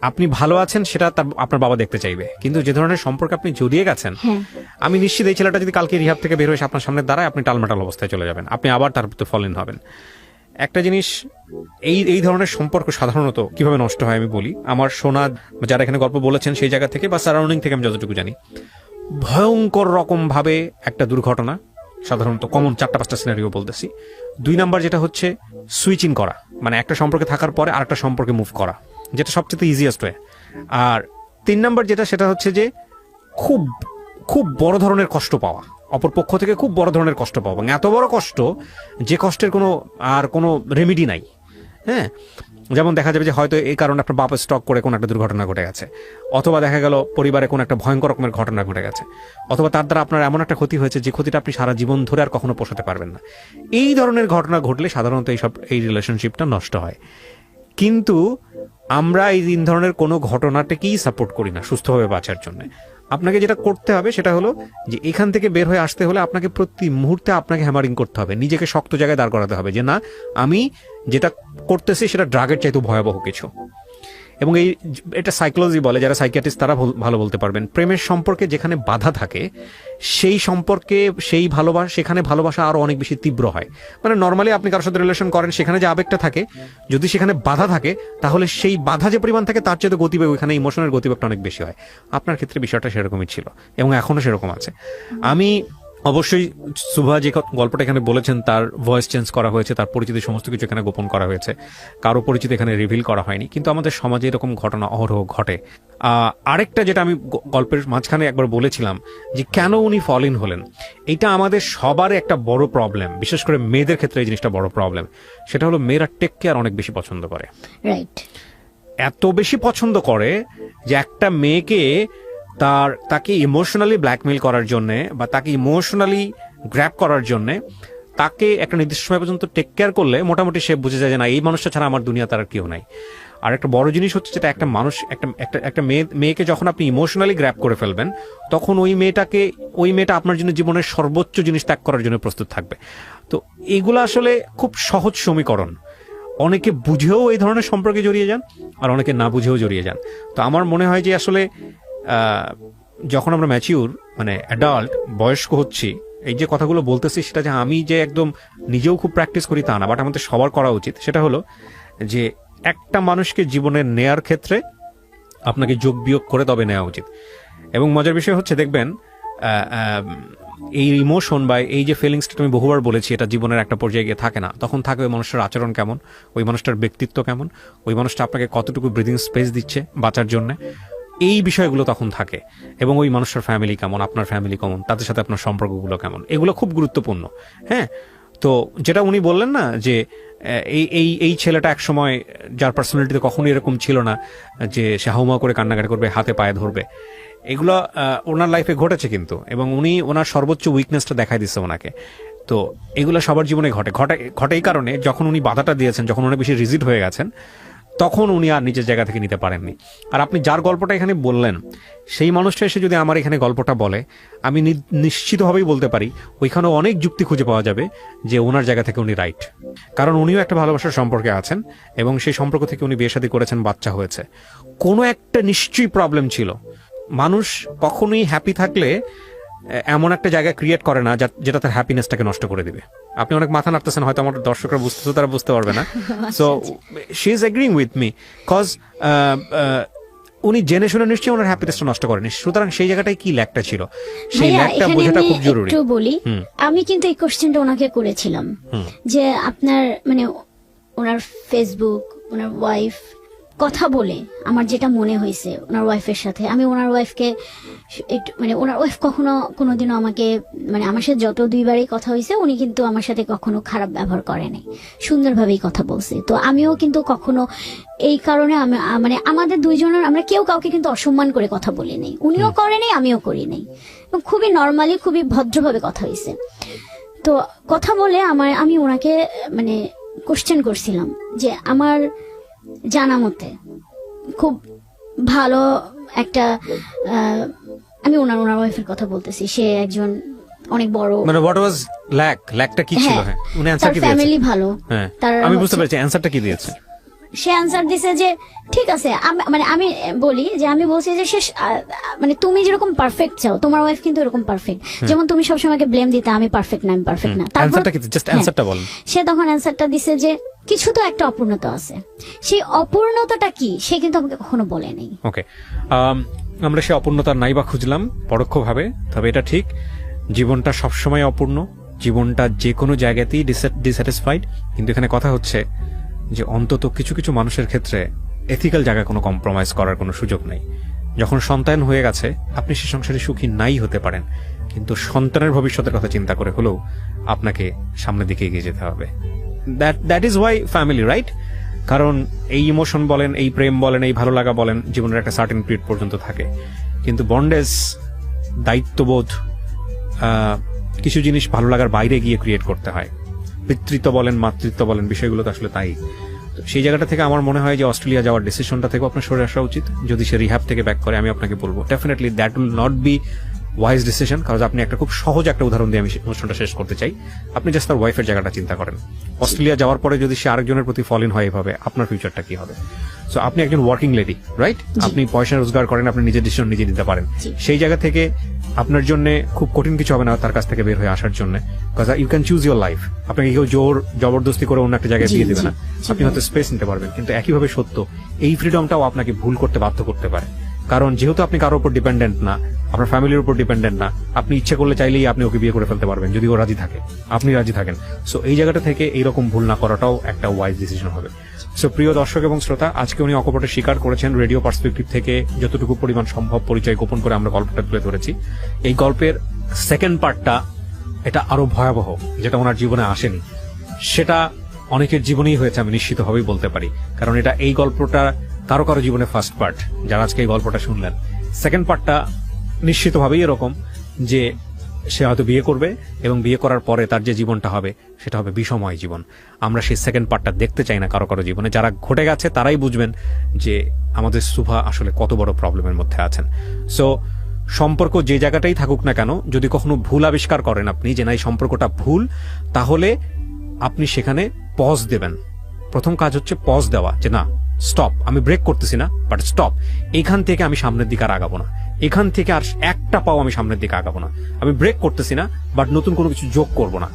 আপনি ভালো আছেন সেটা আপনার বাবা দেখতে চাইবে। কিন্তু যে ধরনের সম্পর্কে আপনি জড়িয়ে গেছেন, হ্যাঁ। আমি নিশ্চিত এই ছেলেটা যদি কালকে রিহাব থেকে বের হয়ে এসে আপনার সামনে দাঁড়ায়, আপনি টালমাটাল অবস্থায় চলে যাবেন, আপনি আবার তার প্রতি ফল ইন হবেন। একটা জিনিস, এই ধরনের সম্পর্ক সাধারণত কিভাবে নষ্ট হয় আমি বলি। আমার শোনা, যারা এখানে গল্প বলেছেন সেই জায়গা থেকে বা সারাউন্ডিং থেকে আমি যতটুকু জানি, ভয়ঙ্কর রকম ভাবে একটা দুর্ঘটনা, সাধারণত কমন 4-5টা সিনারিও বলতেছি। 2 নাম্বার যেটা হচ্ছে সুইচিং করা, মানে একটা সম্পর্কে থাকার পরে আরেকটা সম্পর্কে মুভ করা, যেটা সবচেয়ে ইজিয়েস্ট ওয়ে। আর 3 নাম্বার যেটা, সেটা হচ্ছে যে খুব খুব বড় ধরনের কষ্ট পাওয়া, অপর পক্ষ থেকে খুব বড় ধরনের কষ্ট পাওয়া, এবং এত বড় কষ্ট যে কষ্টের কোনো রেমেডি নাই। হ্যাঁ, যেমন দেখা যাবে যে হয়তো এই কারণে আপনার বাপ স্টক করে কোনো একটা দুর্ঘটনা ঘটে গেছে, অথবা দেখা গেল পরিবারে কোনো একটা ভয়ঙ্কর রকমের ঘটনা ঘটে গেছে, অথবা তার দ্বারা আপনার এমন একটা ক্ষতি হয়েছে যে ক্ষতিটা আপনি সারা জীবন ধরে আর কখনো পোষাতে পারবেন না। এই ধরনের ঘটনা ঘটলে সাধারণত এই রিলেশনশিপটা নষ্ট হয়। কিন্তু আমরা এই ধরনের কোনো ঘটনাটাকেই সাপোর্ট করি না সুস্থভাবে বাঁচার জন্য। আপনাকে যেটা করতে হবে সেটা হলো যে এখান থেকে বের হয়ে আসতে হলে আপনাকে প্রতি মুহূর্তে আপনাকে হ্যামারিং করতে হবে, নিজেকে শক্ত জায়গায় দাঁড় করাতে হবে যে না, আমি যেটা করতেছি সেটা ড্রাগের চাইতেও ভয়াবহ কিছু। এবং এটা সাইকোলজি বলে, যারা সাইকিয়াট্রিস্ট তারা ভালো বলতে পারবেন। প্রেমের সম্পর্কে যেখানে বাধা থাকে সেই সম্পর্কে সেখানে ভালোবাসা আরো অনেক বেশি তীব্র হয়। মানে নর্মালি আপনি কারোর সাথে রিলেশন করেন, সেখানে যে আবেগটা থাকে, যদি সেখানে বাধা থাকে তাহলে সেই বাধা যে পরিমাণ থাকে তার চেয়ে গতিবেগ, ওইখানে ইমোশনের গতিবেগটা অনেক বেশি হয়। আপনার ক্ষেত্রে বিষয়টা সেরকমই ছিল এবং এখনো সেরকম আছে। আমি অবশ্যই সুভা যে গল্পটা এখানে বলেছেন, তার ভয়েস চেঞ্জ করা হয়েছে, তার পরিচিতি সমস্ত কিছু এখানে গোপন করা হয়েছে, কারো পরিচিতি এখানে রিভিল করা হয়নি, কিন্তু আমাদের সমাজে এরকম ঘটনা অহরহ ঘটে। আরেকটা যেটা আমি গল্পের মাঝখানে একবার বলেছিলাম যে কেন উনি ফল ইন হলেন, এটা আমাদের সবার একটা বড় প্রবলেম, বিশেষ করে মেয়েদের ক্ষেত্রে এই জিনিসটা বড় প্রবলেম। সেটা হলো মেয়েরা টেক কেয়ার অনেক বেশি পছন্দ করে। রাইট। এত বেশি পছন্দ করে যে একটা মেয়েকে তাকে ইমোশনালি ব্ল্যাকমেইল করার জন্য বা তাকে ইমোশনালি গ্র্যাব করার জন্য তাকে একটা নির্দিষ্ট সময় পর্যন্ত টেক কেয়ার করলে মোটামুটি সে বুঝে যায় যে না, এই মানুষটা ছাড়া আমার দুনিয়া তার আর কেউ নাই। আর একটা বড় জিনিস হচ্ছে যেটা, একটা মানুষ একটা মেয়েকে যখন আপনি ইমোশনালি গ্র্যাব করে ফেলবেন, তখন ওই মেয়েটা আপনার জন্য জীবনের সর্বোচ্চ জিনিস ত্যাগ করার জন্য প্রস্তুত থাকবে। তো এগুলো আসলে খুব সহজ সমীকরণ। অনেকে বুঝেও এই ধরনের সম্পর্কে জড়িয়ে যান, আর অনেকে না বুঝেও জড়িয়ে যান। তো আমার মনে হয় যে আসলে যখন আমরা ম্যাচিউর, মানে অ্যাডাল্ট, বয়স্ক হচ্ছি, এই যে কথাগুলো বলতেছি সেটা যে আমি যে একদম নিজেও খুব প্র্যাকটিস করি তা না, বাট আমাদের সবার করা উচিত। সেটা হলো যে একটা মানুষকে জীবনে নেয়ার ক্ষেত্রে আপনাকে যোগ বিয়োগ করে তবে নেওয়া উচিত। এবং মজার বিষয় হচ্ছে, দেখবেন এই ইমোশন বা এই যে ফিলিংসটা তুমি বহুবার বলেছি এটা জীবনের একটা পর্যায়ে গিয়ে থাকে না, তখন থাকে ওই মানুষটার আচরণ কেমন, ওই মানুষটার ব্যক্তিত্ব কেমন, ওই মানুষটা আপনাকে কতটুকু ব্রিদিং স্পেস দিচ্ছে বাঁচার জন্য, এই বিষয়গুলো তখন থাকে। এবং ওই মানুষটার ফ্যামিলি কেমন, আপনার ফ্যামিলি কেমন, তাদের সাথে আপনার সম্পর্কগুলো কেমন, এগুলো খুব গুরুত্বপূর্ণ। হ্যাঁ, তো যেটা উনি বললেন না যে এই ছেলেটা এক সময় যার পার্সোনালিটিতে কখনোই এরকম ছিল না যে সে হাউমাউ করে কান্নাকাটি করবে, হাতে পায়ে ধরবে, এগুলো ওনার লাইফে ঘটেছে কিন্তু, এবং উনি ওনার সর্বোচ্চ উইকনেসটা দেখাই দিচ্ছে ওনাকে। তো এগুলো সবার জীবনে ঘটে এই কারণে যখন উনি বাধাটা দিয়েছেন, যখন উনি বেশি রিজিড হয়ে গেছেন, তখন উনি আর নিজের জায়গা থেকে নিতে পারেননি। আর আপনি যার গল্পটা এখানে বললেন সেই মানুষটা এসে যদি আমার এখানে গল্পটা বলে, আমি নিশ্চিতভাবেই বলতে পারি ওইখানে অনেক যুক্তি খুঁজে পাওয়া যাবে যে ওনার জায়গা থেকে উনি রাইট। কারণ উনিও একটা ভালোবাসার সম্পর্কে আছেন এবং সেই সম্পর্ক থেকে উনি বিয়ে শাদী করেছেন, বাচ্চা হয়েছে, কোনো একটা নিশ্চয়ই প্রবলেম ছিল। মানুষ কখনোই হ্যাপি থাকলে এমন একটা জায়গা ক্রিয়েট করে না যেটা তার হ্যাপিনেসটাকে নষ্ট করে দিবে। আপনি অনেক মাথা নাড়তেছেন, হয়তো আমার দর্শকরা বুঝতেছে, তারা বুঝতে পারবে না। So she is agreeing with me, cause উনি জেনে শুনে নিশ্চয়ই ওনার হ্যাপিনেসটা নষ্ট করেনি। সুতরাং সেই জায়গাটায় কি ল্যাকটা ছিল, সেই ভাইয়া, ল্যাকটা এখানে বোঝাটা আমি খুব জরুরি। একটু বলি, আমি কিন্তু এই কোশ্চেনটা ওনাকে করেছিলাম যে আপনার মানে ওনার ফেসবুক, ওনার ওয়াইফ কথা বলে আমার যেটা মনে হয়েছে ওনার ওয়াইফের সাথে, আমি ওনার ওয়াইফকে একটু মানে ওনার ওয়াইফ কখনো কোনোদিনও আমাকে মানে আমার সাথে যত দুইবারই কথা হয়েছে উনি কিন্তু আমার সাথে কখনো খারাপ ব্যবহার করেনি, সুন্দরভাবেই কথা বলছে। তো আমিও কিন্তু কখনো এই কারণে আমি মানে আমাদের দুইজনের আমরা কেউ কাউকে কিন্তু অসম্মান করে কথা বলি নাই, উনিও করেনি আমিও করি নাই, খুবই নর্মালি খুবই ভদ্রভাবে কথা হয়েছে। তো কথা বলে আমি ওনাকে মানে কোশ্চেন করছিলাম যে আমার জানা মতে খুব ভালো একটা আমি ওনার ওয়াইফের কথা বলতেছি, সে একজন অনেক বড়, মানে হোয়াট ওয়াজ ল্যাকটা কি ছিল? হ্যাঁ, উনি অ্যানসার তার কি দিয়েছে? ফ্যামিলি ভালো। হ্যাঁ, তার আমি বুঝতে পেরেছি অ্যানসারটা কি দিয়েছে। সে অ্যান্সার দিছে যে ঠিক আছে, মানে আমি বলি যে আমি বলছি যে সে মানে তুমি যেরকম পারফেক্ট চাও তোমার ওয়াইফ কিন্তু এরকম পারফেক্ট, যেমন তুমি সবসময় আমাকে ব্লেম দিতে আমি পারফেক্ট না, আমি পারফেক্ট না। তারপর অ্যানসারটা কি? জাস্ট অ্যানসারটা বলেন। সে তখন অ্যান্সারটা দিছে যে কিছু তো একটা অপূর্ণতা আছে, সেই অপূর্ণতাটা কি সে কিন্তু আমাকে কখনো বলেনি। ওকে, আমরা সে অপূর্ণতার নাইবা খুঁজলাম পরোক্ষভাবে, তবে এটা ঠিক জীবনটা সবসময় অপূর্ণ, জীবনটা যে কোনো জায়গাতেই ডিস্যাটিসফাইড। কিন্তু এখানে কথা হচ্ছে যে অন্তত কিছু কিছু মানুষের ক্ষেত্রে এথিক্যাল জায়গায় কোনো কম্প্রোমাইজ করার কোনো সুযোগ নেই। যখন সন্তান হয়ে গেছে আপনি সে সংসারে সুখী নাই হতে পারেন, কিন্তু সন্তানের ভবিষ্যতের কথা চিন্তা করে হলেও আপনাকে সামনের দিকে এগিয়ে যেতে হবে। That is Y family, right? কারণ এই ইমোশন বলেন, এই প্রেম বলেন, এই ভালো লাগা বলেন, জীবনের একটা সার্টেন পিরিয়ড পর্যন্ত থাকে, কিন্তু বন্ডেজ, দায়িত্ববোধ, কিছু জিনিস ভালো লাগার বাইরে গিয়ে ক্রিয়েট করতে হয়। পিতৃত্ব বলেন, মাতৃত্ব বলেন, বিষয়গুলো তো আসলে তাই। তো সেই জায়গাটা থেকে আমার মনে হয় যে অস্ট্রেলিয়া যাওয়ার ডিসিশনটা থেকে আপনার সরে আসা উচিত। যদি সে রিহ্যাব থেকে ব্যাক করে, আমি আপনাকে বলবো definitely that will not be wise decision. কারণ আপনি একটা খুব সহজ একটা উদাহরণ দিয়ে আমি অনুষ্ঠানটা শেষ করতে চাই। আপনি জাস্ট তার ওয়াইফের জায়গাটা চিন্তা করেন। অস্ট্রেলিয়া যাওয়ার পরে যদি সে আরেকজনের প্রতি ফল ইন হয় এভাবে, আপনার ফিউচারটা কি হবে? সো আপনি একজন ওয়ার্কিং লেডি, রাইট? আপনি পয়সা রোজগার করেন, আপনি নিজের ডিসিশন নিজে নিতে পারেন। সেই জায়গা থেকে আপনার জন্য খুব কঠিন কিছু হবে না তার কাছ থেকে বের হয়ে আসার জন্য, because you can choose your life. আপনাকে কেউ জবরদস্তি করে অন্য একটা জায়গায় দিয়ে দেবে না, আপনি হয়তো স্পেস নিতে পারবেন। কিন্তু একইভাবে সত্য, এই ফ্রিডমটাও আপনাকে ভুল করতে বাধ্য করতে পারে। কারণ যেহেতু আপনি কারোর উপর ডিপেন্ডেন্ট না, আপনার ফ্যামিলির উপর ডিপেন্ডেন্ট না, আপনি ইচ্ছে করলে চাইলেই আপনি ওকে বিয়ে করে ফেলতে পারবেন যদি ও রাজি থাকে, আপনি রাজি থাকেন। সো এই জায়গাটা থেকে এইরকম ভুল না করাটাও একটা ওয়াইজ ডিসিশন হবে। সো প্রিয় দর্শক এবং শ্রোতা, আজকে উনি অকপটে স্বীকার করেছেন রেডিও পার্সপেক্টিভ থেকে যতটুকু পরিমাণ সম্ভব পরিচয় গোপন করে আমরা গল্পটা তুলে ধরেছি। এই গল্পের সেকেন্ড পার্টটা এটা আরো ভয়াবহ, যেটা ওনার জীবনে আসেনি, সেটা অনেকের জীবনেই হয়েছে, আমি নিশ্চিতভাবেই বলতে পারি। কারণ এটা এই গল্পটা কারো কারো জীবনে ফার্স্ট পার্ট, যারা আজকে এই গল্পটা শুনলেন। সেকেন্ড পার্টটা নিশ্চিতভাবেই এরকম যে সে হয়তো বিয়ে করবে এবং বিয়ে করার পরে তার যে জীবনটা হবে সেটা হবে বিষময় জীবন। আমরা সেই সেকেন্ড পার্টটা দেখতে চাই না কারো কারো জীবনে। যারা ঘটে গেছে তারাই বুঝবেন যে আমাদের সুভা আসলে কত বড় প্রবলেমের মধ্যে আছেন। সো সম্পর্ক যে জায়গাটাই থাকুক না কেন, যদি কখনো ভুল আবিষ্কার করেন আপনি যে না এই সম্পর্কটা ভুল, তাহলে আপনি সেখানে পজ দেবেন। প্রথম কাজ হচ্ছে পজ দেওয়া, যে না স্টপ, আমি ব্রেক করতেছি না, বাট স্টপ, এখান থেকে আমি সামনের দিকে আর আগাবো না, এখান থেকে আর একটা পাও আমি সামনের দিকে আগাবো না। আমি ব্রেক করতেছি না, বাট নতুন কোনো কিছু যোগ করবো না।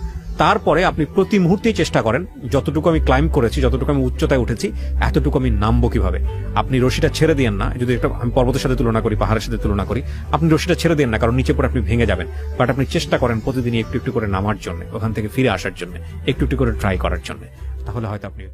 তারপরে আপনি প্রতি মুহূর্তেই চেষ্টা করেন যতটুকু আমি ক্লাইম্ব করেছি, যতটুকু আমি উচ্চতায় উঠেছি, এতটুকু আমি নামবো কিভাবে। আপনি রশিটা ছেড়ে দিয়েন না, যদি একটা আমি পর্বতের সাথে তুলনা করি, পাহাড়ের সাথে তুলনা করি, আপনি রশিটা ছেড়ে দিয়েন না, কারণ নিচে পরে আপনি ভেঙে যাবেন। বাট আপনি চেষ্টা করেন প্রতিদিনই একটু একটু করে নামার জন্য, ওখান থেকে ফিরে আসার জন্য, একটু একটু করে ট্রাই করার জন্য, তাহলে হয়তো আপনি